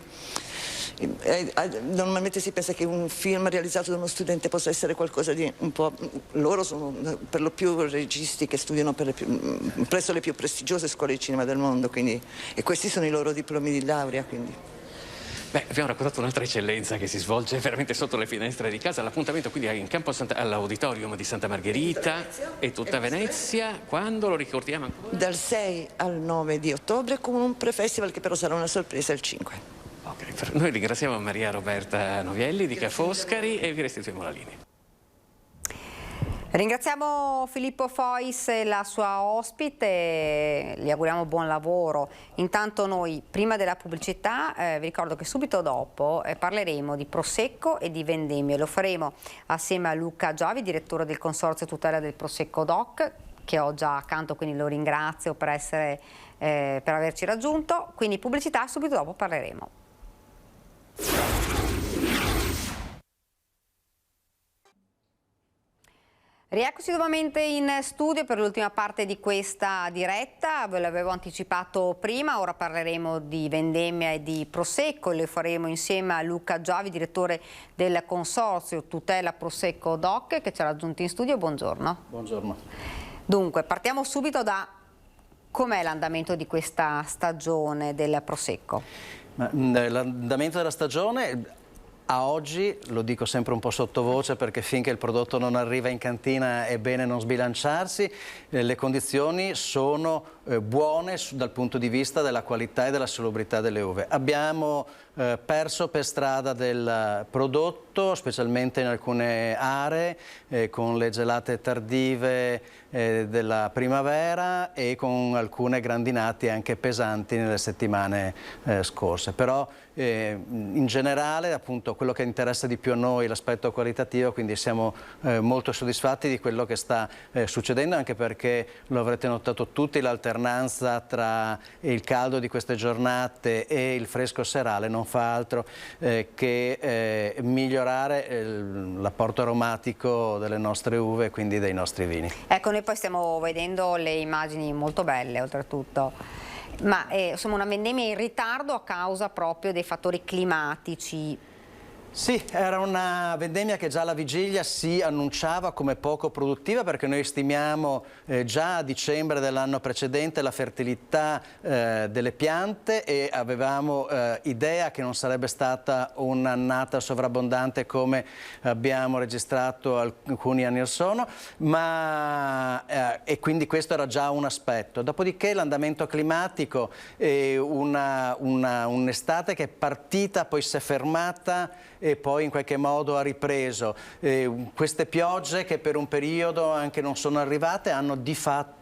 normalmente si pensa che un film realizzato da uno studente possa essere qualcosa di un po'... Loro sono per lo più registi che studiano presso le più prestigiose scuole di cinema del mondo, quindi, e questi sono i loro diplomi di laurea. Quindi. Beh, abbiamo raccontato un'altra eccellenza che si svolge veramente sotto le finestre di casa. L'appuntamento quindi è in campo all'Auditorium di Santa Margherita e tutta Venezia. Quando lo ricordiamo ancora? Dal 6 al 9 di ottobre con un pre-festival che però sarà una sorpresa il 5. Ok, noi ringraziamo Maria Roberta Novielli di Ca' Foscari e vi restituiamo la linea. Ringraziamo Filippo Fois e la sua ospite, gli auguriamo buon lavoro. Intanto noi, prima della pubblicità, vi ricordo che subito dopo parleremo di Prosecco e di vendemmie. Lo faremo assieme a Luca Giovi, direttore del Consorzio Tutela del Prosecco Doc, che ho già accanto, quindi lo ringrazio per averci raggiunto. Quindi pubblicità, subito dopo parleremo. Rieccoci nuovamente in studio per l'ultima parte di questa diretta, ve l'avevo anticipato prima, ora parleremo di vendemmia e di Prosecco, lo faremo insieme a Luca Giovi, direttore del Consorzio Tutela Prosecco DOC, che ci ha raggiunto in studio. Buongiorno. Buongiorno. Dunque, partiamo subito da com'è l'andamento di questa stagione del Prosecco? L'andamento della stagione a oggi, lo dico sempre un po' sottovoce perché finché il prodotto non arriva in cantina è bene non sbilanciarsi, le condizioni sono buone dal punto di vista della qualità e della salubrità delle uve. Abbiamo perso per strada del prodotto, specialmente in alcune aree, con le gelate tardive della primavera e con alcune grandinate anche pesanti nelle settimane scorse. Però in generale, appunto, quello che interessa di più a noi è l'aspetto qualitativo, quindi siamo molto soddisfatti di quello che sta succedendo, anche perché lo avrete notato tutti, l'alternanza tra il caldo di queste giornate e il fresco serale non fa altro che migliorare l'apporto aromatico delle nostre uve e quindi dei nostri vini. Ecco, noi poi stiamo vedendo le immagini molto belle oltretutto. Ma insomma una vendemmia in ritardo a causa proprio dei fattori climatici. Sì, era una vendemmia che già alla vigilia si annunciava come poco produttiva, perché noi stimiamo già a dicembre dell'anno precedente la fertilità delle piante e avevamo idea che non sarebbe stata un'annata sovrabbondante come abbiamo registrato alcuni anni or sono, e quindi questo era già un aspetto. Dopodiché l'andamento climatico è un'estate che è partita, poi si è fermata e poi in qualche modo ha ripreso. Queste piogge che per un periodo anche non sono arrivate hanno di fatto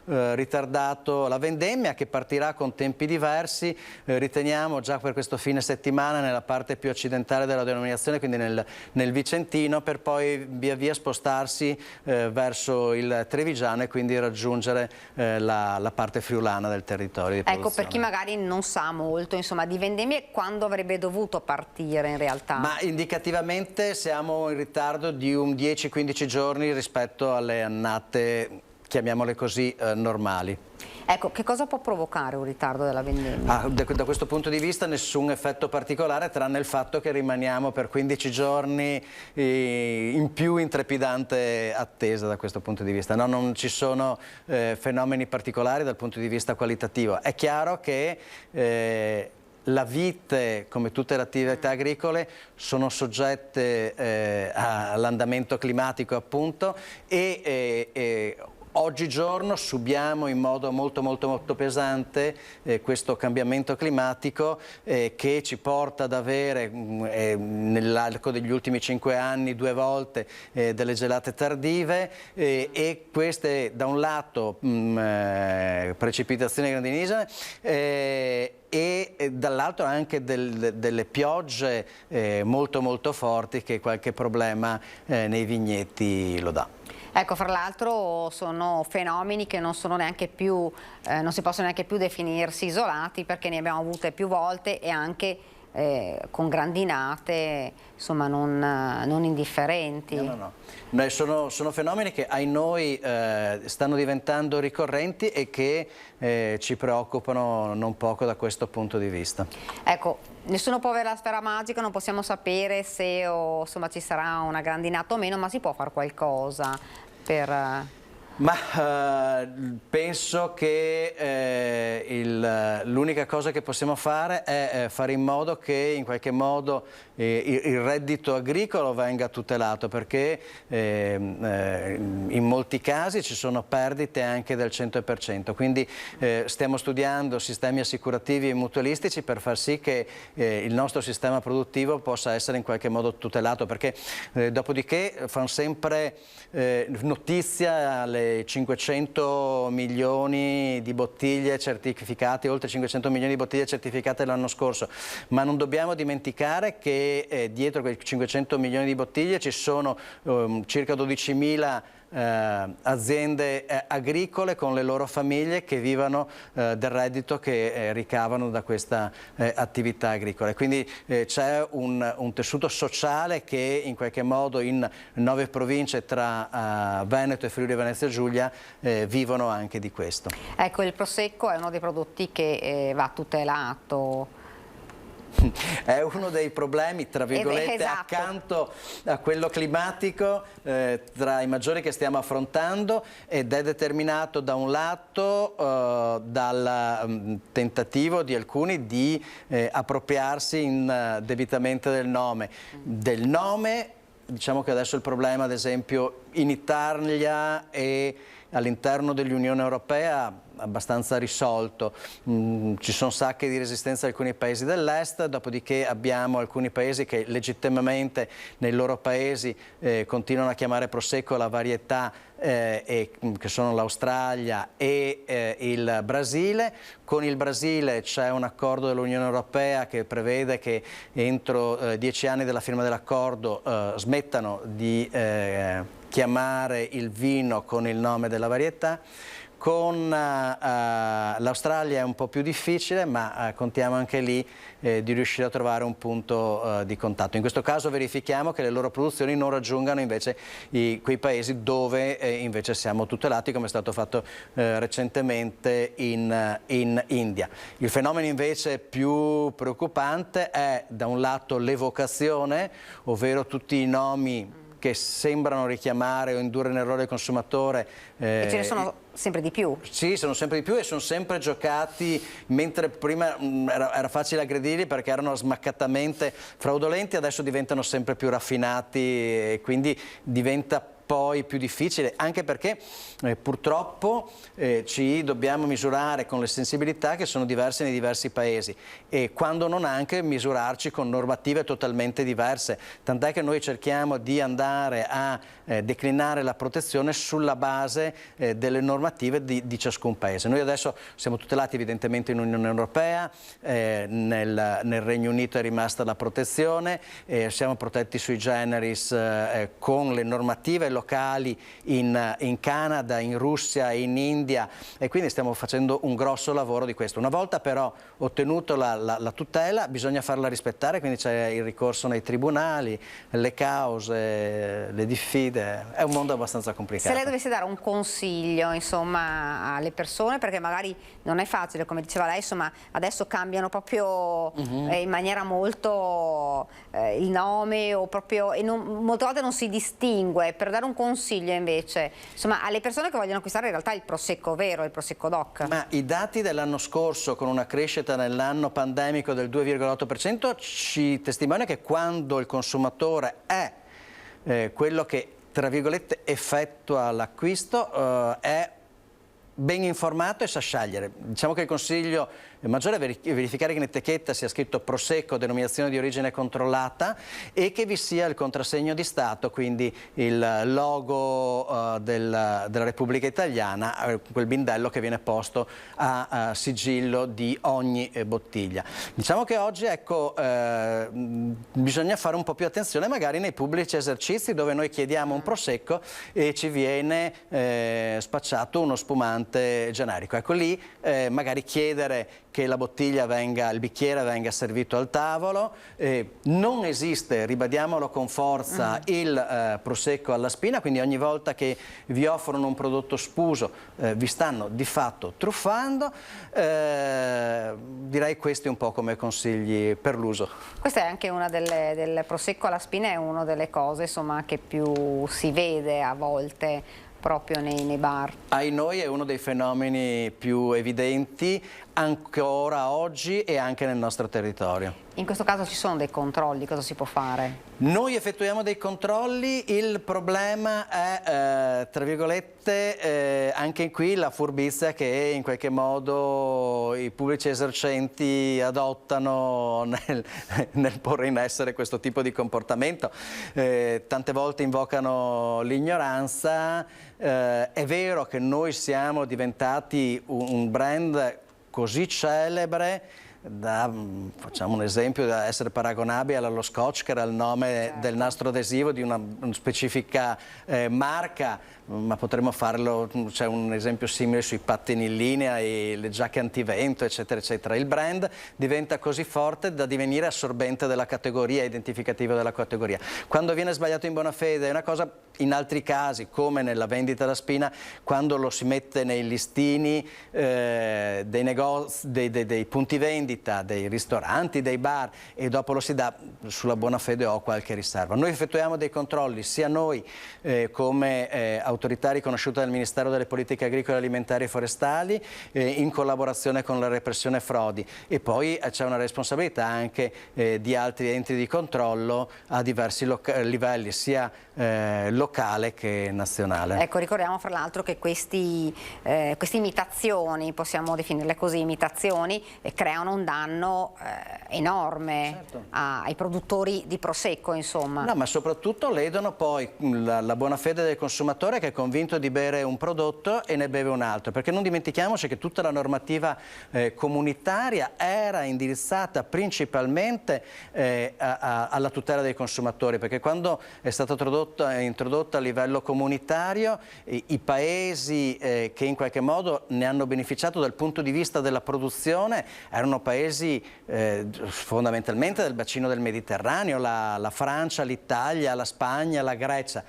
ritardato la vendemmia, che partirà con tempi diversi, riteniamo già per questo fine settimana nella parte più occidentale della denominazione, quindi nel Vicentino, per poi via via spostarsi verso il Trevigiano e quindi raggiungere la parte friulana del territorio di produzione. Ecco, per chi magari non sa molto, insomma, di vendemmie, quando avrebbe dovuto partire in realtà? Ma indicativamente siamo in ritardo di un 10-15 giorni rispetto alle annate, chiamiamole così, normali. Ecco, che cosa può provocare un ritardo della vendemmia? Da questo punto di vista nessun effetto particolare, tranne il fatto che rimaniamo per 15 giorni in più in trepidante attesa da questo punto di vista. No, non ci sono fenomeni particolari dal punto di vista qualitativo. È chiaro che la vite, come tutte le attività agricole, sono soggette all'andamento climatico, appunto, e oggigiorno subiamo in modo molto pesante questo cambiamento climatico che ci porta ad avere nell'arco degli ultimi 5 anni 2 volte delle gelate tardive e queste da un lato precipitazioni grandinise e dall'altro anche delle piogge molto forti, che qualche problema nei vigneti lo dà. Ecco, fra l'altro sono fenomeni che non sono neanche più, non si possono neanche più definirsi isolati, perché ne abbiamo avute più volte e anche con grandinate, insomma, non indifferenti. No. Sono fenomeni che ai noi stanno diventando ricorrenti e che ci preoccupano non poco da questo punto di vista. Ecco, nessuno può avere la sfera magica, non possiamo sapere se insomma, ci sarà una grandinata o meno, ma si può fare qualcosa per... Ma penso che l'unica cosa che possiamo fare è fare in modo che in qualche modo il reddito agricolo venga tutelato, perché in molti casi ci sono perdite anche del 100%, quindi stiamo studiando sistemi assicurativi e mutualistici per far sì che il nostro sistema produttivo possa essere in qualche modo tutelato, perché dopodiché fanno sempre notizia le 500 milioni di bottiglie certificate, oltre 500 milioni di bottiglie certificate l'anno scorso, ma non dobbiamo dimenticare che dietro quei 500 milioni di bottiglie ci sono circa 12.000 aziende agricole con le loro famiglie che vivono del reddito che ricavano da questa attività agricola. Quindi c'è un tessuto sociale che in qualche modo in 9 province tra Veneto e Friuli Venezia Giulia vivono anche di questo. Ecco, il prosecco è uno dei prodotti che va tutelato. È uno dei problemi, tra virgolette, esatto, accanto a quello climatico, tra i maggiori che stiamo affrontando, ed è determinato da un lato dal tentativo di alcuni di appropriarsi indebitamente del nome. Diciamo che adesso il problema, ad esempio, in Italia e all'interno dell'Unione Europea abbastanza risolto. Ci sono sacche di resistenza in alcuni paesi dell'est, dopodiché abbiamo alcuni paesi che legittimamente nei loro paesi continuano a chiamare prosecco la varietà che sono l'Australia e il Brasile. Con il Brasile c'è un accordo dell'Unione Europea che prevede che entro 10 anni dalla firma dell'accordo smettano di chiamare il vino con il nome della varietà. Con l'Australia è un po' più difficile, ma contiamo anche lì di riuscire a trovare un punto di contatto. In questo caso verifichiamo che le loro produzioni non raggiungano invece quei paesi dove invece siamo tutelati, come è stato fatto recentemente in India. Il fenomeno invece più preoccupante è da un lato l'evocazione, ovvero tutti i nomi che sembrano richiamare o indurre in errore il consumatore. E ce ne sono sempre di più. Sì, sono sempre di più e sono sempre giocati, mentre prima era facile aggredirli perché erano smaccatamente fraudolenti, adesso diventano sempre più raffinati e quindi diventa poi più difficile, anche perché purtroppo ci dobbiamo misurare con le sensibilità che sono diverse nei diversi paesi e quando non anche misurarci con normative totalmente diverse, tant'è che noi cerchiamo di andare a declinare la protezione sulla base delle normative di ciascun paese. Noi adesso siamo tutelati evidentemente in Unione Europea, nel Regno Unito è rimasta la protezione, siamo protetti sui generis con le normative locali in Canada, in Russia, in India e quindi stiamo facendo un grosso lavoro di questo. Una volta però ottenuto la tutela bisogna farla rispettare, quindi c'è il ricorso nei tribunali, le cause, le diffide, è un mondo abbastanza complicato. Se lei dovesse dare un consiglio insomma alle persone, perché magari non è facile, come diceva lei, insomma adesso cambiano proprio in maniera molto il nome o proprio, e molte volte non si distingue, per dare un consiglio invece insomma alle persone che vogliono acquistare in realtà il prosecco vero, il prosecco DOC. Ma i dati dell'anno scorso con una crescita nell'anno pandemico del 2,8% ci testimonia che quando il consumatore è quello che tra virgolette effettua l'acquisto è ben informato e sa scegliere. Diciamo che il consiglio maggiore è verificare che in etichetta sia scritto prosecco, denominazione di origine controllata, e che vi sia il contrassegno di Stato, quindi il logo della Repubblica Italiana, quel bindello che viene posto a sigillo di ogni bottiglia. Diciamo che oggi ecco, bisogna fare un po' più attenzione magari nei pubblici esercizi dove noi chiediamo un prosecco e ci viene spacciato uno spumante generico. Ecco lì magari chiedere che la bottiglia il bicchiere venga servito al tavolo. Non esiste, ribadiamolo con forza, il prosecco alla spina, quindi ogni volta che vi offrono un prodotto spuso vi stanno di fatto truffando. Direi questi un po' come consigli per l'uso. Questa è anche una del prosecco alla spina, è una delle cose insomma che più si vede a volte proprio nei bar. Ai noi è uno dei fenomeni più evidenti ancora oggi e anche nel nostro territorio. In questo caso ci sono dei controlli, cosa si può fare? Noi effettuiamo dei controlli, il problema è, tra virgolette, anche qui la furbizia che in qualche modo i pubblici esercenti adottano nel porre in essere questo tipo di comportamento. Tante volte invocano l'ignoranza. È vero che noi siamo diventati un brand così celebre facciamo un esempio, da essere paragonabile allo Scotch, che era il nome del nastro adesivo di una specifica marca, ma potremmo farlo, c'è un esempio simile sui pattini in linea e le giacche antivento, eccetera, eccetera. Il brand diventa così forte da divenire assorbente della categoria, identificativo della categoria. Quando viene sbagliato in buona fede è una cosa, in altri casi, come nella vendita da spina, quando lo si mette nei listini dei negozi, dei punti vendita, dei ristoranti, dei bar, e dopo lo si dà, sulla buona fede ho qualche riserva. Noi effettuiamo dei controlli, sia noi come autorità riconosciuta dal Ministero delle Politiche Agricole, Alimentari e Forestali, in collaborazione con la repressione frodi, e poi c'è una responsabilità anche di altri enti di controllo a diversi livelli, sia locale che nazionale. Ecco, ricordiamo fra l'altro che queste imitazioni, possiamo definirle così, imitazioni, creano un danno enorme ai produttori di prosecco, insomma. No, ma soprattutto ledono poi la buona fede del consumatore, che è convinto di bere un prodotto e ne beve un altro, perché non dimentichiamoci che tutta la normativa comunitaria era indirizzata principalmente alla tutela dei consumatori, perché quando è stata introdotta a livello comunitario, i paesi che in qualche modo ne hanno beneficiato dal punto di vista della produzione erano paesi fondamentalmente del bacino del Mediterraneo, la Francia, l'Italia, la Spagna, la Grecia,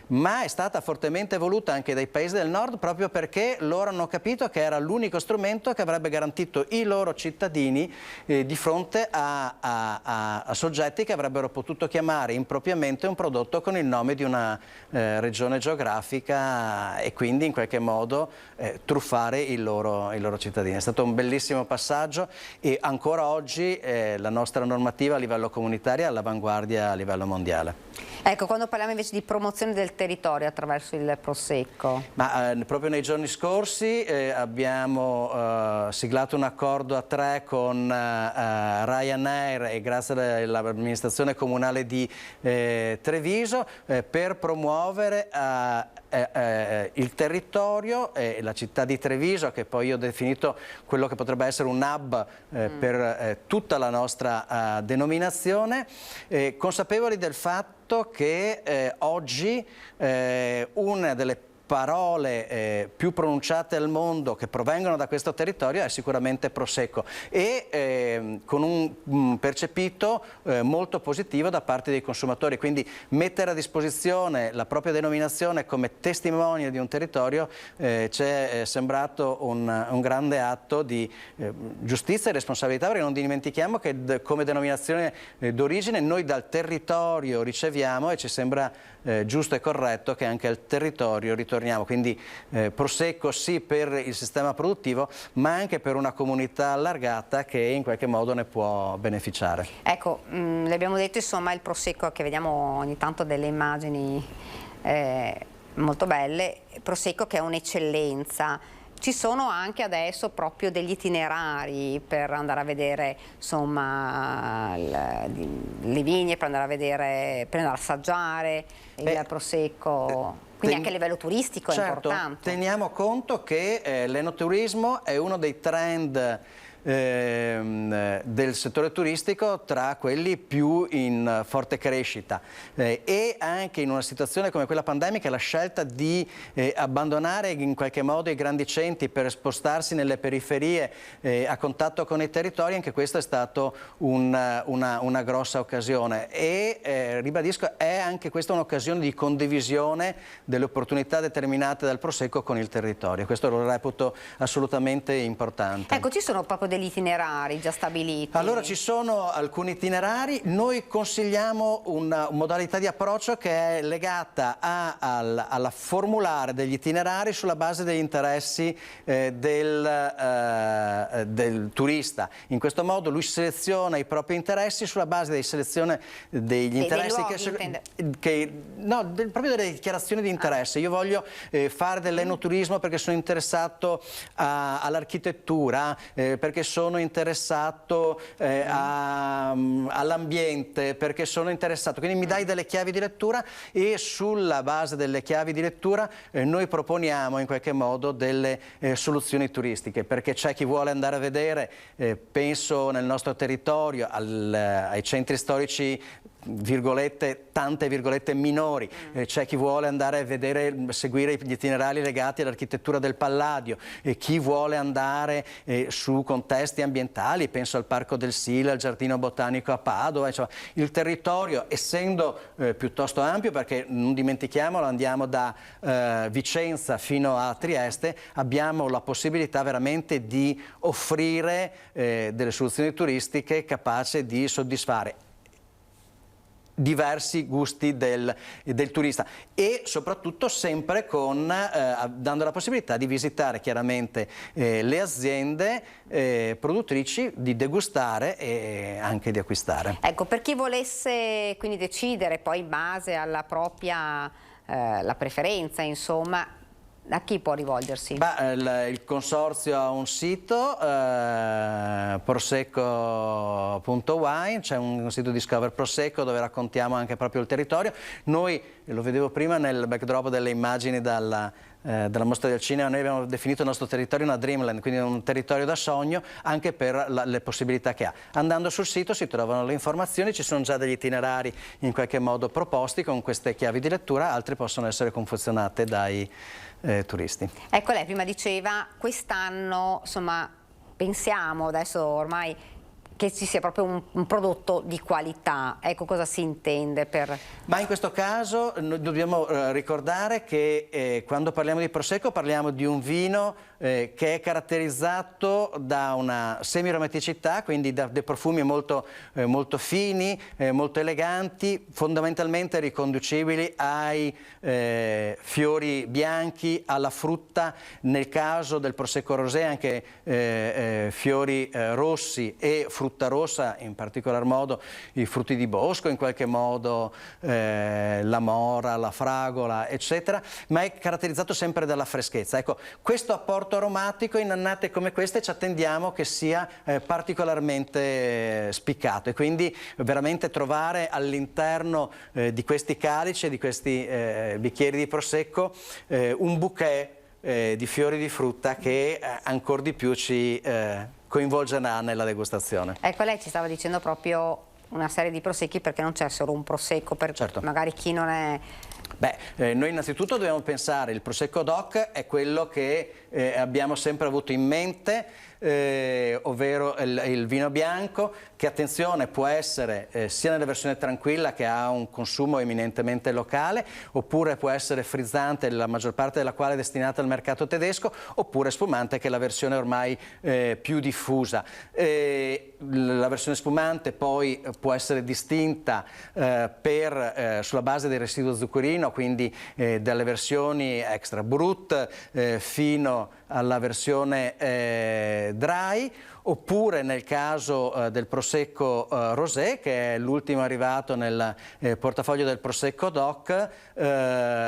ma è stata fortemente voluta anche dai paesi del nord, proprio perché loro hanno capito che era l'unico strumento che avrebbe garantito i loro cittadini di fronte a soggetti che avrebbero potuto chiamare impropriamente un prodotto con il nome di una regione geografica e quindi in qualche modo truffare i loro cittadini. È stato un bellissimo passaggio e ancora oggi la nostra normativa a livello comunitario è all'avanguardia a livello mondiale. Ecco, quando parliamo invece di promozione del territorio attraverso il prosecco? Ma proprio nei giorni scorsi abbiamo siglato un accordo a 3 con Ryanair e grazie all'amministrazione comunale di Treviso per promuovere il territorio, la città di Treviso, che poi io ho definito quello che potrebbe essere un hub per tutta la nostra denominazione, consapevoli del fatto che oggi una delle parole più pronunciate al mondo che provengono da questo territorio è sicuramente prosecco e con un percepito molto positivo da parte dei consumatori, quindi mettere a disposizione la propria denominazione come testimone di un territorio ci è sembrato un grande atto di giustizia e responsabilità, perché non dimentichiamo che come denominazione d'origine noi dal territorio riceviamo e ci sembra giusto e corretto che anche al territorio ritorniamo, quindi prosecco sì per il sistema produttivo ma anche per una comunità allargata che in qualche modo ne può beneficiare. Ecco, le abbiamo detto insomma il prosecco, che vediamo ogni tanto delle immagini molto belle, prosecco che è un'eccellenza. Ci sono anche adesso proprio degli itinerari per andare a vedere insomma le vigne, per andare a vedere, per andare a assaggiare il prosecco, quindi anche a livello turistico è importante. Teniamo conto che l'enoturismo è uno dei trend del settore turistico tra quelli più in forte crescita e anche in una situazione come quella pandemica la scelta di abbandonare in qualche modo i grandi centri per spostarsi nelle periferie a contatto con i territori, anche questa è stata una grossa occasione e ribadisco è anche questa un'occasione di condivisione delle opportunità determinate dal prosecco con il territorio, questo lo reputo assolutamente importante. Ecco, ci sono proprio degli itinerari già stabiliti? Allora ci sono alcuni itinerari, noi consigliamo una modalità di approccio che è legata alla formulare degli itinerari sulla base degli interessi del turista. In questo modo lui seleziona i propri interessi sulla base di selezione degli interessi proprio delle dichiarazioni di interesse. Io voglio fare dell'enoturismo perché sono interessato all'architettura, perché perché sono interessato all'ambiente, perché sono interessato, quindi mi dai delle chiavi di lettura e sulla base delle chiavi di lettura noi proponiamo in qualche modo delle soluzioni turistiche, perché c'è chi vuole andare a vedere, penso nel nostro territorio, ai centri storici tante virgolette minori, c'è chi vuole andare a vedere, seguire gli itinerari legati all'architettura del Palladio, chi vuole andare su contesti ambientali, penso al Parco del Sile, al Giardino Botanico a Padova, insomma, il territorio essendo piuttosto ampio, perché non dimentichiamolo, andiamo da Vicenza fino a Trieste, abbiamo la possibilità veramente di offrire delle soluzioni turistiche capaci di soddisfare diversi gusti del turista e soprattutto sempre dando la possibilità di visitare chiaramente le aziende produttrici, di degustare e anche di acquistare. Ecco, per chi volesse quindi decidere poi in base alla propria la preferenza, insomma, a chi può rivolgersi? Il consorzio ha un sito, prosecco.wine, c'è un sito Discover Prosecco dove raccontiamo anche proprio il territorio. Noi, lo vedevo prima nel backdrop delle immagini dalla mostra del cinema, noi abbiamo definito il nostro territorio una dreamland, quindi un territorio da sogno anche per le possibilità che ha. Andando sul sito si trovano le informazioni, ci sono già degli itinerari in qualche modo proposti con queste chiavi di lettura, altre possono essere confezionate dai turisti. Ecco, lei prima diceva quest'anno, insomma, pensiamo adesso ormai che ci sia proprio un prodotto di qualità. Ecco, cosa si intende per... Ma in questo caso noi dobbiamo ricordare che quando parliamo di Prosecco parliamo di un vino che è caratterizzato da una semiaromaticità, quindi da dei profumi molto fini, molto eleganti, fondamentalmente riconducibili ai fiori bianchi, alla frutta, nel caso del Prosecco Rosé anche fiori rossi e frutta rossa, in particolar modo i frutti di bosco, in qualche modo la mora, la fragola, eccetera, ma è caratterizzato sempre dalla freschezza. Ecco, questo apporto aromatico in annate come queste ci attendiamo che sia particolarmente spiccato e quindi veramente trovare all'interno di questi calici, di questi bicchieri di Prosecco, un bouquet di fiori di frutta che ancor di più ci coinvolgerà nella degustazione. Ecco, lei ci stava dicendo proprio una serie di prosecchi, perché non c'è solo un prosecco per magari chi non è... Noi innanzitutto dobbiamo pensare, il Prosecco DOC è quello che abbiamo sempre avuto in mente, ovvero il vino bianco, che attenzione può essere sia nella versione tranquilla che ha un consumo eminentemente locale, oppure può essere frizzante, la maggior parte della quale è destinata al mercato tedesco, oppure spumante, che è la versione ormai più diffusa. La versione spumante poi può essere distinta sulla base del residuo zuccherino, quindi dalle versioni extra brut fino alla versione dry, oppure nel caso del Prosecco Rosé, che è l'ultimo arrivato nel portafoglio del Prosecco DOC,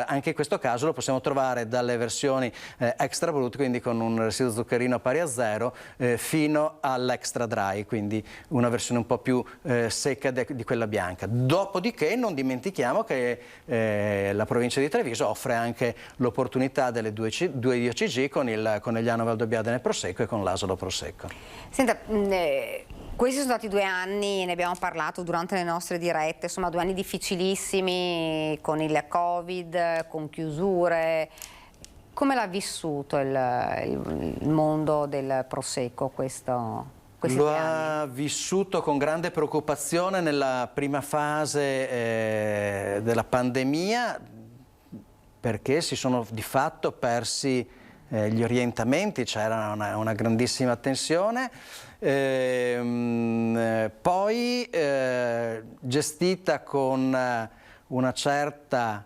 anche in questo caso lo possiamo trovare dalle versioni extra brut, quindi con un residuo zuccherino pari a 0, fino all'extra dry, quindi una versione un po' più secca di quella bianca. Dopodiché non dimentichiamo che la provincia di Treviso offre anche l'opportunità delle due IOCG con il Conegliano Valdobbiadene Prosecco e con l'Asolo Prosecco. Senta, questi sono stati 2 anni, ne abbiamo parlato durante le nostre dirette, insomma 2 anni difficilissimi con il Covid, con chiusure. Come l'ha vissuto il mondo del Prosecco questi 2 anni? Lo ha vissuto con grande preoccupazione nella prima fase della pandemia, perché si sono di fatto persi gli orientamenti, c'era una grandissima tensione, poi gestita con una certa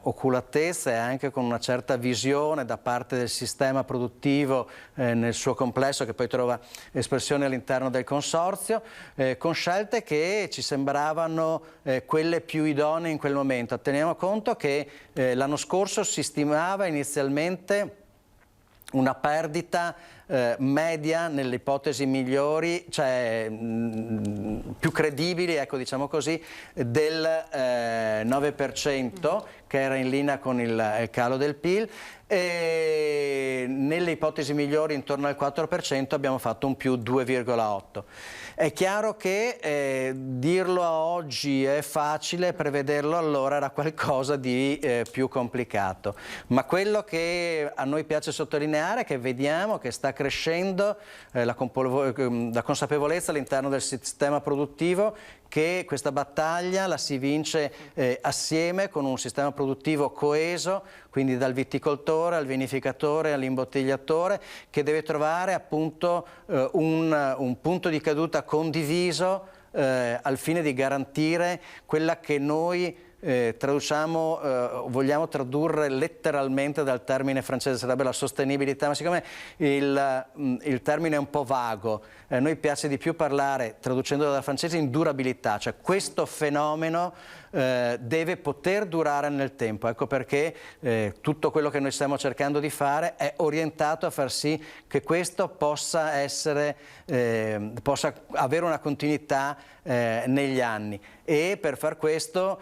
oculatezza e anche con una certa visione da parte del sistema produttivo nel suo complesso, che poi trova espressione all'interno del consorzio, con scelte che ci sembravano quelle più idonee in quel momento. Teniamo conto che l'anno scorso si stimava inizialmente una perdita media nelle ipotesi migliori, cioè più credibili, ecco, diciamo così, del 9%, che era in linea con il calo del PIL, e nelle ipotesi migliori intorno al 4% abbiamo fatto un più 2,8%. È chiaro che dirlo a oggi è facile, prevederlo allora era qualcosa di più complicato, ma quello che a noi piace sottolineare è che vediamo che sta crescendo la consapevolezza all'interno del sistema produttivo che questa battaglia la si vince assieme con un sistema produttivo coeso, quindi dal viticoltore al vinificatore all'imbottigliatore, che deve trovare appunto un punto di caduta condiviso al fine di garantire quella che noi vogliamo tradurre letteralmente dal termine francese, sarebbe la sostenibilità, ma siccome il termine è un po' vago, a noi piace di più parlare, traducendolo dal francese, in durabilità, cioè questo fenomeno deve poter durare nel tempo. Ecco perché tutto quello che noi stiamo cercando di fare è orientato a far sì che questo possa avere una continuità negli anni, e per far questo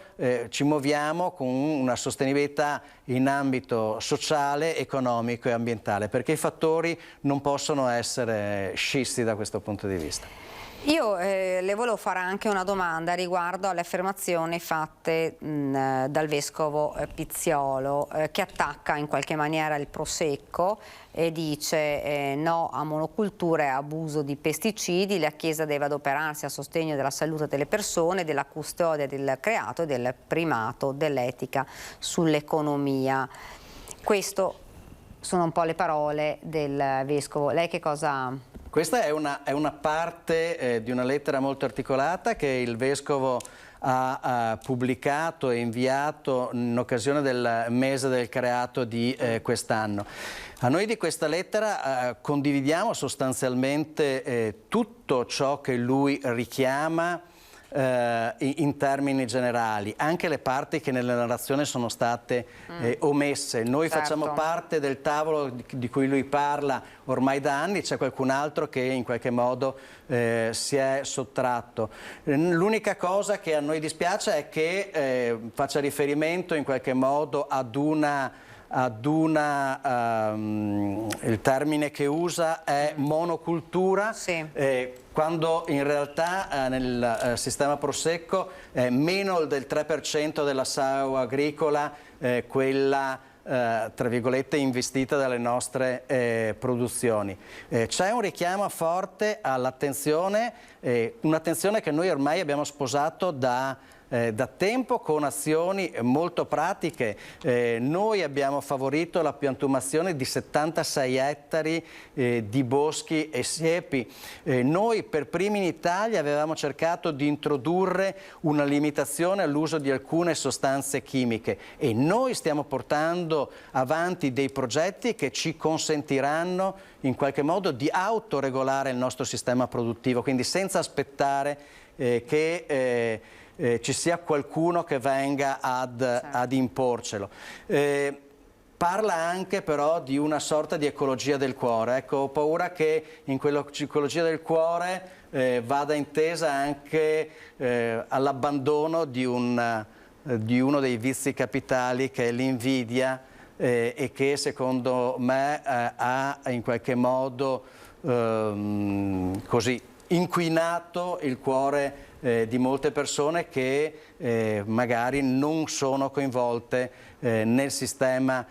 ci muoviamo con una sostenibilità in ambito sociale, economico e ambientale, perché i fattori non possono essere scisti da questo punto di vista. Io le volevo fare anche una domanda riguardo alle affermazioni fatte dal vescovo Pizziolo, che attacca in qualche maniera il Prosecco e dice no a monoculture e abuso di pesticidi, la Chiesa deve adoperarsi a sostegno della salute delle persone, della custodia del creato e del primato dell'etica sull'economia. Questo sono un po' le parole del vescovo. Lei che cosa... Questa è una parte di una lettera molto articolata che il Vescovo ha pubblicato e inviato in occasione del mese del creato di quest'anno. A noi di questa lettera condividiamo sostanzialmente tutto ciò che lui richiama in termini generali, anche le parti che nella narrazione sono state omesse. Noi facciamo parte del tavolo di cui lui parla ormai da anni, c'è qualcun altro che in qualche modo si è sottratto. L'unica cosa che a noi dispiace è che faccia riferimento in qualche modo il termine che usa è monocultura, quando in realtà nel sistema Prosecco è meno del 3% della SAU agricola quella tra virgolette investita dalle nostre produzioni. C'è un richiamo forte all'attenzione, un'attenzione che noi ormai abbiamo sposato da tempo con azioni molto pratiche. Noi abbiamo favorito la piantumazione di 76 ettari di boschi e siepi. Noi per primi in Italia avevamo cercato di introdurre una limitazione all'uso di alcune sostanze chimiche, e noi stiamo portando avanti dei progetti che ci consentiranno in qualche modo di autoregolare il nostro sistema produttivo, quindi senza aspettare che ci sia qualcuno che venga ad imporcelo. Parla anche però di una sorta di ecologia del cuore. Ecco, ho paura che in quell'ecologia del cuore vada intesa anche all'abbandono di uno dei vizi capitali, che è l'invidia, e che secondo me ha in qualche modo così inquinato il cuore di molte persone che magari non sono coinvolte nel sistema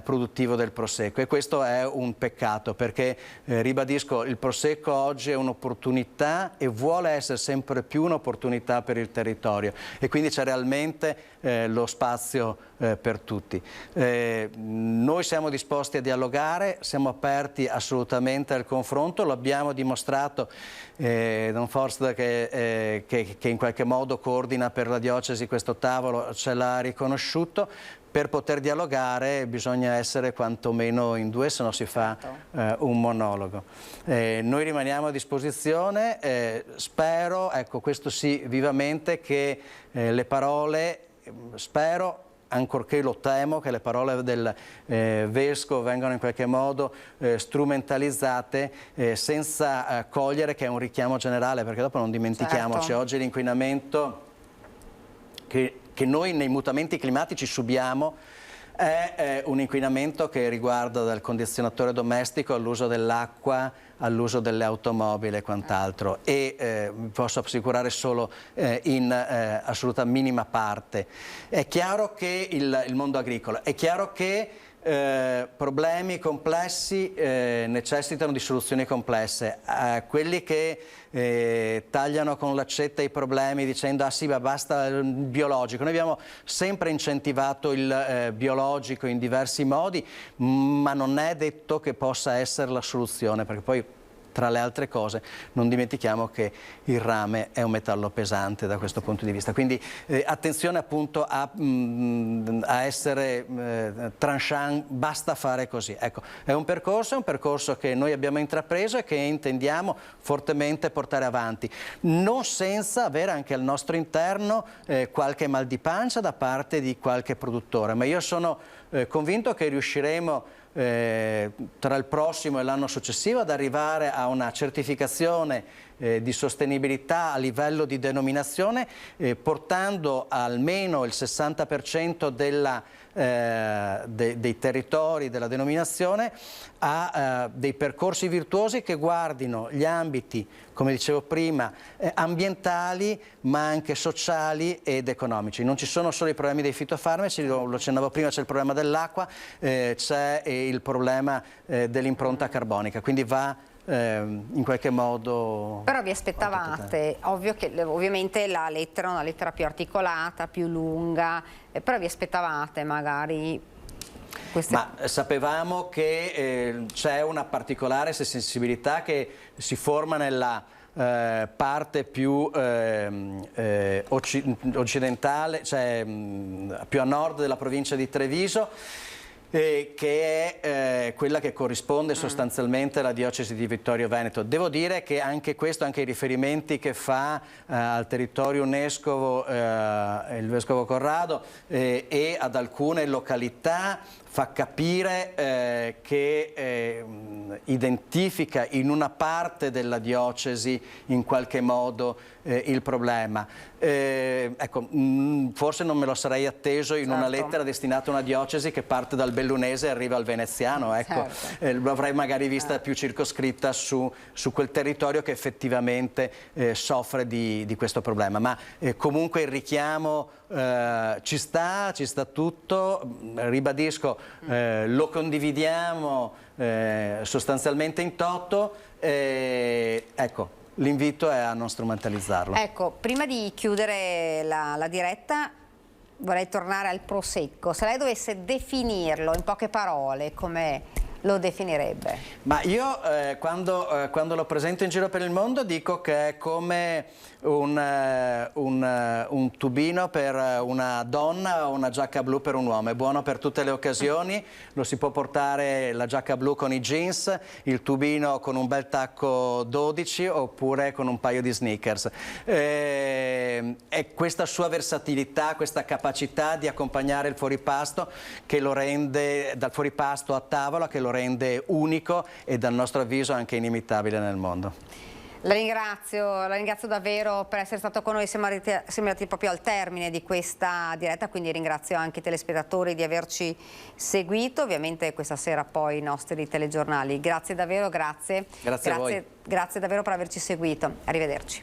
produttivo del Prosecco, e questo è un peccato, perché ribadisco, il Prosecco oggi è un'opportunità e vuole essere sempre più un'opportunità per il territorio, e quindi c'è realmente lo spazio per tutti. Noi siamo disposti a dialogare, siamo aperti assolutamente al confronto, lo abbiamo dimostrato. Don Forst che in qualche modo coordina per la diocesi questo tavolo ce l'ha riconosciuto. Per poter dialogare bisogna essere quantomeno in due, se no si fa un monologo. Noi rimaniamo a disposizione, spero, ecco questo sì vivamente, che le parole, spero, ancorché lo temo che le parole del Vescovo vengano in qualche modo strumentalizzate senza cogliere che è un richiamo generale, perché dopo non dimentichiamoci, certo, oggi l'inquinamento che noi nei mutamenti climatici subiamo è un inquinamento che riguarda dal condizionatore domestico all'uso dell'acqua, all'uso delle automobili e quant'altro, e vi posso assicurare solo in assoluta minima parte. È chiaro che il mondo agricolo, è chiaro che problemi complessi necessitano di soluzioni complesse. Quelli che tagliano con l'accetta i problemi dicendo ah sì, ma basta il biologico. Noi abbiamo sempre incentivato il biologico in diversi modi, ma non è detto che possa essere la soluzione, perché poi tra le altre cose non dimentichiamo che il rame è un metallo pesante da questo punto di vista, quindi attenzione appunto a essere tranchant, basta fare così. Ecco, è un percorso che noi abbiamo intrapreso e che intendiamo fortemente portare avanti, non senza avere anche al nostro interno qualche mal di pancia da parte di qualche produttore, ma io sono convinto che riusciremo tra il prossimo e l'anno successivo ad arrivare a una certificazione di sostenibilità a livello di denominazione, portando almeno il 60% dei territori della denominazione a dei percorsi virtuosi che guardino gli ambiti, come dicevo prima, ambientali ma anche sociali ed economici. Non ci sono solo i problemi dei fitofarmaci, lo accennavo prima, c'è il problema dell'acqua, c'è il problema dell'impronta carbonica, quindi va in qualche modo... Però vi aspettavate, ovviamente la lettera è una lettera più articolata, più lunga, però vi aspettavate magari... Ma sapevamo che c'è una particolare sensibilità che si forma nella parte più occidentale, cioè più a nord della provincia di Treviso, che è quella che corrisponde sostanzialmente alla diocesi di Vittorio Veneto. Devo dire che anche questo, anche i riferimenti che fa al territorio unescovo il Vescovo Corrado e ad alcune località, fa capire che identifica in una parte della diocesi in qualche modo il problema. Ecco, forse non me lo sarei atteso in una lettera destinata a una diocesi che parte dal bellunese e arriva al veneziano, ecco. L'avrei magari vista più circoscritta su quel territorio che effettivamente soffre di questo problema, ma comunque il richiamo ci sta tutto, ribadisco, lo condividiamo sostanzialmente in toto, ecco. L'invito è a non strumentalizzarlo. Ecco, prima di chiudere la diretta vorrei tornare al Prosecco. Se lei dovesse definirlo in poche parole, come lo definirebbe? Ma io quando lo presento in giro per il mondo dico che è come un tubino per una donna o una giacca blu per un uomo. È buono per tutte le occasioni, lo si può portare la giacca blu con i jeans, il tubino con un bel tacco 12 oppure con un paio di sneakers. È questa sua versatilità, questa capacità di accompagnare il fuoripasto che lo rende, dal fuoripasto a tavola, che lo rende unico e dal nostro avviso anche inimitabile nel mondo. La ringrazio davvero per essere stato con noi, siamo arrivati proprio al termine di questa diretta, quindi ringrazio anche i telespettatori di averci seguito, ovviamente questa sera poi i nostri telegiornali. Grazie davvero, grazie. Grazie a voi. Grazie davvero per averci seguito, arrivederci.